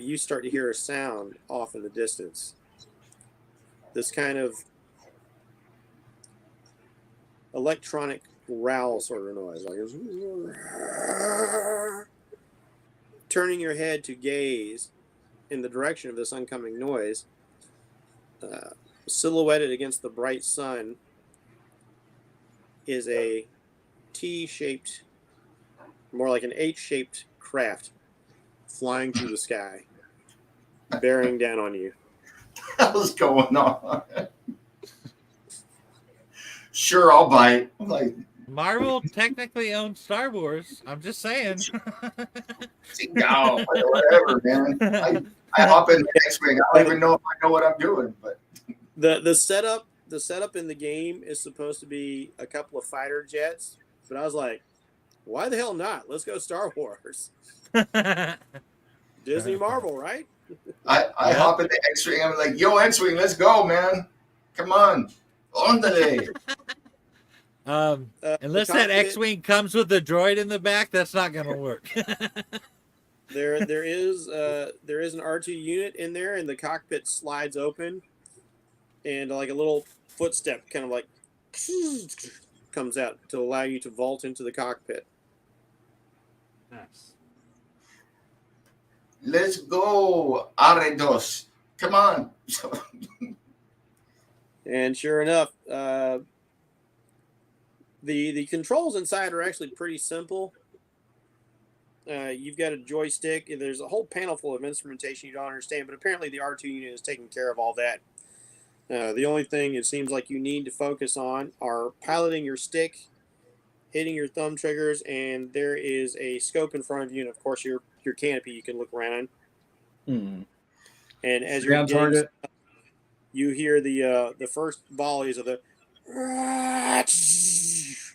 you start to hear a sound off in the distance. This kind of electronic growl sort of noise. Like turning your head to gaze, in the direction of this oncoming noise, silhouetted against the bright sun, is a T-shaped, more like an H-shaped craft flying through the sky, bearing down on you. What was going on? Sure, I'll bite. I'm like, Marvel technically owns Star Wars. I'm just saying. no, whatever, man. I hop in the X-wing. I don't even know if I know what I'm doing, but The setup in the game is supposed to be a couple of fighter jets, but I was like, why the hell not? Let's go Star Wars. Disney Marvel, right? I hop in the X-wing. I'm like, yo, X-wing, let's go, man. Come on. Ondale. Unless that X-wing comes with a droid in the back, that's not gonna work. There is an R2 unit in there, and the cockpit slides open, and like a little footstep kind of like comes out to allow you to vault into the cockpit. Nice. Let's go, Aredos. Come on. And sure enough, the controls inside are actually pretty simple. You've got a joystick. There's a whole panel full of instrumentation you don't understand, but apparently the R2 unit is taking care of all that. The only thing it seems like you need to focus on are piloting your stick, hitting your thumb triggers, and there is a scope in front of you, and of course your canopy you can look around. And as you're getting, target, you hear the first volleys of the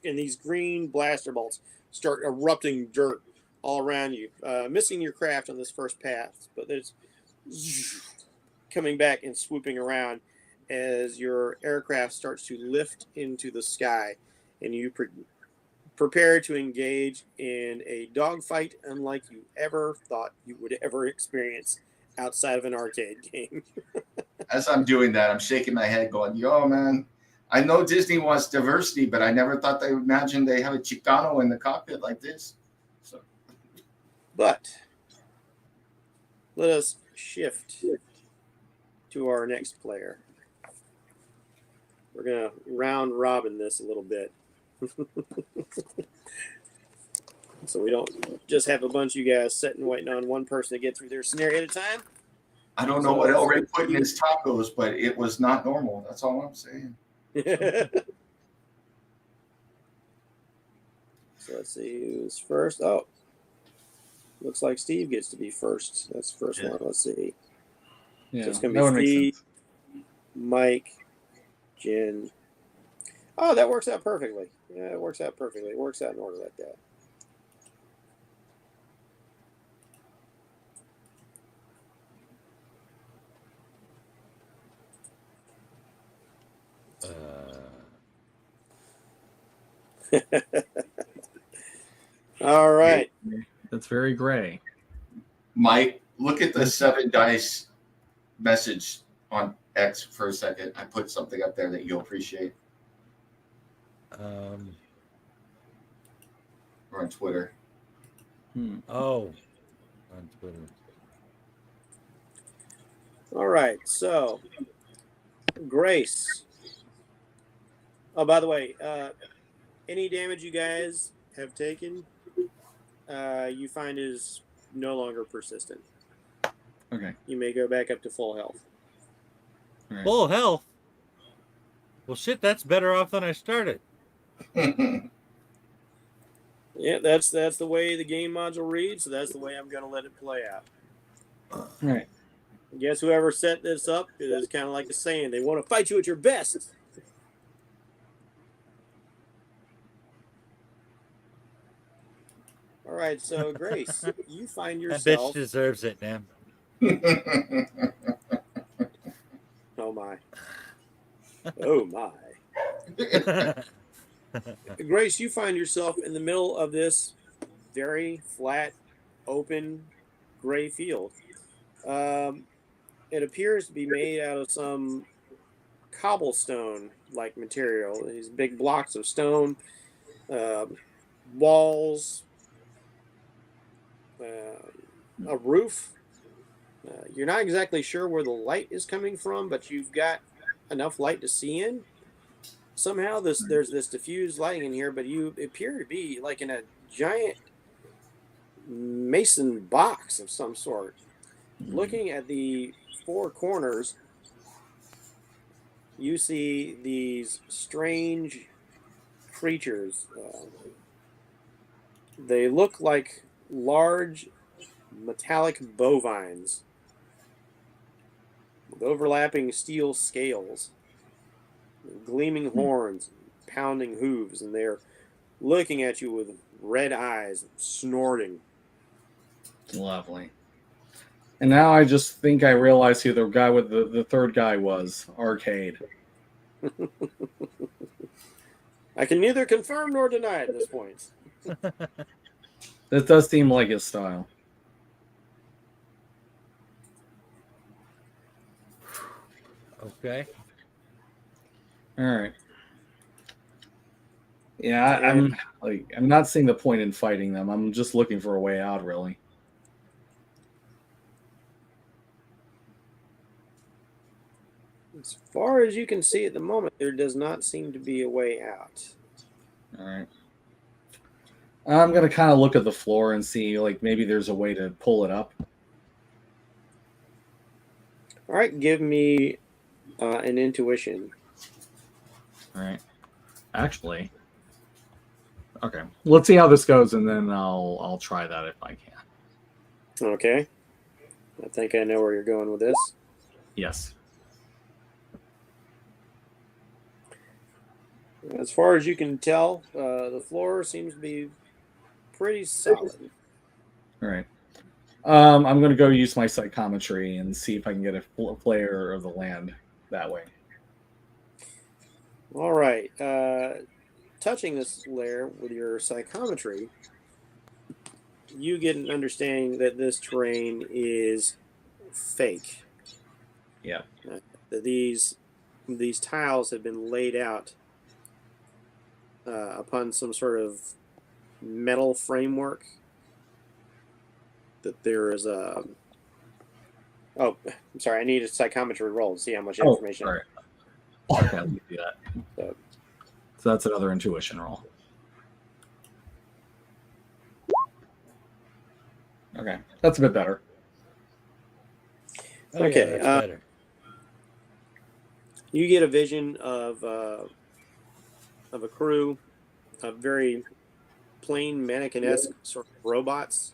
and these green blaster bolts start erupting dirt all around you, missing your craft on this first pass, but it's coming back and swooping around as your aircraft starts to lift into the sky, and you prepare to engage in a dogfight unlike you ever thought you would ever experience outside of an arcade game. As I'm doing that, I'm shaking my head going, yo, man, I know Disney wants diversity, but I never thought they would imagine they have a Chicano in the cockpit like this. So, But let us shift to our next player. We're going to round robin this a little bit. So we don't just have a bunch of you guys sitting waiting on one person to get through their scenario at a time. I don't know what El Rey put in his tacos, but it was not normal. That's all I'm saying. So let's see who's first. Oh, looks like Steve gets to be first. That's the first one. Let's see. yeah, So it's going that to would be make Steve, sense. Mike, Jen. Oh, that works out perfectly. Yeah, it works out perfectly. It works out in order like that. All right. That's very gray. Mike, look at the 7 dice message on X for a second. I put something up there that you'll appreciate. Or on Twitter. Oh, on Twitter. All right. So, Grace. Oh, by the way, any damage you guys have taken, you find is no longer persistent. Okay. You may go back up to full health. All right. Full health. Well, shit, that's better off than I started. Yeah, that's the way the game module reads, so that's the way I'm going to let it play out. All right. I guess whoever set this up is kind of like a saying, they want to fight you at your best. All right, so Grace, you find That bitch yourself. deserves it, man. Oh my. Oh my. Grace, you find yourself in the middle of this very flat, open, gray field. It appears to be made out of some cobblestone-like material. These big blocks of stone, walls, a roof, You're not exactly sure where the light is coming from, but you've got enough light to see in. Somehow there's this diffused lighting in here, but you appear to be like in a giant mason box of some sort. Looking at the four corners, you see these strange creatures. They look like large metallic bovines with overlapping steel scales, gleaming horns, pounding hooves, and they're looking at you with red eyes, snorting. Lovely. And now I just think I realize who the guy with the third guy was. Arcade. I can neither confirm nor deny at this point. This does seem like his style. Okay. All right. Yeah, I'm not seeing the point in fighting them. I'm just looking for a way out, really. As far as you can see at the moment, there does not seem to be a way out. All right. I'm gonna kind of look at the floor and see, like, maybe there's a way to pull it up. All right, give me an intuition. All right. Actually, okay. Let's see how this goes, and then I'll try that if I can. Okay. I think I know where you're going with this. Yes. As far as you can tell, the floor seems to be pretty solid. All right. I'm going to go use my psychometry and see if I can get a player of the land that way. All right. Touching this layer with your psychometry, you get an understanding that this terrain is fake. Yeah. That these tiles have been laid out upon some sort of metal framework. That there is a... Oh, I'm sorry. I need a psychometry roll to see how much information... All right. Okay, let me do that. So that's another intuition roll. Okay, that's a bit better. Oh, Okay, yeah, that's better. You get a vision of a crew of very plain mannequin-esque sort of robots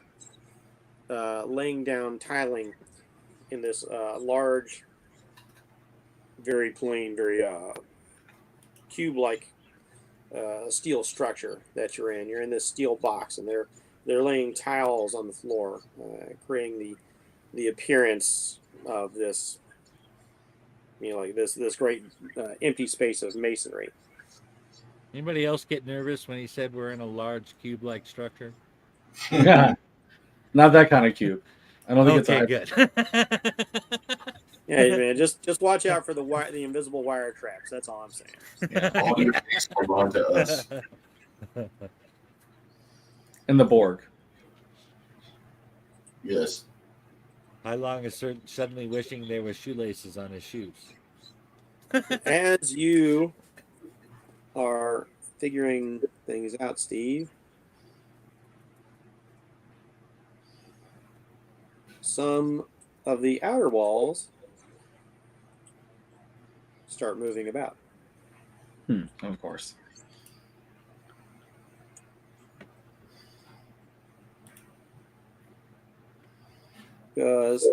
laying down tiling in this large, very plain, very cube-like steel structure that you're in. You're in this steel box, and they're laying tiles on the floor, creating the appearance of this, like this great empty space of masonry. Anybody else get nervous when he said we're in a large cube-like structure? Yeah, not that kind of cube. I don't think it's Okay, good. Yeah, man, just watch out for the invisible wire traps. That's all I'm saying. Yeah. All your face belong to us. And the Borg. Yes. How long is suddenly wishing there were shoelaces on his shoes? As you are figuring things out, Steve, some of the outer walls start moving about. Of course. Because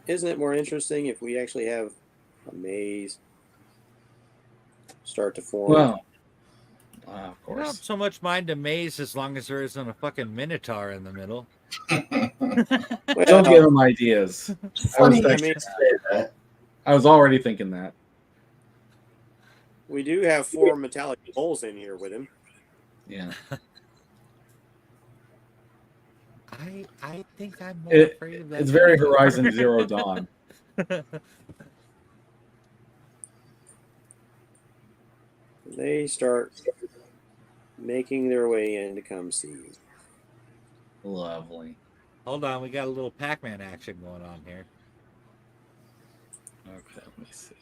isn't it more interesting if we actually have a maze start to form? Well, of I don't course. so much mind a maze as long as there isn't a fucking minotaur in the middle. Don't give him ideas. Funny I you mean, should say that. I was already thinking that. we do have 4 metallic holes in here with him. Yeah. I think I'm more afraid of that. It's very Horizon Zero Dawn. They start making their way in to come see you. Lovely. Hold on, we got a little Pac-Man action going on here. Okay, let me see.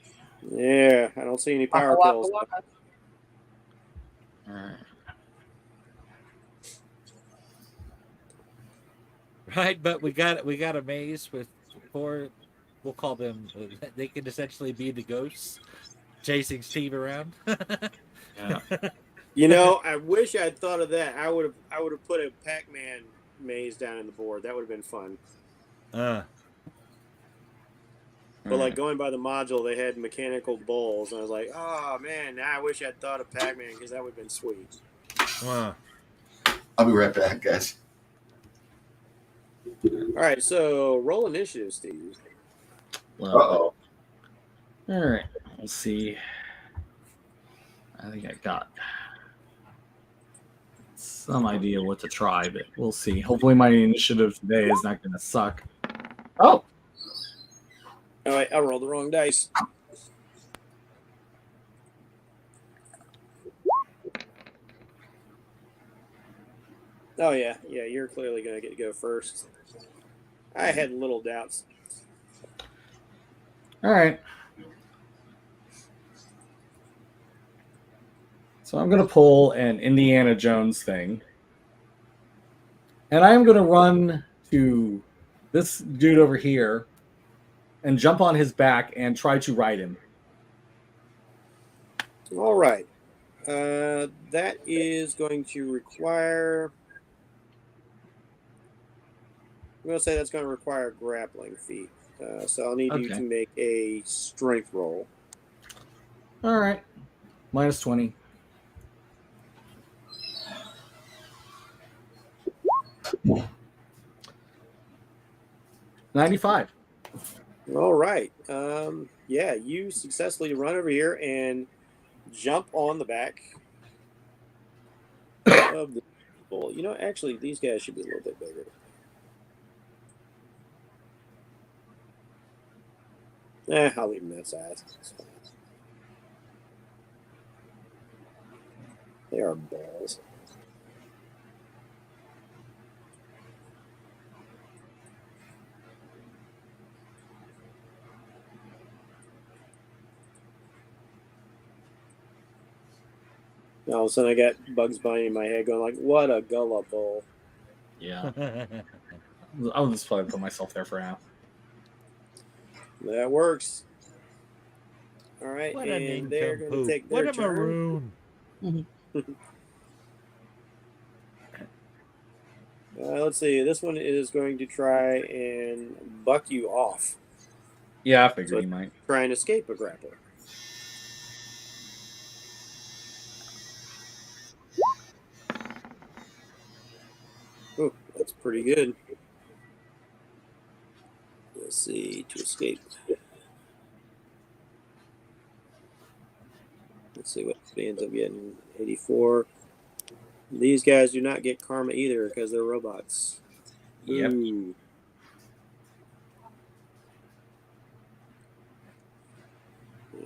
Yeah, I don't see any power Waka, pills. waka, waka. All right. Right, but we got a maze with 4. We'll call them. They can essentially be the ghosts chasing Steve around. Yeah. You know, I wish I'd thought of that. I would have put a Pac-Man maze down in the board. That would have been fun. But like going by the module, they had mechanical bowls, and I was like, oh man, now I wish I'd thought of Pac-Man because that would have been sweet. I'll be right back, guys. All right, so roll initiative, Steve. Well, Uh-oh. all right. Let's see. I think I got some idea what to try, but we'll see. Hopefully, my initiative today is not going to suck. Oh, All right, I rolled the wrong dice. Oh yeah, you're clearly gonna get to go first. I had little doubts. all right. So I'm going to pull an Indiana Jones thing. And I'm going to run to this dude over here and jump on his back and try to ride him. All right, that is going to require. I'm going to say that's going to require a grappling feat. So I'll need you Okay. to make a strength roll. All right. Minus 20. $95. All right. Yeah, you successfully run over here and jump on the back of the bull. You know, actually, these guys should be a little bit bigger. I'll leave them that size. They are balls. All of a sudden, I got Bugs Bunny in my head going like, what a gullible. Yeah. I'll just probably put myself there for now. That works. All right, What a and they're going to take What their a turn. maroon. Let's see. This one is going to try and buck you off. Yeah, I figured So- he might. Try and escape a grappler. Oh, that's pretty good. Let's see, to escape. Let's see what he ends up getting. 84. These guys do not get karma either because they're robots. Yep. Ooh.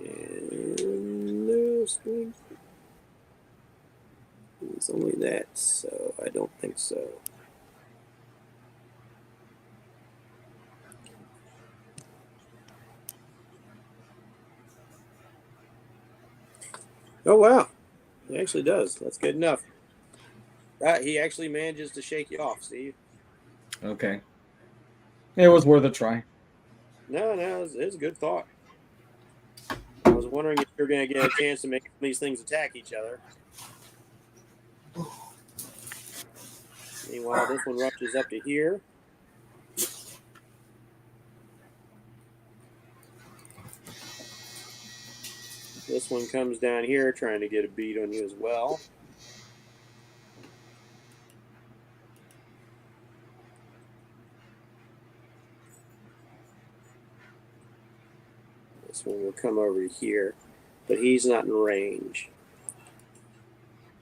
And no strength. It's only that, so I don't think so. Oh, wow. He actually does. That's good enough. He actually manages to shake you off, Steve. Okay. It was worth a try. No, it's a good thought. I was wondering if you're going to get a chance to make these things attack each other. Meanwhile, this one rushes up to here. This one comes down here trying to get a beat on you as well. This one will come over here, but he's not in range.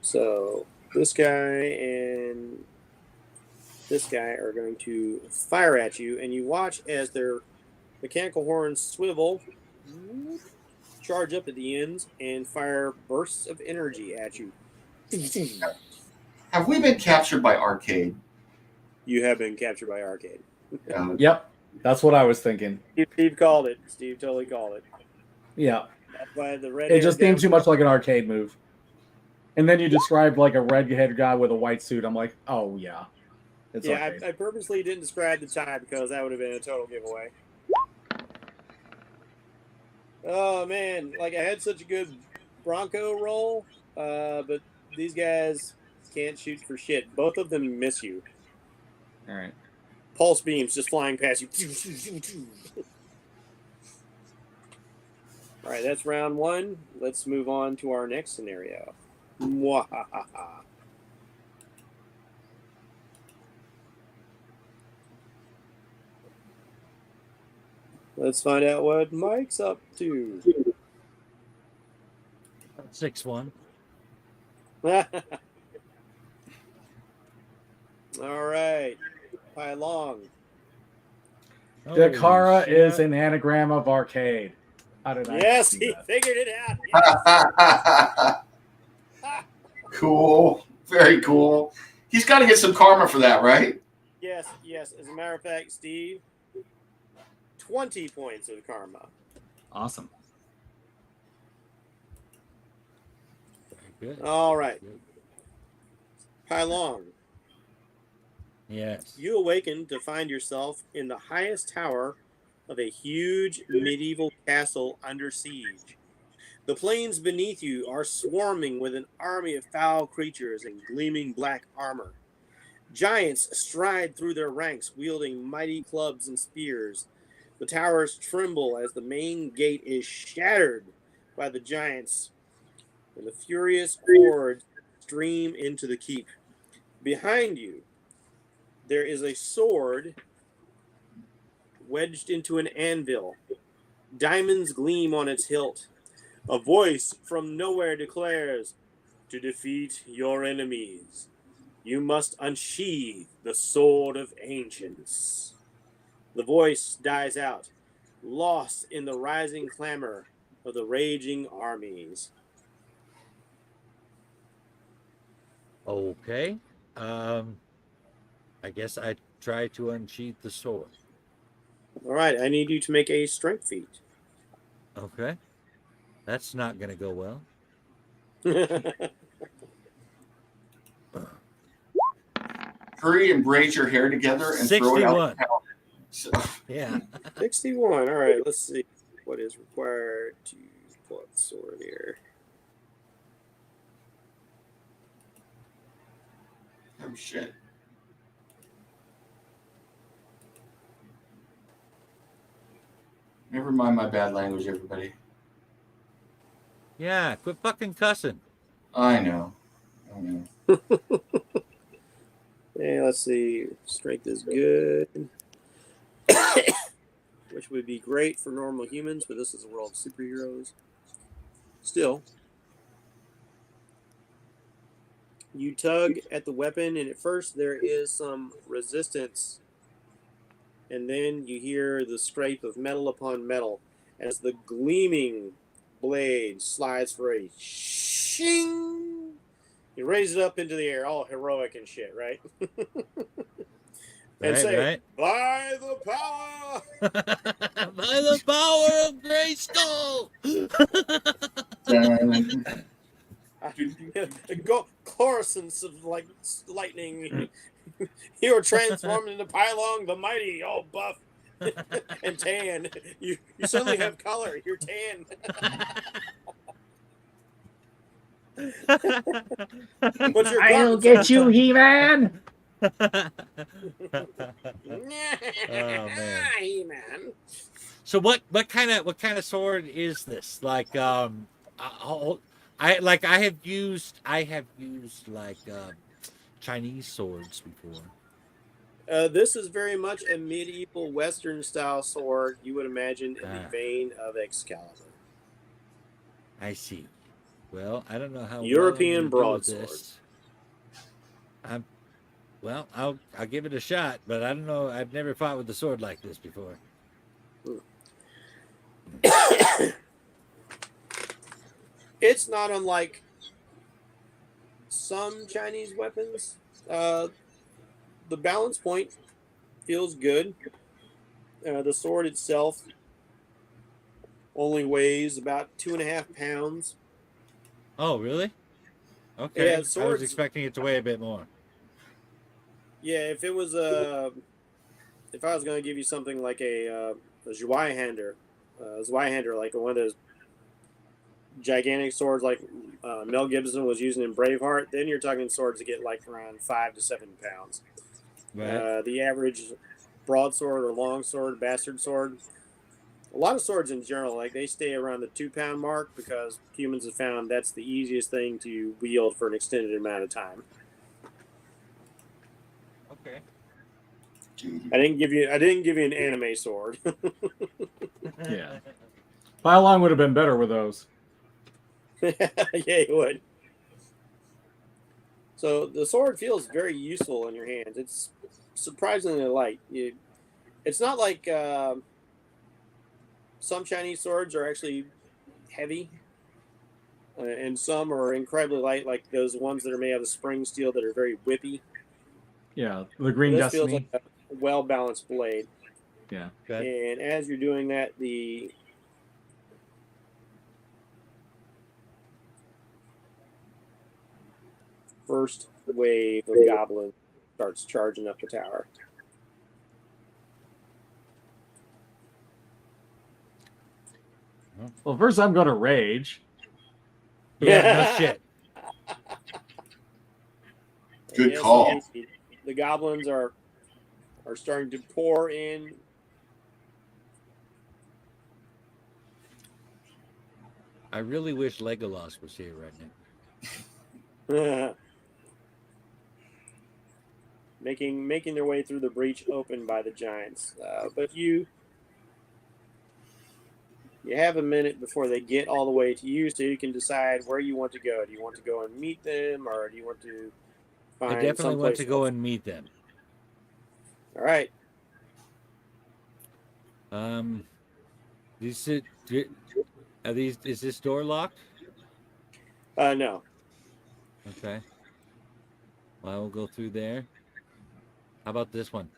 So this guy and this guy are going to fire at you, and you watch as their mechanical horns swivel, charge up at the ends, and fire bursts of energy at you. Have we been captured by Arcade? You have been captured by Arcade. Yep, that's what I was thinking. Steve called it. Steve totally called it. Yeah, That's why the red. it just seemed too much like an arcade move. And then you described like a red-haired guy with a white suit. I'm like, oh yeah, it's arcade. I purposely didn't describe the time because that would have been a total giveaway. Oh man, like I had such a good Bronco roll, but these guys can't shoot for shit. Both of them miss you. All right. Pulse beams just flying past you. All right, that's round one. Let's move on to our next scenario. Mwahaha. Let's find out what Mike's up to. 6-1. All right. Pylong. DeCara Holy is shit. an anagram of arcade. How did I Yes, see he that? figured it out. Yes. Cool. Very cool. He's got to get some karma for that, right? Yes, yes. As a matter of fact, Steve, 20 points of karma. Awesome. Very good. All right. Good. Pylong. Yes. You awaken to find yourself in the highest tower of a huge medieval castle under siege. The plains beneath you are swarming with an army of foul creatures in gleaming black armor. Giants stride through their ranks wielding mighty clubs and spears. The towers tremble as the main gate is shattered by the giants, and the furious hordes stream into the keep. Behind you, there is a sword wedged into an anvil. Diamonds gleam on its hilt. A voice from nowhere declares, "To defeat your enemies, you must unsheathe the sword of ancients." The voice dies out, lost in the rising clamor of the raging armies. Okay. I guess I try to unsheath the sword. All right, I need you to make a strength feat. Okay. That's not going to go well. Hurry and braid your hair together and throw it out. 61. Yeah. 61. All right, let's see what is required to pull out the sword here. Oh, shit. Never mind my bad language, everybody. Yeah. Quit fucking cussing. I know. I know. Okay, let's see. Strength is good. Which would be great for normal humans, but this is a world of superheroes. Still, you tug at the weapon, and at first there is some resistance, and then you hear the scrape of metal upon metal as the gleaming blade slides for a shing. You raise it up into the air, all heroic and shit, right? And Right, say, right. "By the power!" By the power of Grayskull. Go chorusance of like lightning. You are transformed into Pylong the Mighty, all buff and tan. You suddenly have color. You're tan. What's your I'll garment get size? you, He-Man. Oh man. He-Man. So what kind of sword is this? Like I have used like Chinese swords before. This is very much a medieval Western style sword. You would imagine in the vein of Excalibur. I see. Well, I don't know how European well I'm gonna do with broadsword. this. Well, I'll give it a shot, but I don't know. I've never fought with a sword like this before. It's not unlike some Chinese weapons. the balance point feels good. The sword itself only weighs about 2.5 pounds. Oh, really? Okay. Yeah, I was swords. expecting it to weigh a bit more. Yeah, if it was if I was going to give you something like a Zweihander, like one of those gigantic swords like Mel Gibson was using in Braveheart, then you're talking swords that get like around 5 to 7 pounds. Right. The average broadsword or longsword, bastard sword, a lot of swords in general, like they stay around the 2 pound mark because humans have found that's the easiest thing to wield for an extended amount of time. Okay. I didn't give you an anime sword. Yeah. Pile on would have been better with those. Yeah, it would. So the sword feels very useful in your hands. It's surprisingly light. It's not like some Chinese swords are actually heavy, and some are incredibly light, like those ones that are made out of spring steel that are very whippy. Yeah, the Green This feels Destiny. like a well-balanced blade. Yeah. Okay. And as you're doing that, the first wave of goblins starts charging up the tower. Well, first I'm going to rage. Yeah, no shit. Good Yes, call. indeed. The goblins are starting to pour in. I really wish Legolas was here right now. making their way through the breach opened by the giants. But you have a minute before they get all the way to you, so you can decide where you want to go. Do you want to go and meet them, or do you want to I find definitely want someplace to go else? and meet them. All right. Is this door locked? No. Okay. Well, I will go through there. How about this one?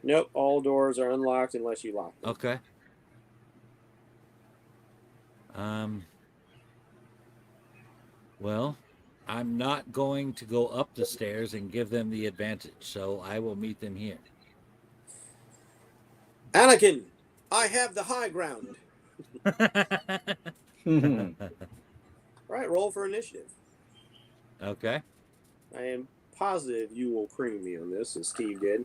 Nope. All doors are unlocked unless you lock them. Okay. Well, I'm not going to go up the stairs and give them the advantage, so I will meet them here. Anakin, I have the high ground. All right, roll for initiative. Okay. I am positive you will cream me on this, as Steve did.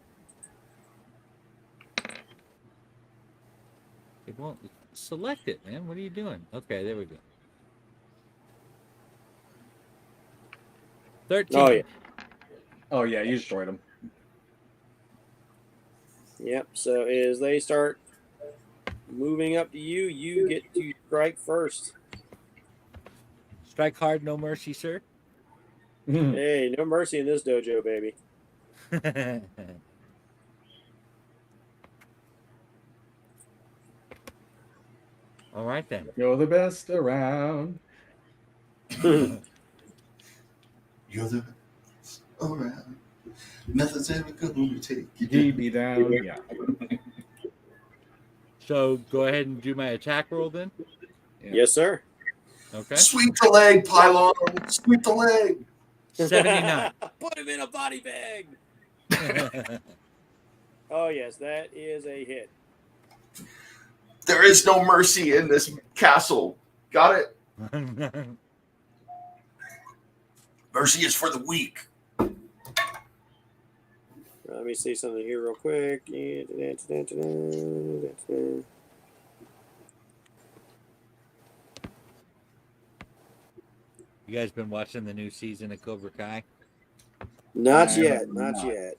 It won't select it, man. What are you doing? Okay, there we go. 13. Oh, yeah. Oh, yeah, you destroyed them. Yep. So as they start moving up to you, you get to strike first. Strike hard, no mercy, sir. Hey, no mercy in this dojo, baby. All right, then. You're the best around. You're the best around. Nothing's ever gonna take you down. DB down. Yeah. So go ahead and do my attack roll then. Yeah. Yes, sir. Okay. Sweep the leg, pylon. Sweep the leg. 79. Put him in a body bag. Oh, yes, that is a hit. There is no mercy in this castle. Got it? Mercy is for the weak. Let me see something here real quick. You guys been watching the new season of Cobra Kai? Not I yet. have Not not. yet.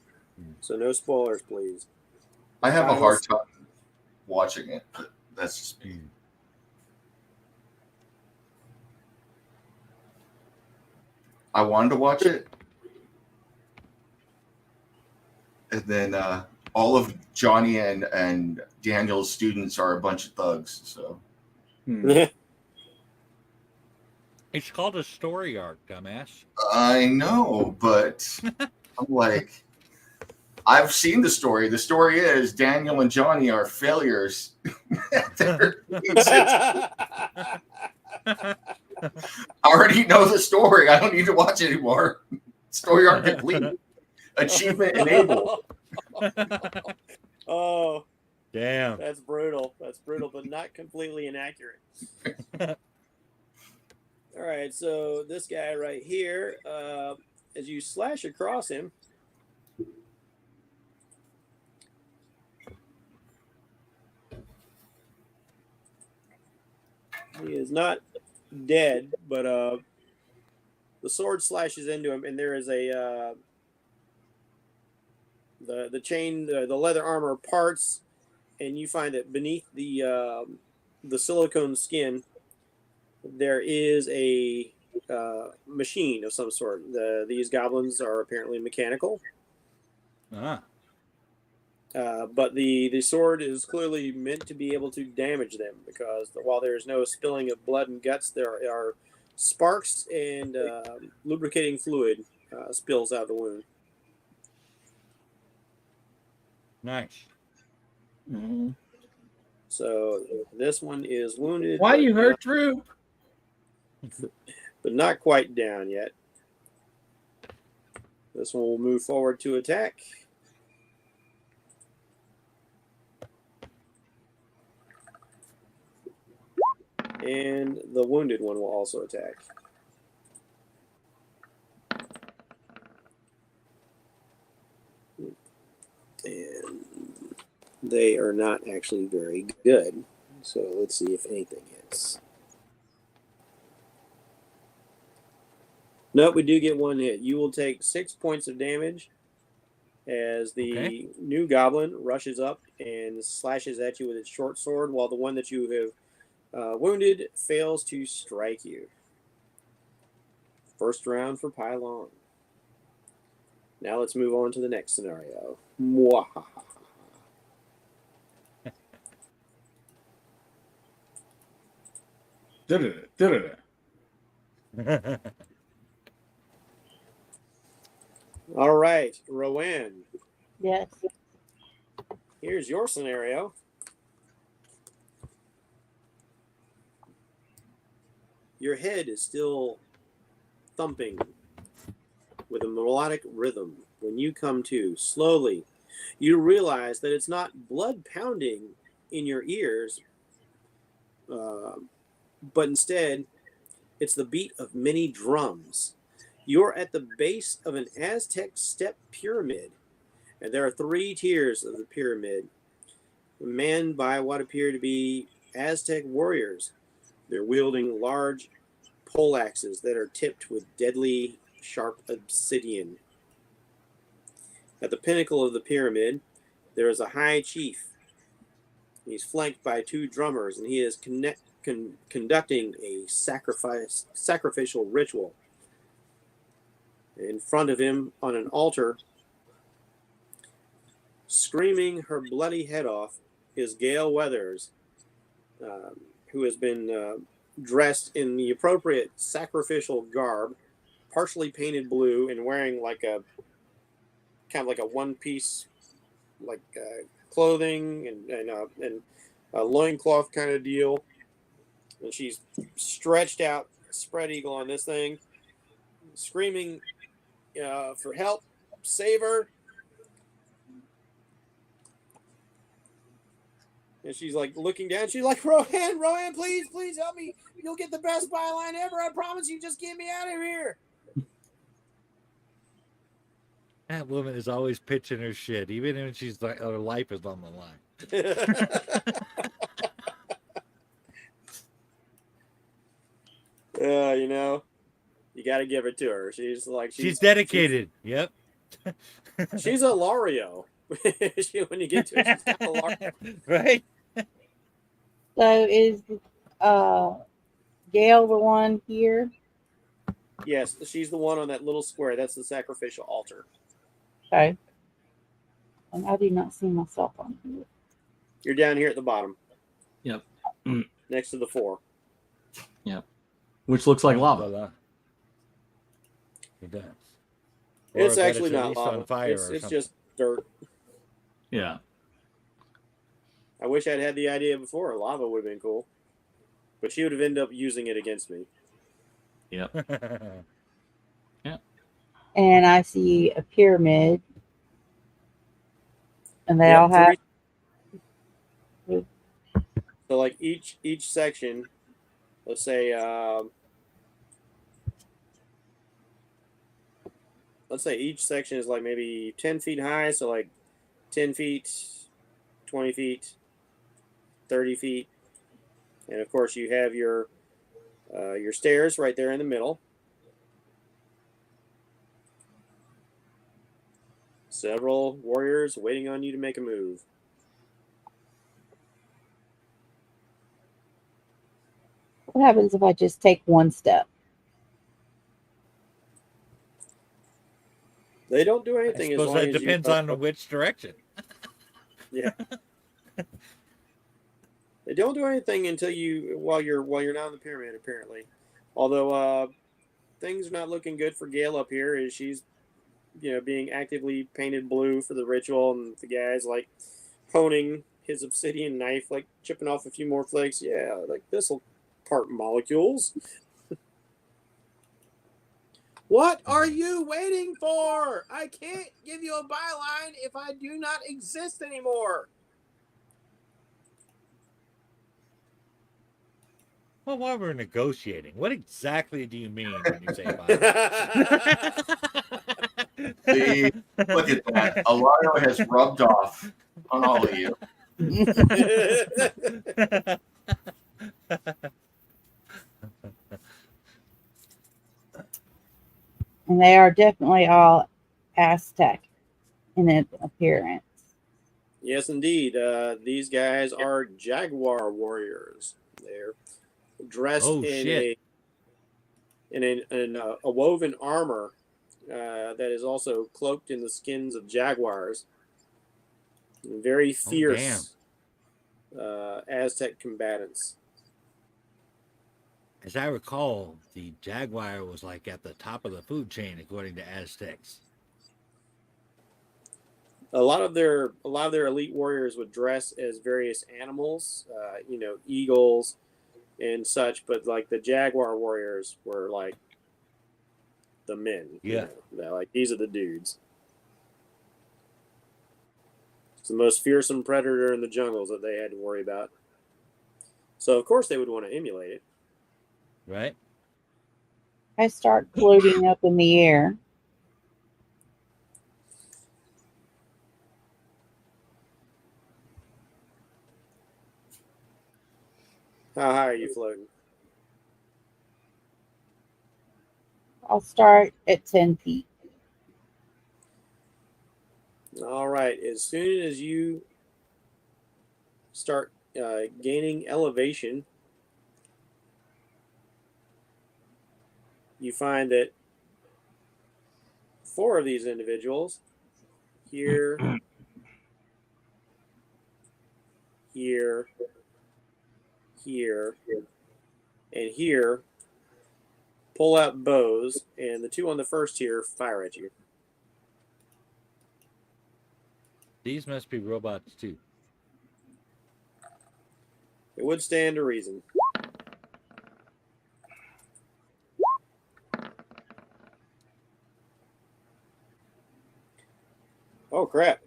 So no spoilers, please. I have a Kyle's- hard time watching it, but that's just me. I wanted to watch it, and then all of Johnny and Daniel's students are a bunch of thugs. So It's called a story arc, dumbass. I know, but I'm like, I've seen the story. The story is Daniel and Johnny are failures. I already know the story. I don't need to watch it anymore. Story arc complete. Achievement enabled. Oh, Damn. that's brutal. That's brutal, but not completely inaccurate. All right, so this guy right here, as you slash across him, he is not dead, but the sword slashes into him, and there is a the chain, the leather armor parts, and you find that beneath the silicone skin, there is a machine of some sort. These goblins are apparently mechanical. Ah. But the sword is clearly meant to be able to damage them, because while there is no spilling of blood and guts, there are sparks and lubricating fluid spills out of the wound. Nice. Mhm. So this one is wounded. Why but you hurt not- Drew? but not quite down yet. This one will move forward to attack. And the wounded one will also attack. And they are not actually very good. So let's see if anything hits. Nope, we do get one hit. You will take 6 points of damage as the new goblin rushes up and slashes at you with its short sword, while the one that you have wounded fails to strike you. First round for Pylon. Now let's move on to the next scenario. Mwahaha. All right, Rowan, Yes. here's your scenario. Your head is still thumping with a melodic rhythm. When you come to, slowly, you realize that it's not blood pounding in your ears, but instead, it's the beat of many drums. You're at the base of an Aztec step pyramid, and there are 3 tiers of the pyramid, manned by what appear to be Aztec warriors. They're wielding large poleaxes that are tipped with deadly, sharp obsidian. At the pinnacle of the pyramid, there is a high chief. He's flanked by 2 drummers, and he is conducting a sacrificial ritual. In front of him, on an altar, screaming her bloody head off, is Gale Weathers, who has been dressed in the appropriate sacrificial garb, partially painted blue and wearing like a kind of like a one-piece like clothing and a loincloth kind of deal. And she's stretched out, spread eagle on this thing, screaming for help, save her. And she's like looking down. She's like, Rohan, please help me. You'll get the best byline ever. I promise you. Just get me out of here. That woman is always pitching her shit, even when she's like her life is on the line. You know, you got to give it to her. She's like, She's dedicated. Yep. She's a Lario. When you get to it, she's kind of Lario. Right? So is Gail the one here? Yes, she's the one on that little square. That's the sacrificial altar. Okay. And I do not see myself on here. You're down here at the bottom. Yep. Next to the 4. Yep. Which looks like lava. It does. It's Or I bet actually at not least lava. on fire It's or something. just dirt. Yeah. I wish I'd had the idea before. Lava would have been cool. But she would have ended up using it against me. Yep. And I see a pyramid. And they Yep, all have. So like each section, let's say each section is like maybe 10 feet high, so like 10 feet, 20 feet, 30 feet. And of course you have your stairs right there in the middle. Several warriors waiting on you to make a move. What happens if I just take one step? They don't do I anything as suppose long that as depends you. on which direction. Yeah. They don't do anything until while you're not in the pyramid, apparently. Although things are not looking good for Gail up here, as she's being actively painted blue for the ritual, and the guy's like honing his obsidian knife, like chipping off a few more flakes. Yeah, like this'll part molecules. What are you waiting for? I can't give you a byline if I do not exist anymore. Well, while we're negotiating, what exactly do you mean when you say byline? See, look at that. Alario has rubbed off on all of you. And they are definitely all Aztec in appearance. Yes, indeed. These guys are jaguar warriors. They're dressed Oh, in shit. a woven armor that is also cloaked in the skins of jaguars. Very fierce Aztec combatants. As I recall, the jaguar was like at the top of the food chain, according to Aztecs. A lot of their elite warriors would dress as various animals, eagles and such. But like the jaguar warriors were like the men. Yeah. Like these are the dudes. It's the most fearsome predator in the jungles that they had to worry about. So of course they would want to emulate it. Right? I start floating up in the air. How high are you floating? I'll start at 10 feet. All right. As soon as you start gaining elevation, you find that 4 of these individuals here, here, here, and here pull out bows, and the 2 on the first tier fire at you. These must be robots, too. It would stand to reason. Oh, crap.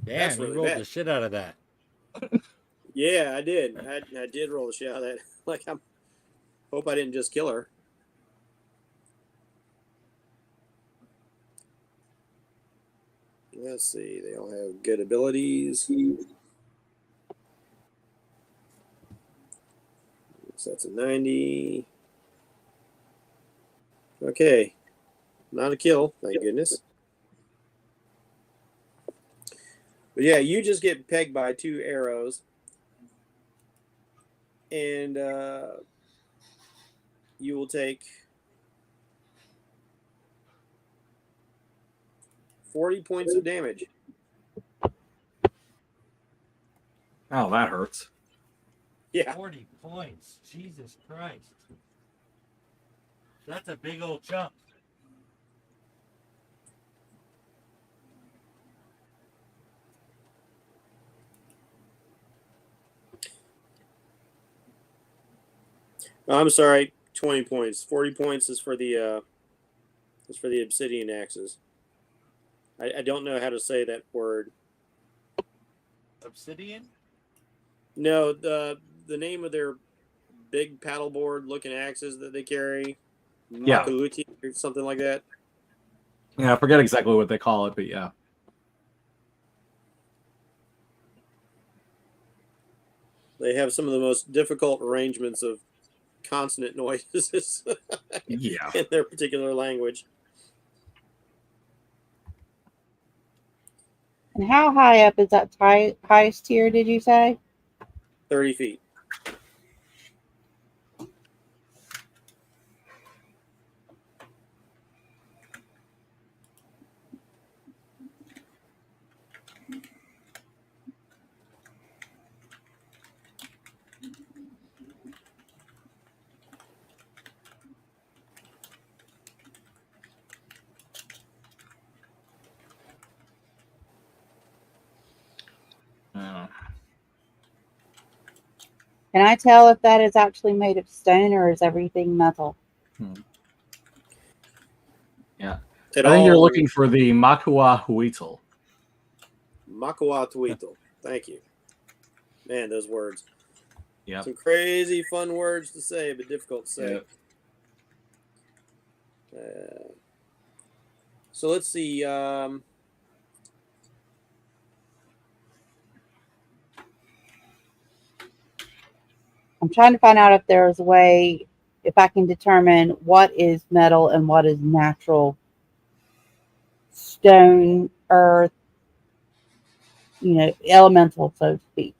Damn, That's you really rolled bad. the shit out of that. Yeah, I did. I did roll the shit out of that. Like, I hope I didn't just kill her. Let's see. They all have good abilities. So that's a 90. Okay. Not a kill, thank goodness. But yeah, you just get pegged by 2 arrows. And you will take 40 points of damage. Oh, that hurts. Yeah. 40 points. Jesus Christ. That's a big old chunk. I'm sorry, 20 points. 40 points is for the obsidian axes. I don't know how to say that word. Obsidian? No, the name of their big paddleboard looking axes that they carry, Yeah. Makuuti or something like that. Yeah, I forget exactly what they call it, but yeah. They have some of the most difficult arrangements of consonant noises Yeah. in their particular language. And how high up is that highest tier, did you say? 30 feet. Can I tell if that is actually made of stone or is everything metal? Yeah. It I think you're all looking for the Makua Huitl. Makuatuito. Thank you. Man, those words. Yeah. Some crazy fun words to say, but difficult to say. So let's see. I'm trying to find out if there's a way, if I can determine what is metal and what is natural stone, earth, elemental, so to speak.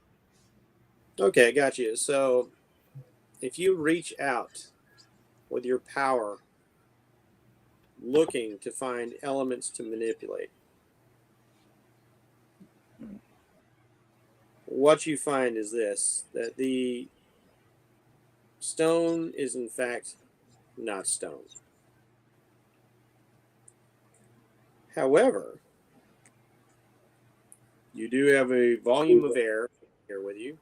Okay, got you. So if you reach out with your power looking to find elements to manipulate, what you find is this, that the stone is in fact not stone. However, you do have a volume of air here with you.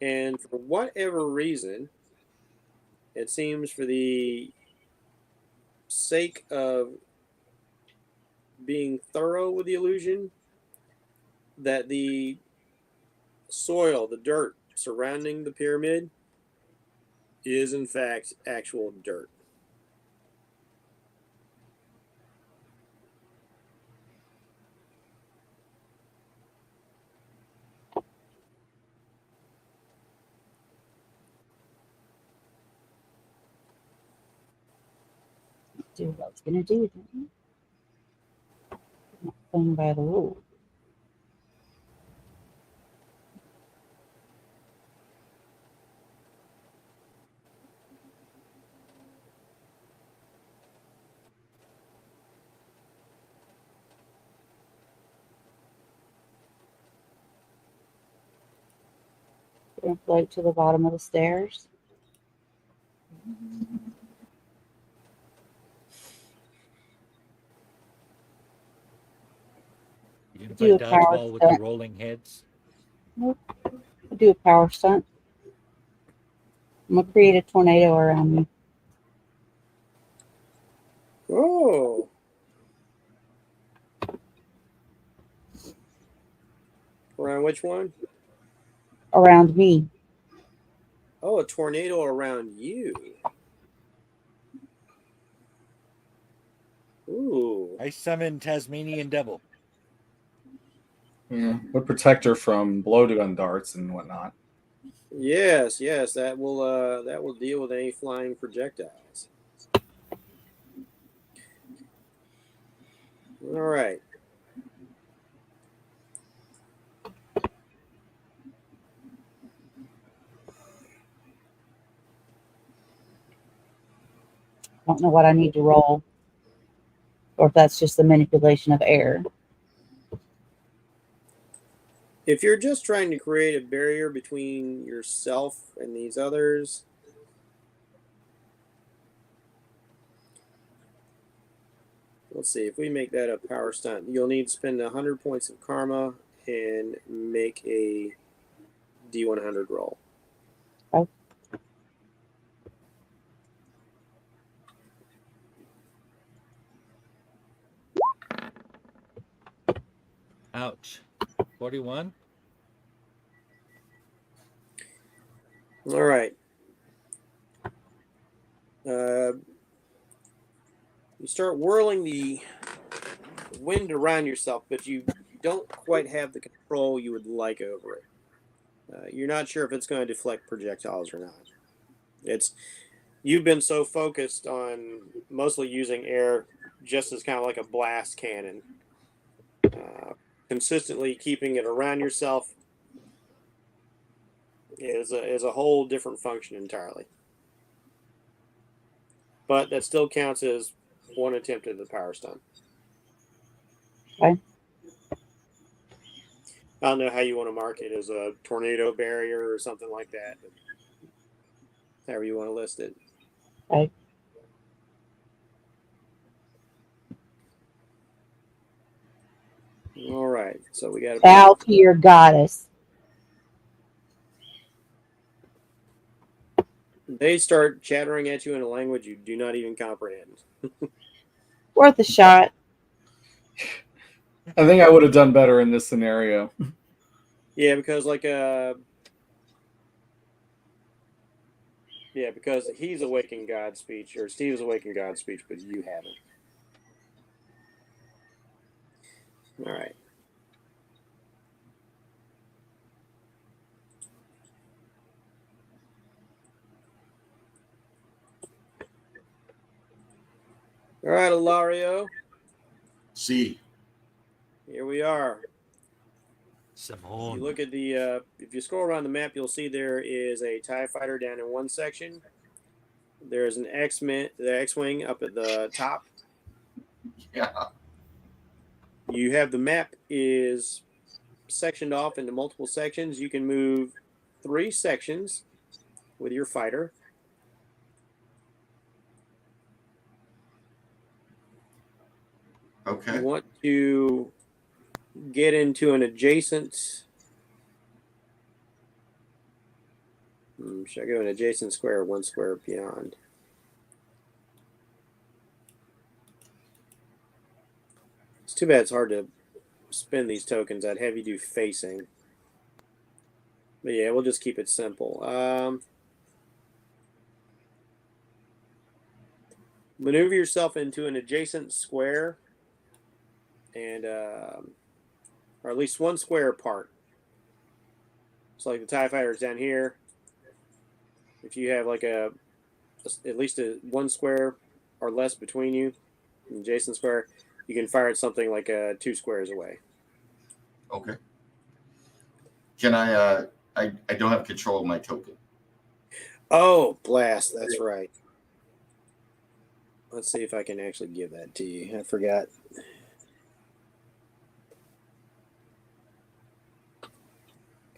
And for whatever reason, it seems for the sake of being thorough with the illusion, that the soil, the dirt surrounding the pyramid, is in fact actual dirt. Do what I was going to do then. Not playing by the rules. Going to float to the bottom of the stairs. You can Do play a power dodgeball with the stunt. rolling heads. Do a power stunt. I'm going to create a tornado around me. Oh. Around which one? Around me. Oh, a tornado around you. Ooh. I summon Tasmanian Devil. Yeah. Would protect her from blow to gun darts and whatnot. Yes, that will deal with any flying projectiles. All right. I don't know what I need to roll. Or if that's just the manipulation of air. If you're just trying to create a barrier between yourself and these others, let's see, if we make that a power stunt, you'll need to spend 100 points of karma and make a D100 roll. Ouch. 41. All right. You start whirling the wind around yourself, but you don't quite have the control you would like over it. You're not sure if it's going to deflect projectiles or not. You've been so focused on mostly using air just as kind of like a blast cannon, consistently keeping it around yourself is a whole different function entirely. But that still counts as one attempt at the power stun. Okay. I don't know how you want to mark it, as a tornado barrier or something like that. But however you want to list it. Okay. All right. So we got Bow to your goddess. They start chattering at you in a language you do not even comprehend. Worth a shot. I think I would have done better in this scenario. Yeah, because because he's awakened God's speech, or Steve's awakened God's speech, but you haven't. All right. All right, Ilario. See. Here we are. Simone. You look at the if you scroll around the map, you'll see there is a TIE fighter down in one section. There's an the X-wing up at the top. Yeah. You have the map is sectioned off into multiple sections. You can move 3 sections with your fighter. Okay. You want to get into an adjacent. Should I go an adjacent square or 1 square beyond? It's too bad it's hard to spend these tokens. I'd have you do facing. But yeah, we'll just keep it simple. Maneuver yourself into an adjacent square, and or at least 1 square apart. So like the TIE fighter is down here. If you have like at least 1 square or less between you, an adjacent square, you can fire at something like 2 squares away. Okay. Can I don't have control of my token. Oh, blast. That's right. Let's see if I can actually give that to you. I forgot.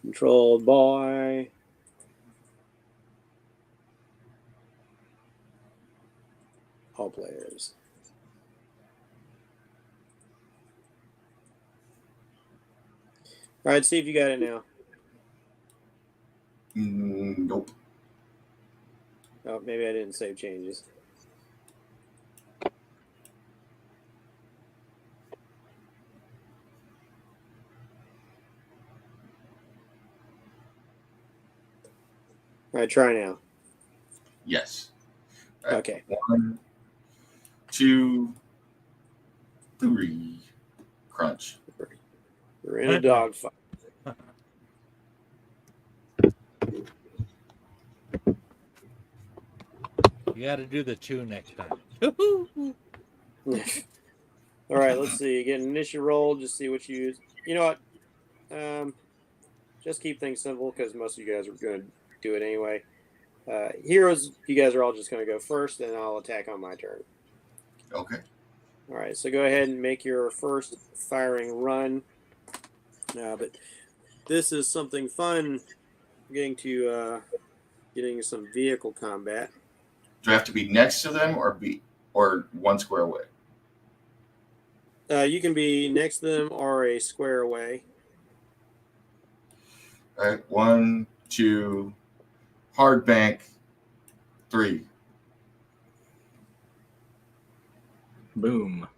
Controlled by all players. All right, see if you got it now. Nope. Oh, maybe I didn't save changes. All right, try now. Yes. All right. Okay. 1, 2, 3. Crunch. We're in a dogfight. You got to do the 2 next time. All right, let's see. Get an initial roll. Just see what you use. You know what? Just keep things simple because most of you guys are going to do it anyway. Heroes, you guys are all just going to go first, and I'll attack on my turn. Okay. All right, so go ahead and make your first firing run. But this is something fun, getting some vehicle combat. Do I have to be next to them or 1 square away? You can be next to them or a square away. All right. 1, 2. Hard bank. 3. Boom.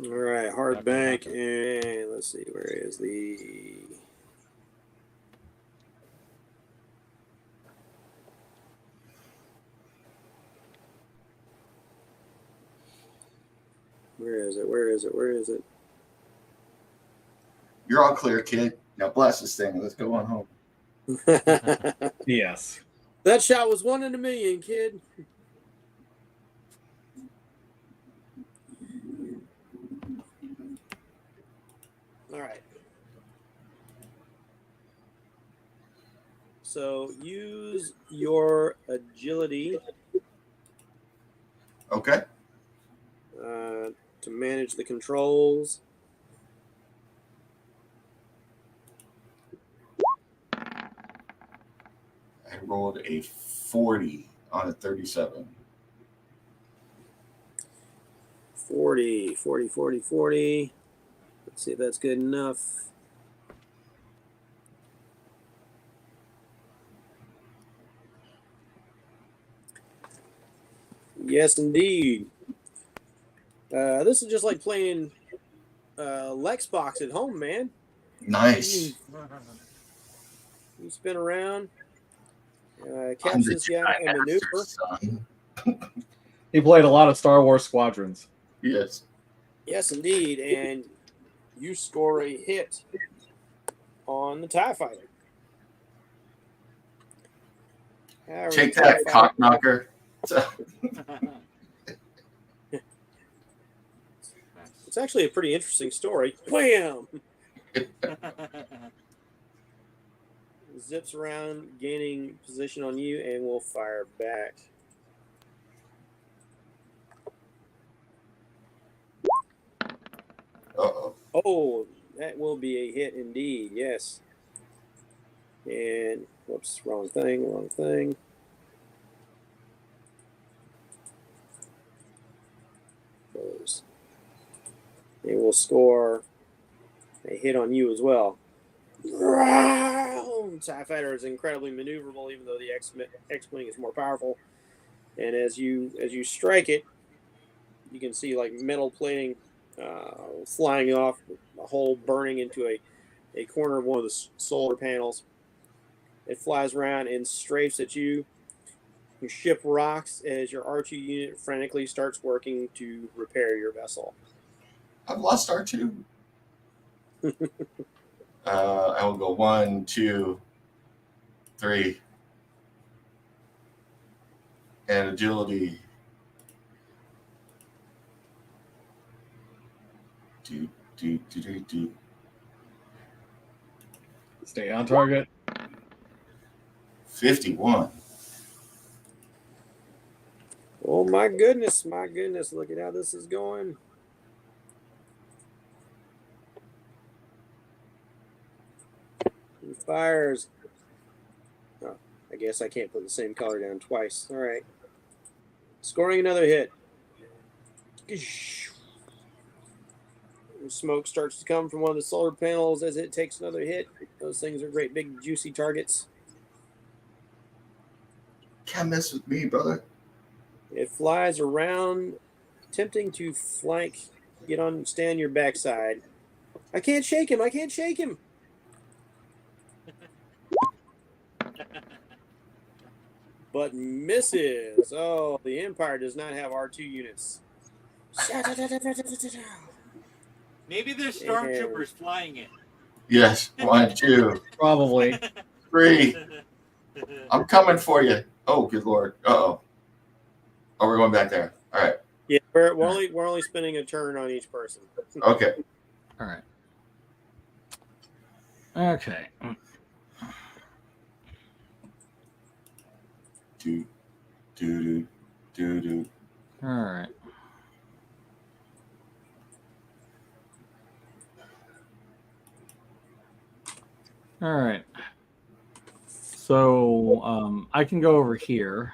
All right, hard bank, and let's see, where is the... Where is it? Where is it? Where is it? You're all clear, kid. Now bless this thing. Let's go on home. Yes. That shot was 1 in a million, kid. All right. So use your agility Okay. to manage the controls. I rolled a 40 on a 37. 40, 40, 40, 40. Let's see if that's good enough. Yes, indeed. This is just like playing Lexbox at home, man. Nice. You spin around, catch this guy and maneuver. Son. He played a lot of Star Wars Squadrons. Yes. Yes, indeed. And you score a hit on the TIE fighter. However, Take the that, TIE cock knocker. It's actually a pretty interesting story. Wham! Zips around, gaining position on you, and will fire back. Uh-oh. Oh, that will be a hit indeed. Yes. And whoops, wrong thing, wrong thing. Close. It will score a hit on you as well. TIE Fighter is incredibly maneuverable, even though the X-Wing is more powerful. And as you strike it, you can see like metal plating flying off, a hole burning into a corner of one of the solar panels. It flies around and strafes at you. Your ship rocks as your R2 unit frantically starts working to repair your vessel. I've lost R2. I will go 1, 2, 3. And agility. Do. Stay on target. 51. Oh my goodness, look at how this is going. He fires. Oh, I guess I can't put the same color down twice. All right. Scoring another hit. Smoke starts to come from one of the solar panels as it takes another hit. Those things are great big juicy targets. Can't mess with me, brother. It flies around, attempting to flank, stay on your backside. I can't shake him. But misses. Oh, the Empire does not have R2 units. Maybe there's stormtroopers flying it. Yes. 1, 2, Probably. 3. I'm coming for you. Oh, good Lord. Uh-oh. Oh, we're going back there. All right. Yeah, we're only spinning a turn on each person. Okay. All right. Okay. Do. All right. All right. So I can go over here.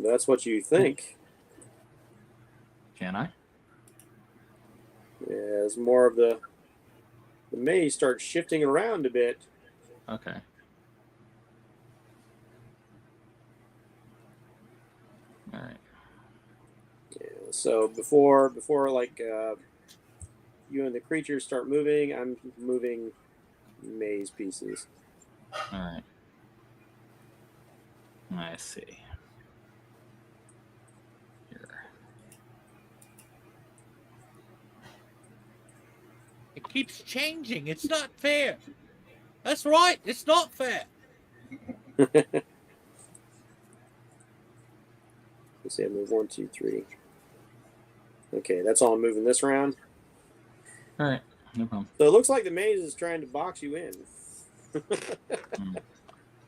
That's what you think. Can I? As more of the maze starts shifting around a bit. Okay. All right. So before like you and the creatures start moving, I'm moving maze pieces. All right. I see. Here. It keeps changing. It's not fair. That's right. It's not fair. Let's see, I move 1, 2, 3. Okay, that's all I'm moving this round. All right. No problem. So it looks like the maze is trying to box you in.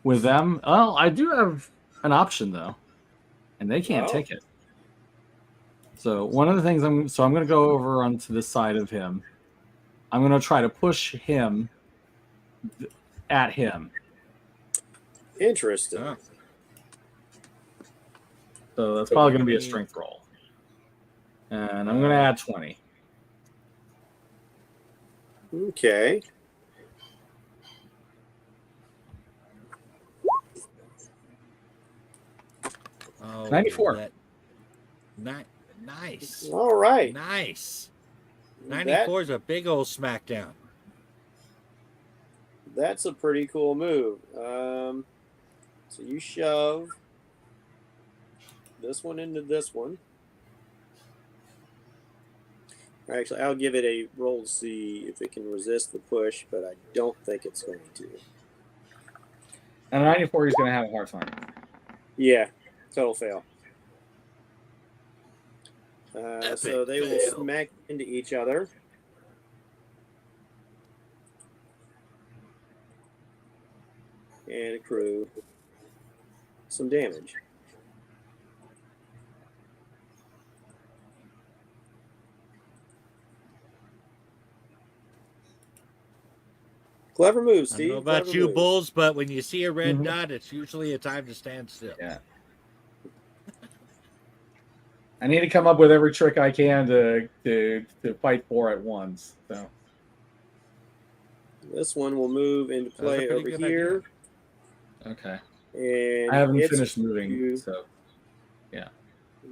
With them, well, I do have an option though, and they can't Oh. take it. So one of the things I'm going to go over onto this side of him. I'm going to try to push him at him. Interesting. Oh. So that's probably going to be a strength roll, and I'm going to add 20. Okay. Oh, 94. Nice. All right. Nice. That- 94 is a big old smackdown. That's a pretty cool move. So you shove this one into this one. Actually, I'll give it a roll to see if it can resist the push, but I don't think it's going to. And 94, he's going to have a hard time. Yeah, total fail. So Epic they will fail. smack into each other. And accrue some damage. Clever move, I don't Steve. know about Clever you move. bulls, but when you see a red Mhm. dot, it's usually a time to stand still. Yeah. I need to come up with every trick I can to fight 4 at once. So This one will move into That's a play pretty over good here. okay, And I haven't it's finished moving. you So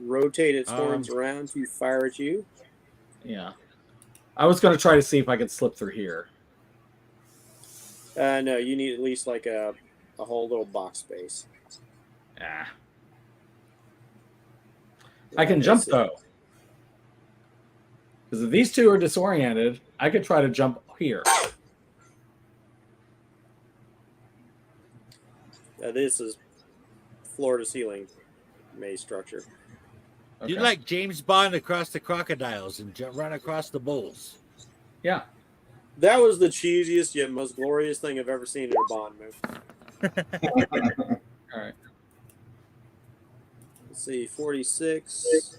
rotate its horns around to fire at you. yeah, I was going to try to see if I could slip through here. No, you need at least like a whole little box space. Ah. I can jump though, because if these two are disoriented, I could try to jump here. This is floor to ceiling maze structure. Okay. You like James Bond across the crocodiles and run across the bulls. Yeah. That was the cheesiest yet most glorious thing I've ever seen in a Bond movie. All right. Let's see, 46.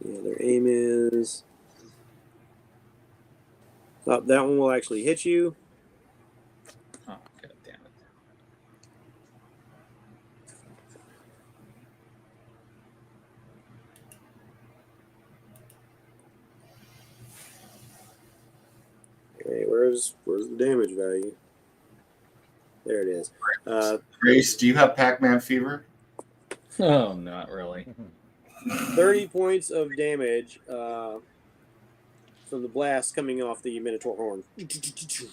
Yeah, their aim is. Oh, that one will actually hit you. Oh, god damn it. Okay, where's the damage value? There it is. Grace, do you have Pac-Man fever? Oh, not really. 30 points of damage from the blast coming off the Minotaur horn.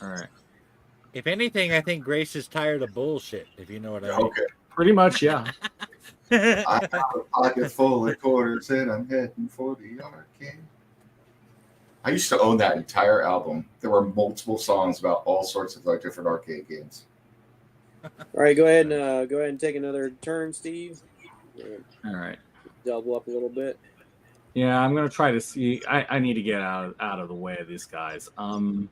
All right. If anything, I think Grace is tired of bullshit, if you know what I mean. Okay. Pretty much, yeah. I have a pocket full of quarters and I'm heading for the arcade. I used to own that entire album. There were multiple songs about all sorts of like different arcade games. All right, go ahead and take another turn, Steve. All right. Double up a little bit. Yeah, I'm gonna try to see. I need to get out of the way of these guys. I'm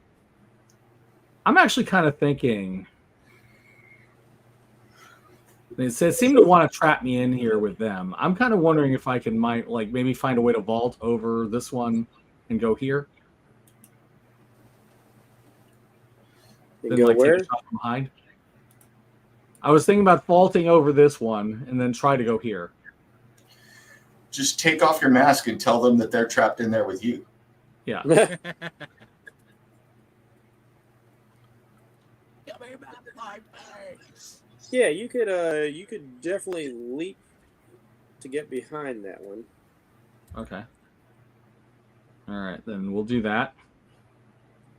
actually kind of thinking. They seem to want to trap me in here with them. I'm kind of wondering if I can maybe find a way to vault over this one and go here. You Then go take where? a shot from behind. I was thinking about vaulting over this one and then try to go here. Just take off your mask and tell them that they're trapped in there with you. Yeah. Yeah, you could definitely leap to get behind that one. Okay. All right, then we'll do that.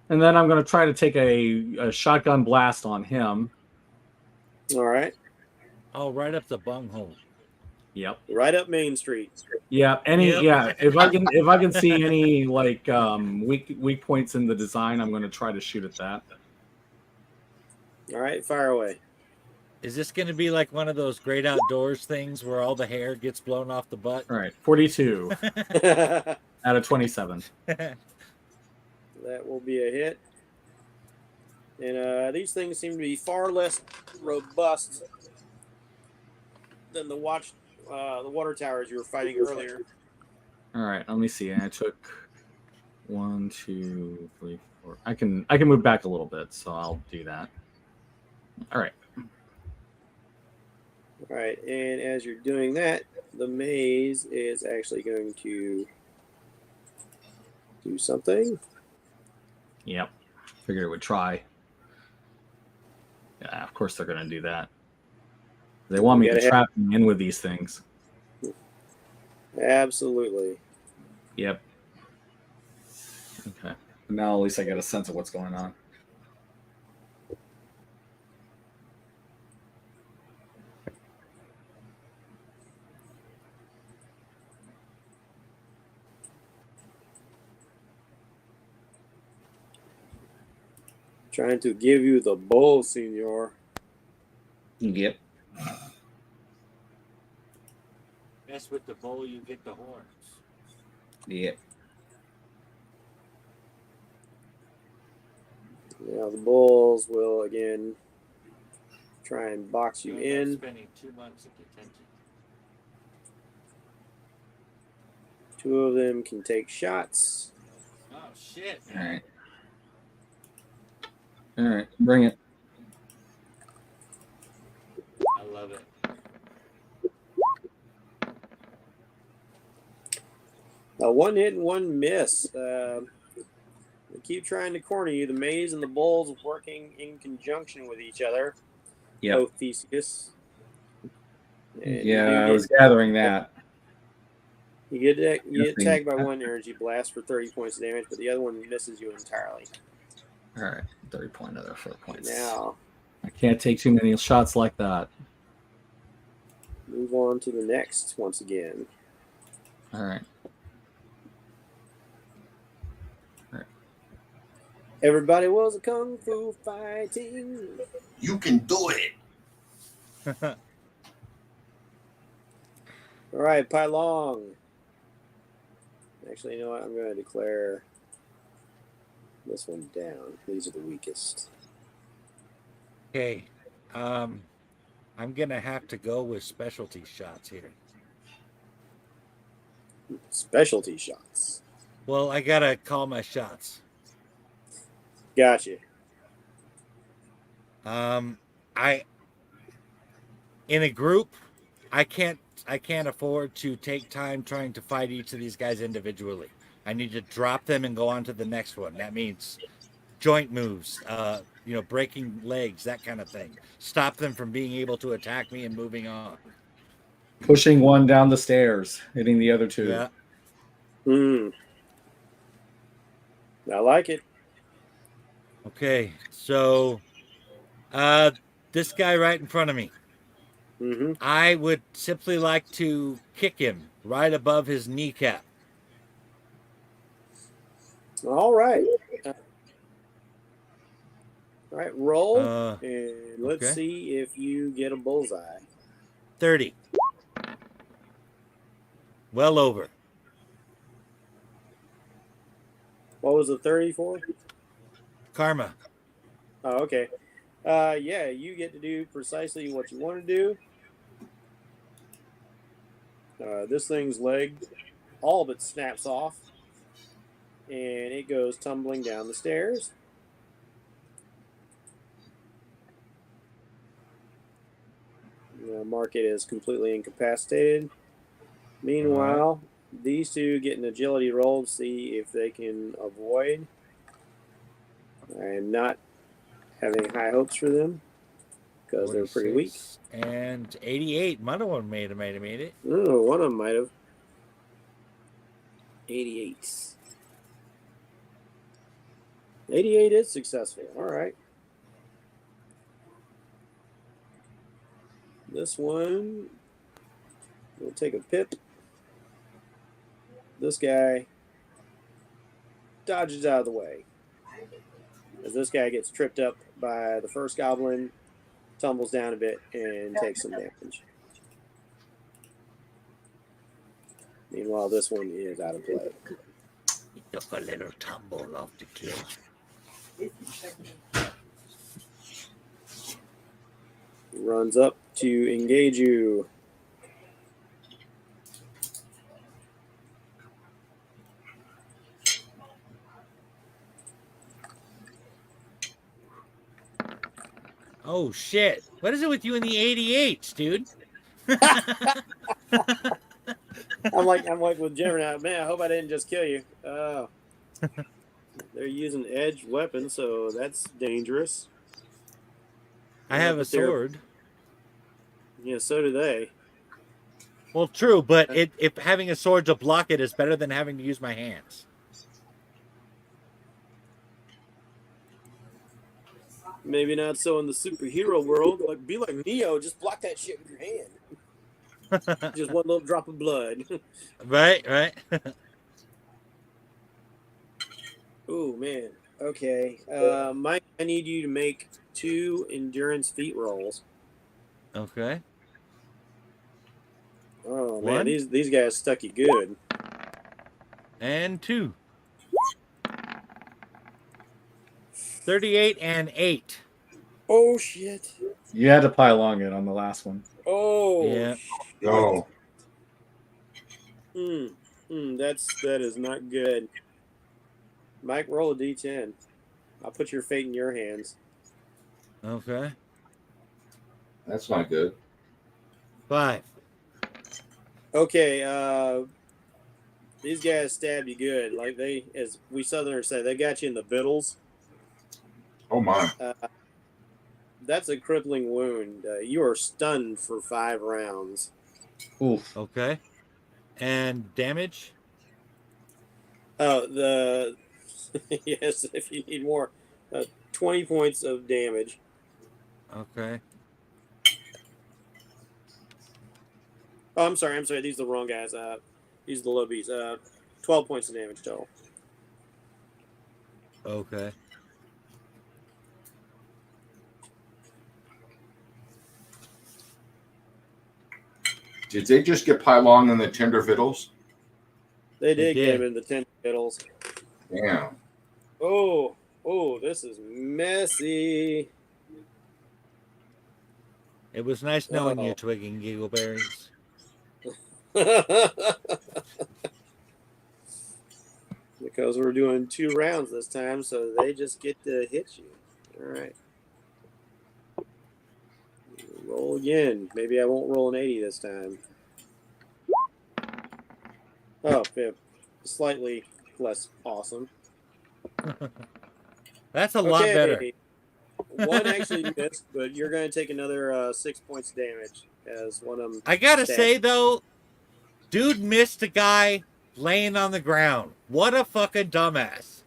And then I'm going to try to take a shotgun blast on him. All right. Oh, right up the bunghole. Yep. Right up Main Street. Yeah. Yep. If I can see any like weak points in the design, I'm going to try to shoot at that. All right, fire away. Is this going to be like one of those great outdoors things where all the hair gets blown off the butt? All right, 42 out of 27. That will be a hit. And these things seem to be far less robust than the water towers you were fighting earlier. All right, let me see. I took 1, 2, 3, 4. I can move back a little bit, so I'll do that. All right. All right, and as you're doing that, the maze is actually going to do something. Yep. Figured it would try. Yeah, of course they're going to do that. They want me to trap them in with these things. Absolutely. Yep. Okay. Now at least I get a sense of what's going on. Trying to give you the bull, senor. Yep. Mess with the bowl, you get the horns. Yep. Now the bulls will again try and box you in. Spending 2 months at detention. 2 of them can take shots. Oh shit! All right. All right, bring it. I love it. A 1 hit and 1 miss. They keep trying to corner you. The maze and the bulls working in conjunction with each other. Yep. Oh, Theseus. And Yeah, I was gathering that. You get tagged by 1 energy blast for 30 points of damage, but the other one misses you entirely. All right, 30 point, other 4 points. Now, I can't take too many shots like that. move on to the next once again. All right. Everybody was a kung fu fighting. You can do it. All right, Pylong. Actually, you know what? I'm going to declare this one down. These are the weakest. Okay, I'm gonna have to go with specialty shots here. Specialty shots. Well, I gotta call my shots. Gotcha. In a group, I can't afford to take time trying to fight each of these guys individually. I need to drop them and go on to the next one. That means joint moves, breaking legs, that kind of thing. Stop them from being able to attack me and moving on. Pushing one down the stairs, hitting the other 2. Yeah. I like it. Okay, so this guy right in front of me. Mm-hmm. I would simply like to kick him right above his kneecap. All right. All right, roll, and let's okay. see if you get a bullseye. 30. Well over. What was the 30 for? Karma. Oh, okay. Yeah, you get to do precisely what you want to do. This thing's leg all but snaps off, and it goes tumbling down the stairs. Mark it as completely incapacitated. Meanwhile, these 2 get an agility roll to see if they can avoid. I am not having high hopes for them. because they're pretty weak. 46 and 88. Another one made it. Oh, one of them might have. 88. 88 is successful. All right. This one, we'll take a pip. This guy dodges out of the way. As this guy gets tripped up by the first goblin, tumbles down a bit, and takes some damage. Meanwhile, this one is out of play. He took a little tumble off the kill. Runs up to engage you. Oh shit! What is it with you and the 88s, dude? I'm like with Jimmer now. Man, I hope I didn't just kill you. Oh. They're using edged weapons, so that's dangerous. I have a sword. Yeah, so do they. Well, true, but if having a sword to block it is better than having to use my hands. Maybe not so in the superhero world. Like, be like Neo, just block that shit with your hand. Just one little drop of blood. Right. Oh man. Okay. Mike, I need you to make 2 endurance feat rolls. Okay. Oh One. man, these guys stuck you good. And 2. 38 and 8. Oh shit. You had to pile on it on the last one. Oh. Yeah. Oh, That is not good. Mike, roll a d10. I'll put your fate in your hands. Okay. that's not good. 5. Okay, these guys stabbed you good. Like as we Southerners say, they got you in the vittles. Oh my. That's a crippling wound. You are stunned for 5 rounds. Oof. Okay. And damage? Oh, yes, if you need more, 20 points of damage. Okay. Oh, I'm sorry. These are the wrong guys. These are the low bees. 12 points of damage total. Okay. Did they just get pylon in the tender victuals? They did did. get him in the 10 vittles. Damn. Oh, this is messy. It was nice knowing you, Oh. Twig and Giggleberries. Because we're doing 2 rounds this time, so they just get to hit you. All right. Roll again. Maybe I won't roll an 80 this time. Oh, yeah. Slightly less awesome. That's a lot better. One actually missed, but you're going to take another 6 points of damage as one of them. I gotta stabbed. say though, dude missed a guy laying on the ground. What a fucking dumbass.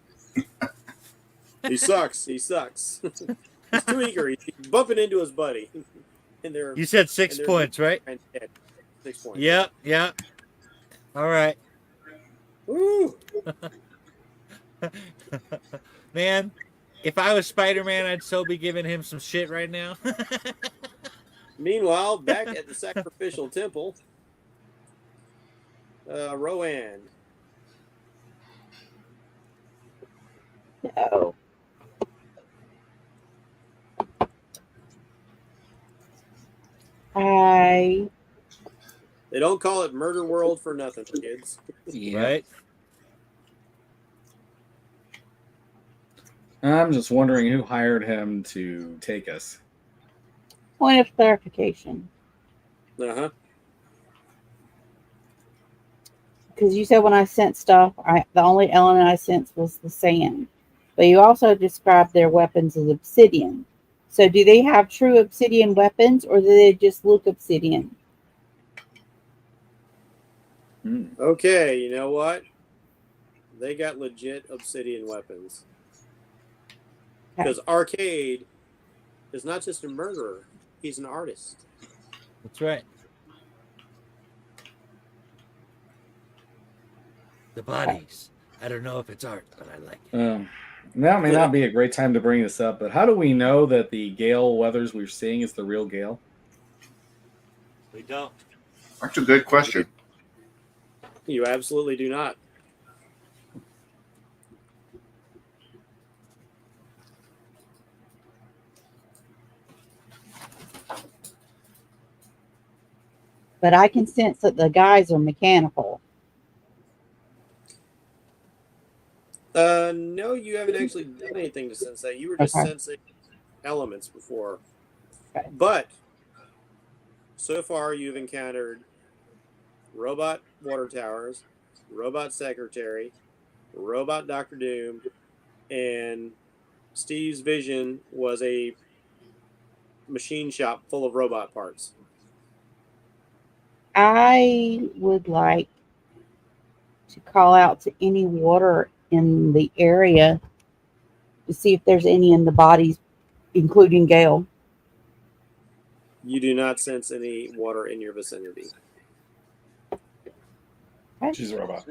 He sucks. He's too eager. He's bumping into his buddy. And they're, You said 6 points, right? 6 points. Yep. All right. Woo! Man, if I was Spider-Man, I'd so be giving him some shit right now. Meanwhile, back at the sacrificial temple, Rowan. No. I They don't call it Murder World for nothing, kids. Right? I'm just wondering who hired him to take us. point of clarification. Uh-huh. Because you said when I sent stuff, the only element I sensed was the sand. But you also described their weapons as obsidian. So do they have true obsidian weapons, or do they just look obsidian? Okay, you know what? They got legit obsidian weapons. Okay. Because Arcade is not just a murderer, he's an artist. That's right. The bodies. I don't know if it's art, but I like it. That may not be a great time to bring this up, but how do we know that the gale weathers we're seeing is the real gale? We don't. That's a good question. You absolutely do not. But I can sense that the guys are mechanical. No, you haven't actually done anything to sense that. You were just Okay. sensing elements before. Okay. But so far, you've encountered robot water towers, robot secretary, robot Doctor Doom, and Steve's vision was a machine shop full of robot parts. I would like to call out to any water in the area to see if there's any in the bodies, including Gail. You do not sense any water in your vicinity. She's a robot.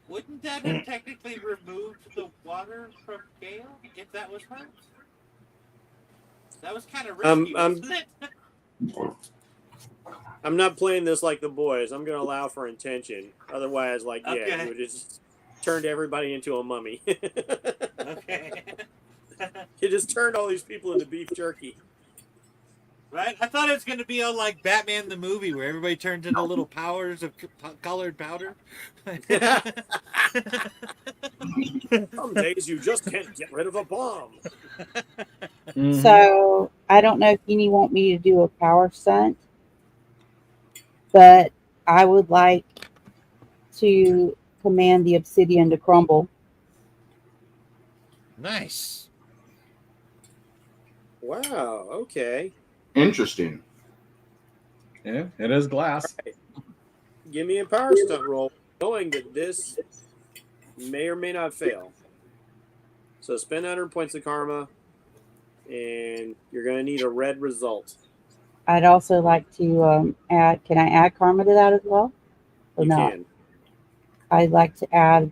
Wouldn't that have technically removed the water from Gale if that was her? That was kind of risky, wasn't it? I'm not playing this like the boys. I'm going to allow for intention. Otherwise, like, yeah, Okay. you would just turned everybody into a mummy. Okay. You just turned all these people into beef jerky. Right? I thought it was going to be like Batman the movie where everybody turns into little powers of colored powder. Some days you just can't get rid of a bomb. Mhm. So I don't know if you want me to do a power stunt, but I would like to command the obsidian to crumble. Nice. Wow, okay. Interesting. Yeah, it is glass. Give me a power stunt roll, knowing that this may or may not fail. So spend 100 points of karma, and you're going to need a red result. I'd also like to add. Can I add karma to that as well? Or You not? can. I'd like to add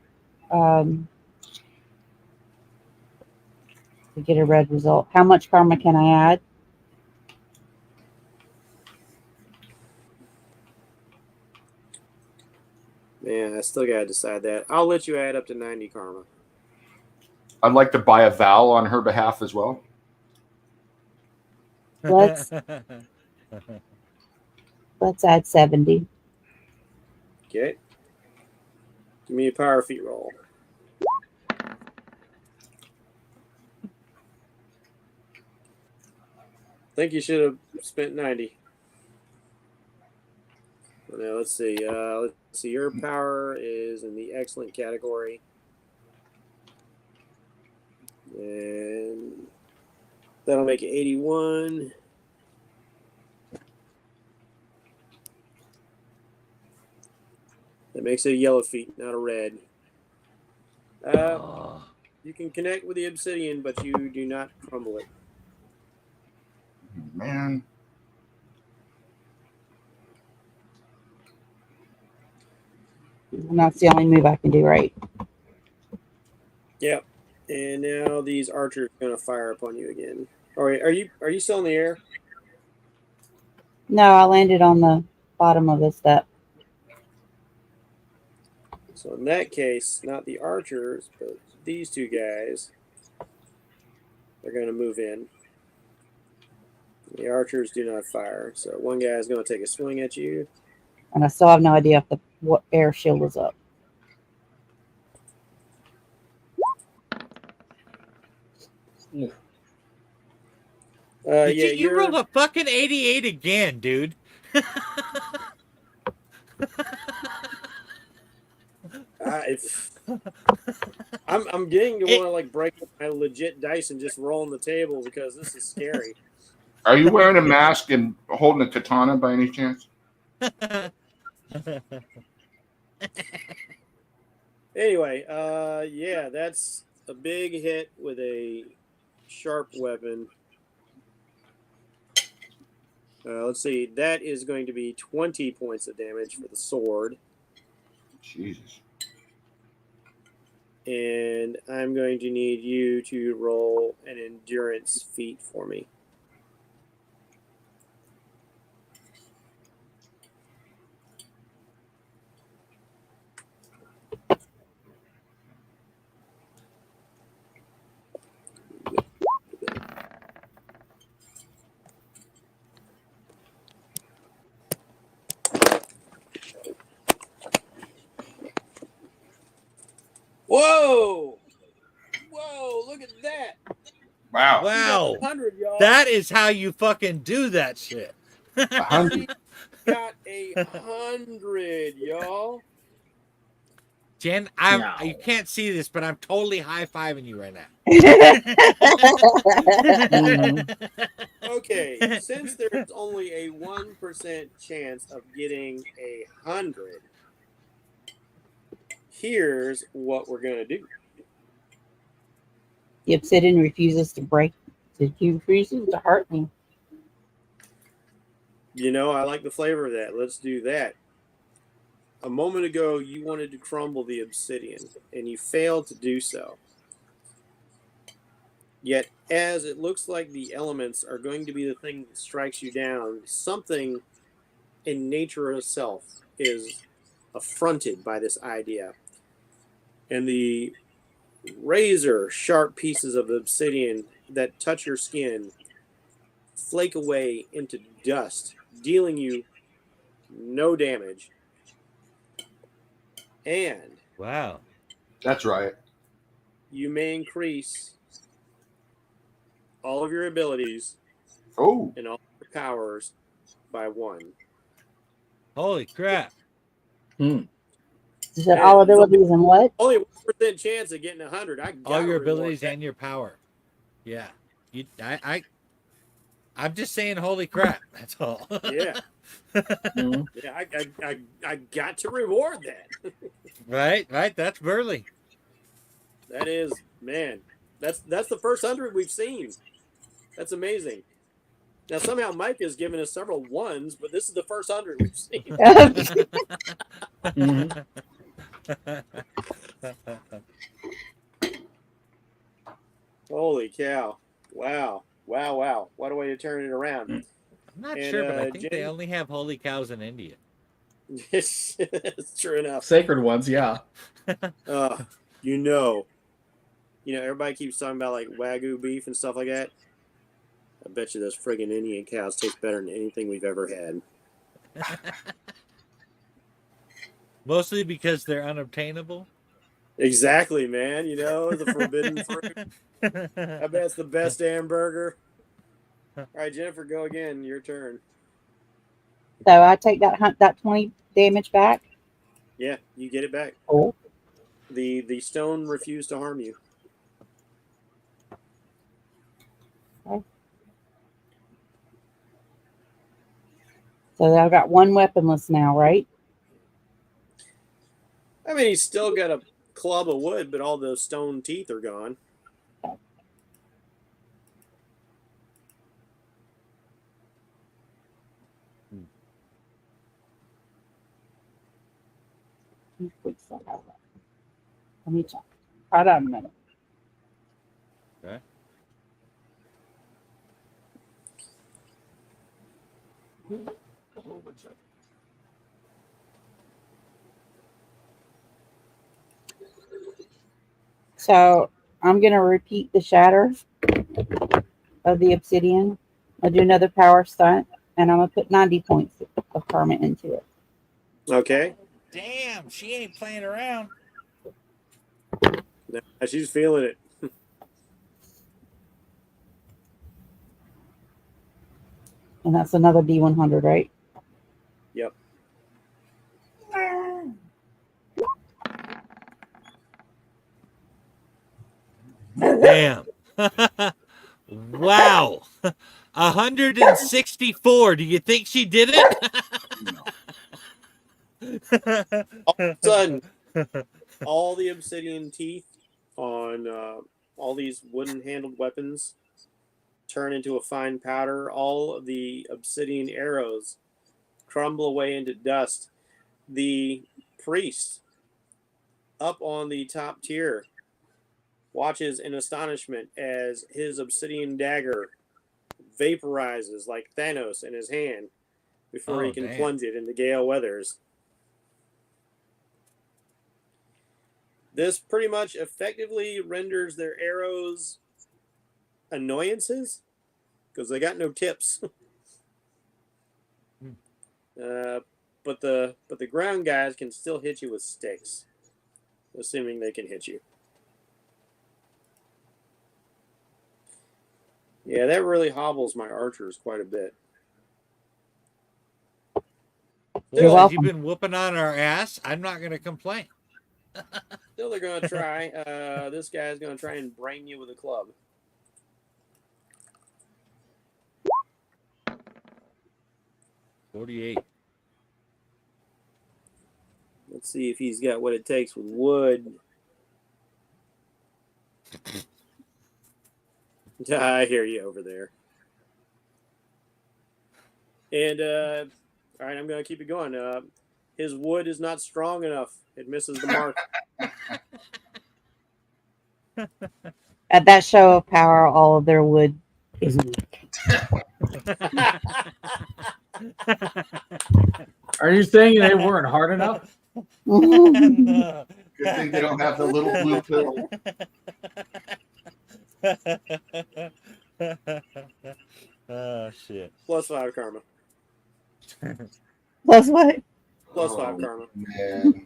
to get a red result. How much karma can I add? Man, I still got to decide that. I'll let you add up to 90 karma. I'd like to buy a vowel on her behalf as well. Let's add 70. Okay. Give me a power feat roll. Think you should have spent 90. Now let's see. Let's see. Your power is in the excellent category, and that'll make it 81. That makes it a yellow feat, not a red. You can connect with the obsidian, but you do not crumble it. Man. And that's the only move I can do, right? Yep. And now these archers are going to fire upon you again. All right. Are you still in the air? No, I landed on the bottom of the step. So in that case, not the archers, but these two guys are going to move in. The archers do not fire. So one guy is going to take a swing at you. And I still have no idea if the air shield is up. You rolled a fucking 88 again, dude. I'm getting to want to like break up my legit dice and just roll on the table because this is scary. Are you wearing a mask and holding a katana by any chance? Anyway, yeah, that's a big hit with a sharp weapon. Let's see, that is going to be 20 points of damage for the sword. Jesus. And I'm going to need you to roll an endurance feat for me. Whoa! Whoa, look at that! Wow. Wow. 100, y'all. That is how you fucking do that shit. 100. Got 100, y'all. Jen, you can't see this, but I'm totally high-fiving you right now. Okay, since there's only a 1% chance of getting 100, here's what we're gonna do. The obsidian refuses to break. He refuses to hurt me. You know, I like the flavor of that. Let's do that. A moment ago, you wanted to crumble the obsidian, and you failed to do so. Yet, as it looks like the elements are going to be the thing that strikes you down, something in nature itself is affronted by this idea. And the razor sharp pieces of obsidian that touch your skin flake away into dust, dealing you no damage. And Wow. That's right. you may increase all of your abilities Oh. and all your powers by 1. Holy crap. Is that all abilities and what? Only 1% chance of getting 100. All your abilities and your power. Yeah. I'm just saying holy crap. That's all. Yeah. Yeah, I got to reward that. Right. That's Burley. That is, man. That's the first 100 we've seen. That's amazing. Now somehow Mike has given us several 1s, but this is the first 100 we've seen. Holy cow. Wow. What a way to turn it around. I'm not sure, but I think Jen, they only have holy cows in India. it's true enough. Sacred ones, yeah. You know, everybody keeps talking about like Wagyu beef and stuff like that. I bet you those friggin' Indian cows taste better than anything we've ever had. Mostly because they're unobtainable. Exactly, man. The forbidden fruit. I bet it's the best hamburger. All right, Jennifer, go again. Your turn. So I take that 20 damage back. Yeah, you get it back. Cool. The stone refused to harm you. Okay. So I've got 1 weaponless now, right? I mean, he's still got a club of wood, but all those stone teeth are gone. Let me check. Hold on a minute. Okay. So I'm going to repeat the shatter of the obsidian. I'll do another power stunt, and I'm going to put 90 points of karma into it. Okay. Damn, she ain't playing around. Nah, she's feeling it. And that's another D100, right? Yep. Damn. Wow. 164. Do you think she did All of a it? sudden, all the obsidian teeth on all these wooden handled weapons turn into a fine powder. All of the obsidian arrows crumble away into dust. The priest up on the top tier watches in astonishment as his obsidian dagger vaporizes like Thanos in his hand before he can plunge it into Gale Weathers. This pretty much effectively renders their arrows annoyances because they got no tips. But the ground guys can still hit you with sticks, assuming they can hit you. Yeah, that really hobbles my archers quite a bit. You're Boys, welcome. you've been whooping on our ass. I'm not going to complain. Still, they're going to try. This guy's going to try and brain you with a club. $48. Let's see if he's got what it takes with wood. I hear you over there. And, all right, I'm going to keep it going. His wood is not strong enough. It misses the mark. At that show of power, all of their wood is weak. Are you saying they weren't hard enough? Good thing they don't have the little blue pill. Oh, shit. +5 karma. Plus what? +5 karma. Man.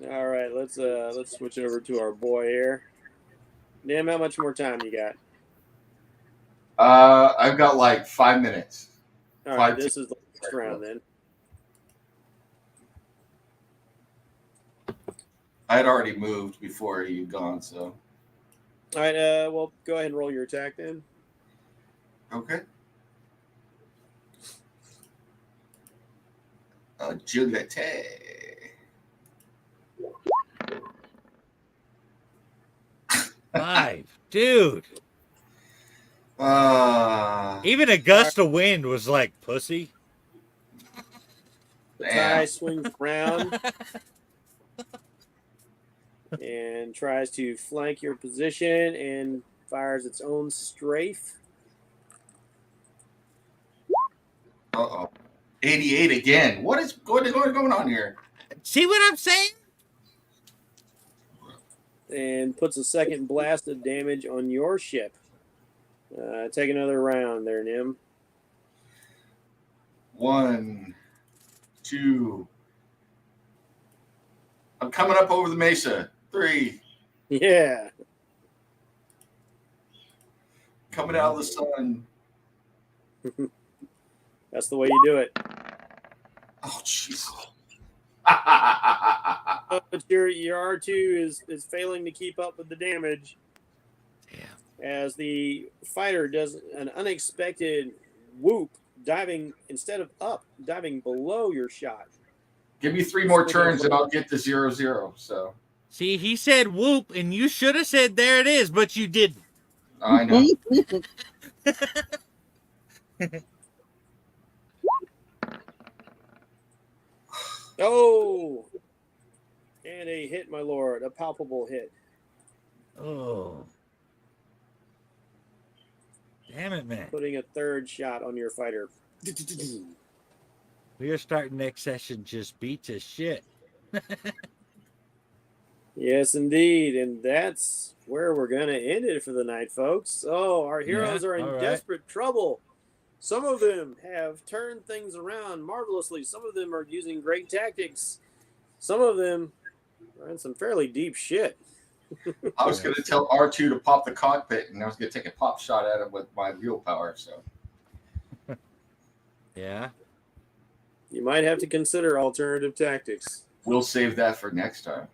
All right, let's switch over to our boy here. Damn, how much more time you got? I've got like 5 minutes. All right, this is the last round then. I had already moved before you'd gone, so. All right, well, go ahead and roll your attack then. Okay. Agility. Five. Dude. Even a gust of wind was like, pussy. The tie swings around and tries to flank your position and fires its own strafe. Uh-oh. 88 again. What is going on here? See what I'm saying? And puts a second blast of damage on your ship. Take another round there, Nim. 1, 2. I'm coming up over the mesa. 3. Yeah. Coming out of the sun. That's the way you do it. Oh, jeez. But your R2 is failing to keep up with the damage. Damn. As the fighter does an unexpected whoop, diving instead of up, diving below your shot. Give me 3 more turns and I'll get to 0-0. So. See, he said whoop, and you should have said there it is, but you didn't. I know. Oh! And a hit, my lord. A palpable hit. Oh. Damn it, man. Putting a third shot on your fighter. We are starting next session just beat to shit. Yes, indeed. And that's where we're going to end it for the night, folks. So our heroes are in desperate trouble. Some of them have turned things around marvelously. Some of them are using great tactics. Some of them are in some fairly deep shit. I was going to tell R2 to pop the cockpit, and I was going to take a pop shot at him with my wheel power. So, Yeah. You might have to consider alternative tactics. we'll save that for next time.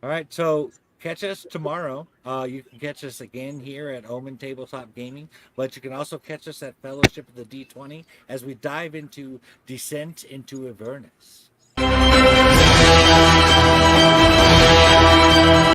All right, so catch us tomorrow. You can catch us again here at Omen Tabletop Gaming, but you can also catch us at Fellowship of the D20 as we dive into Descent into Avernus.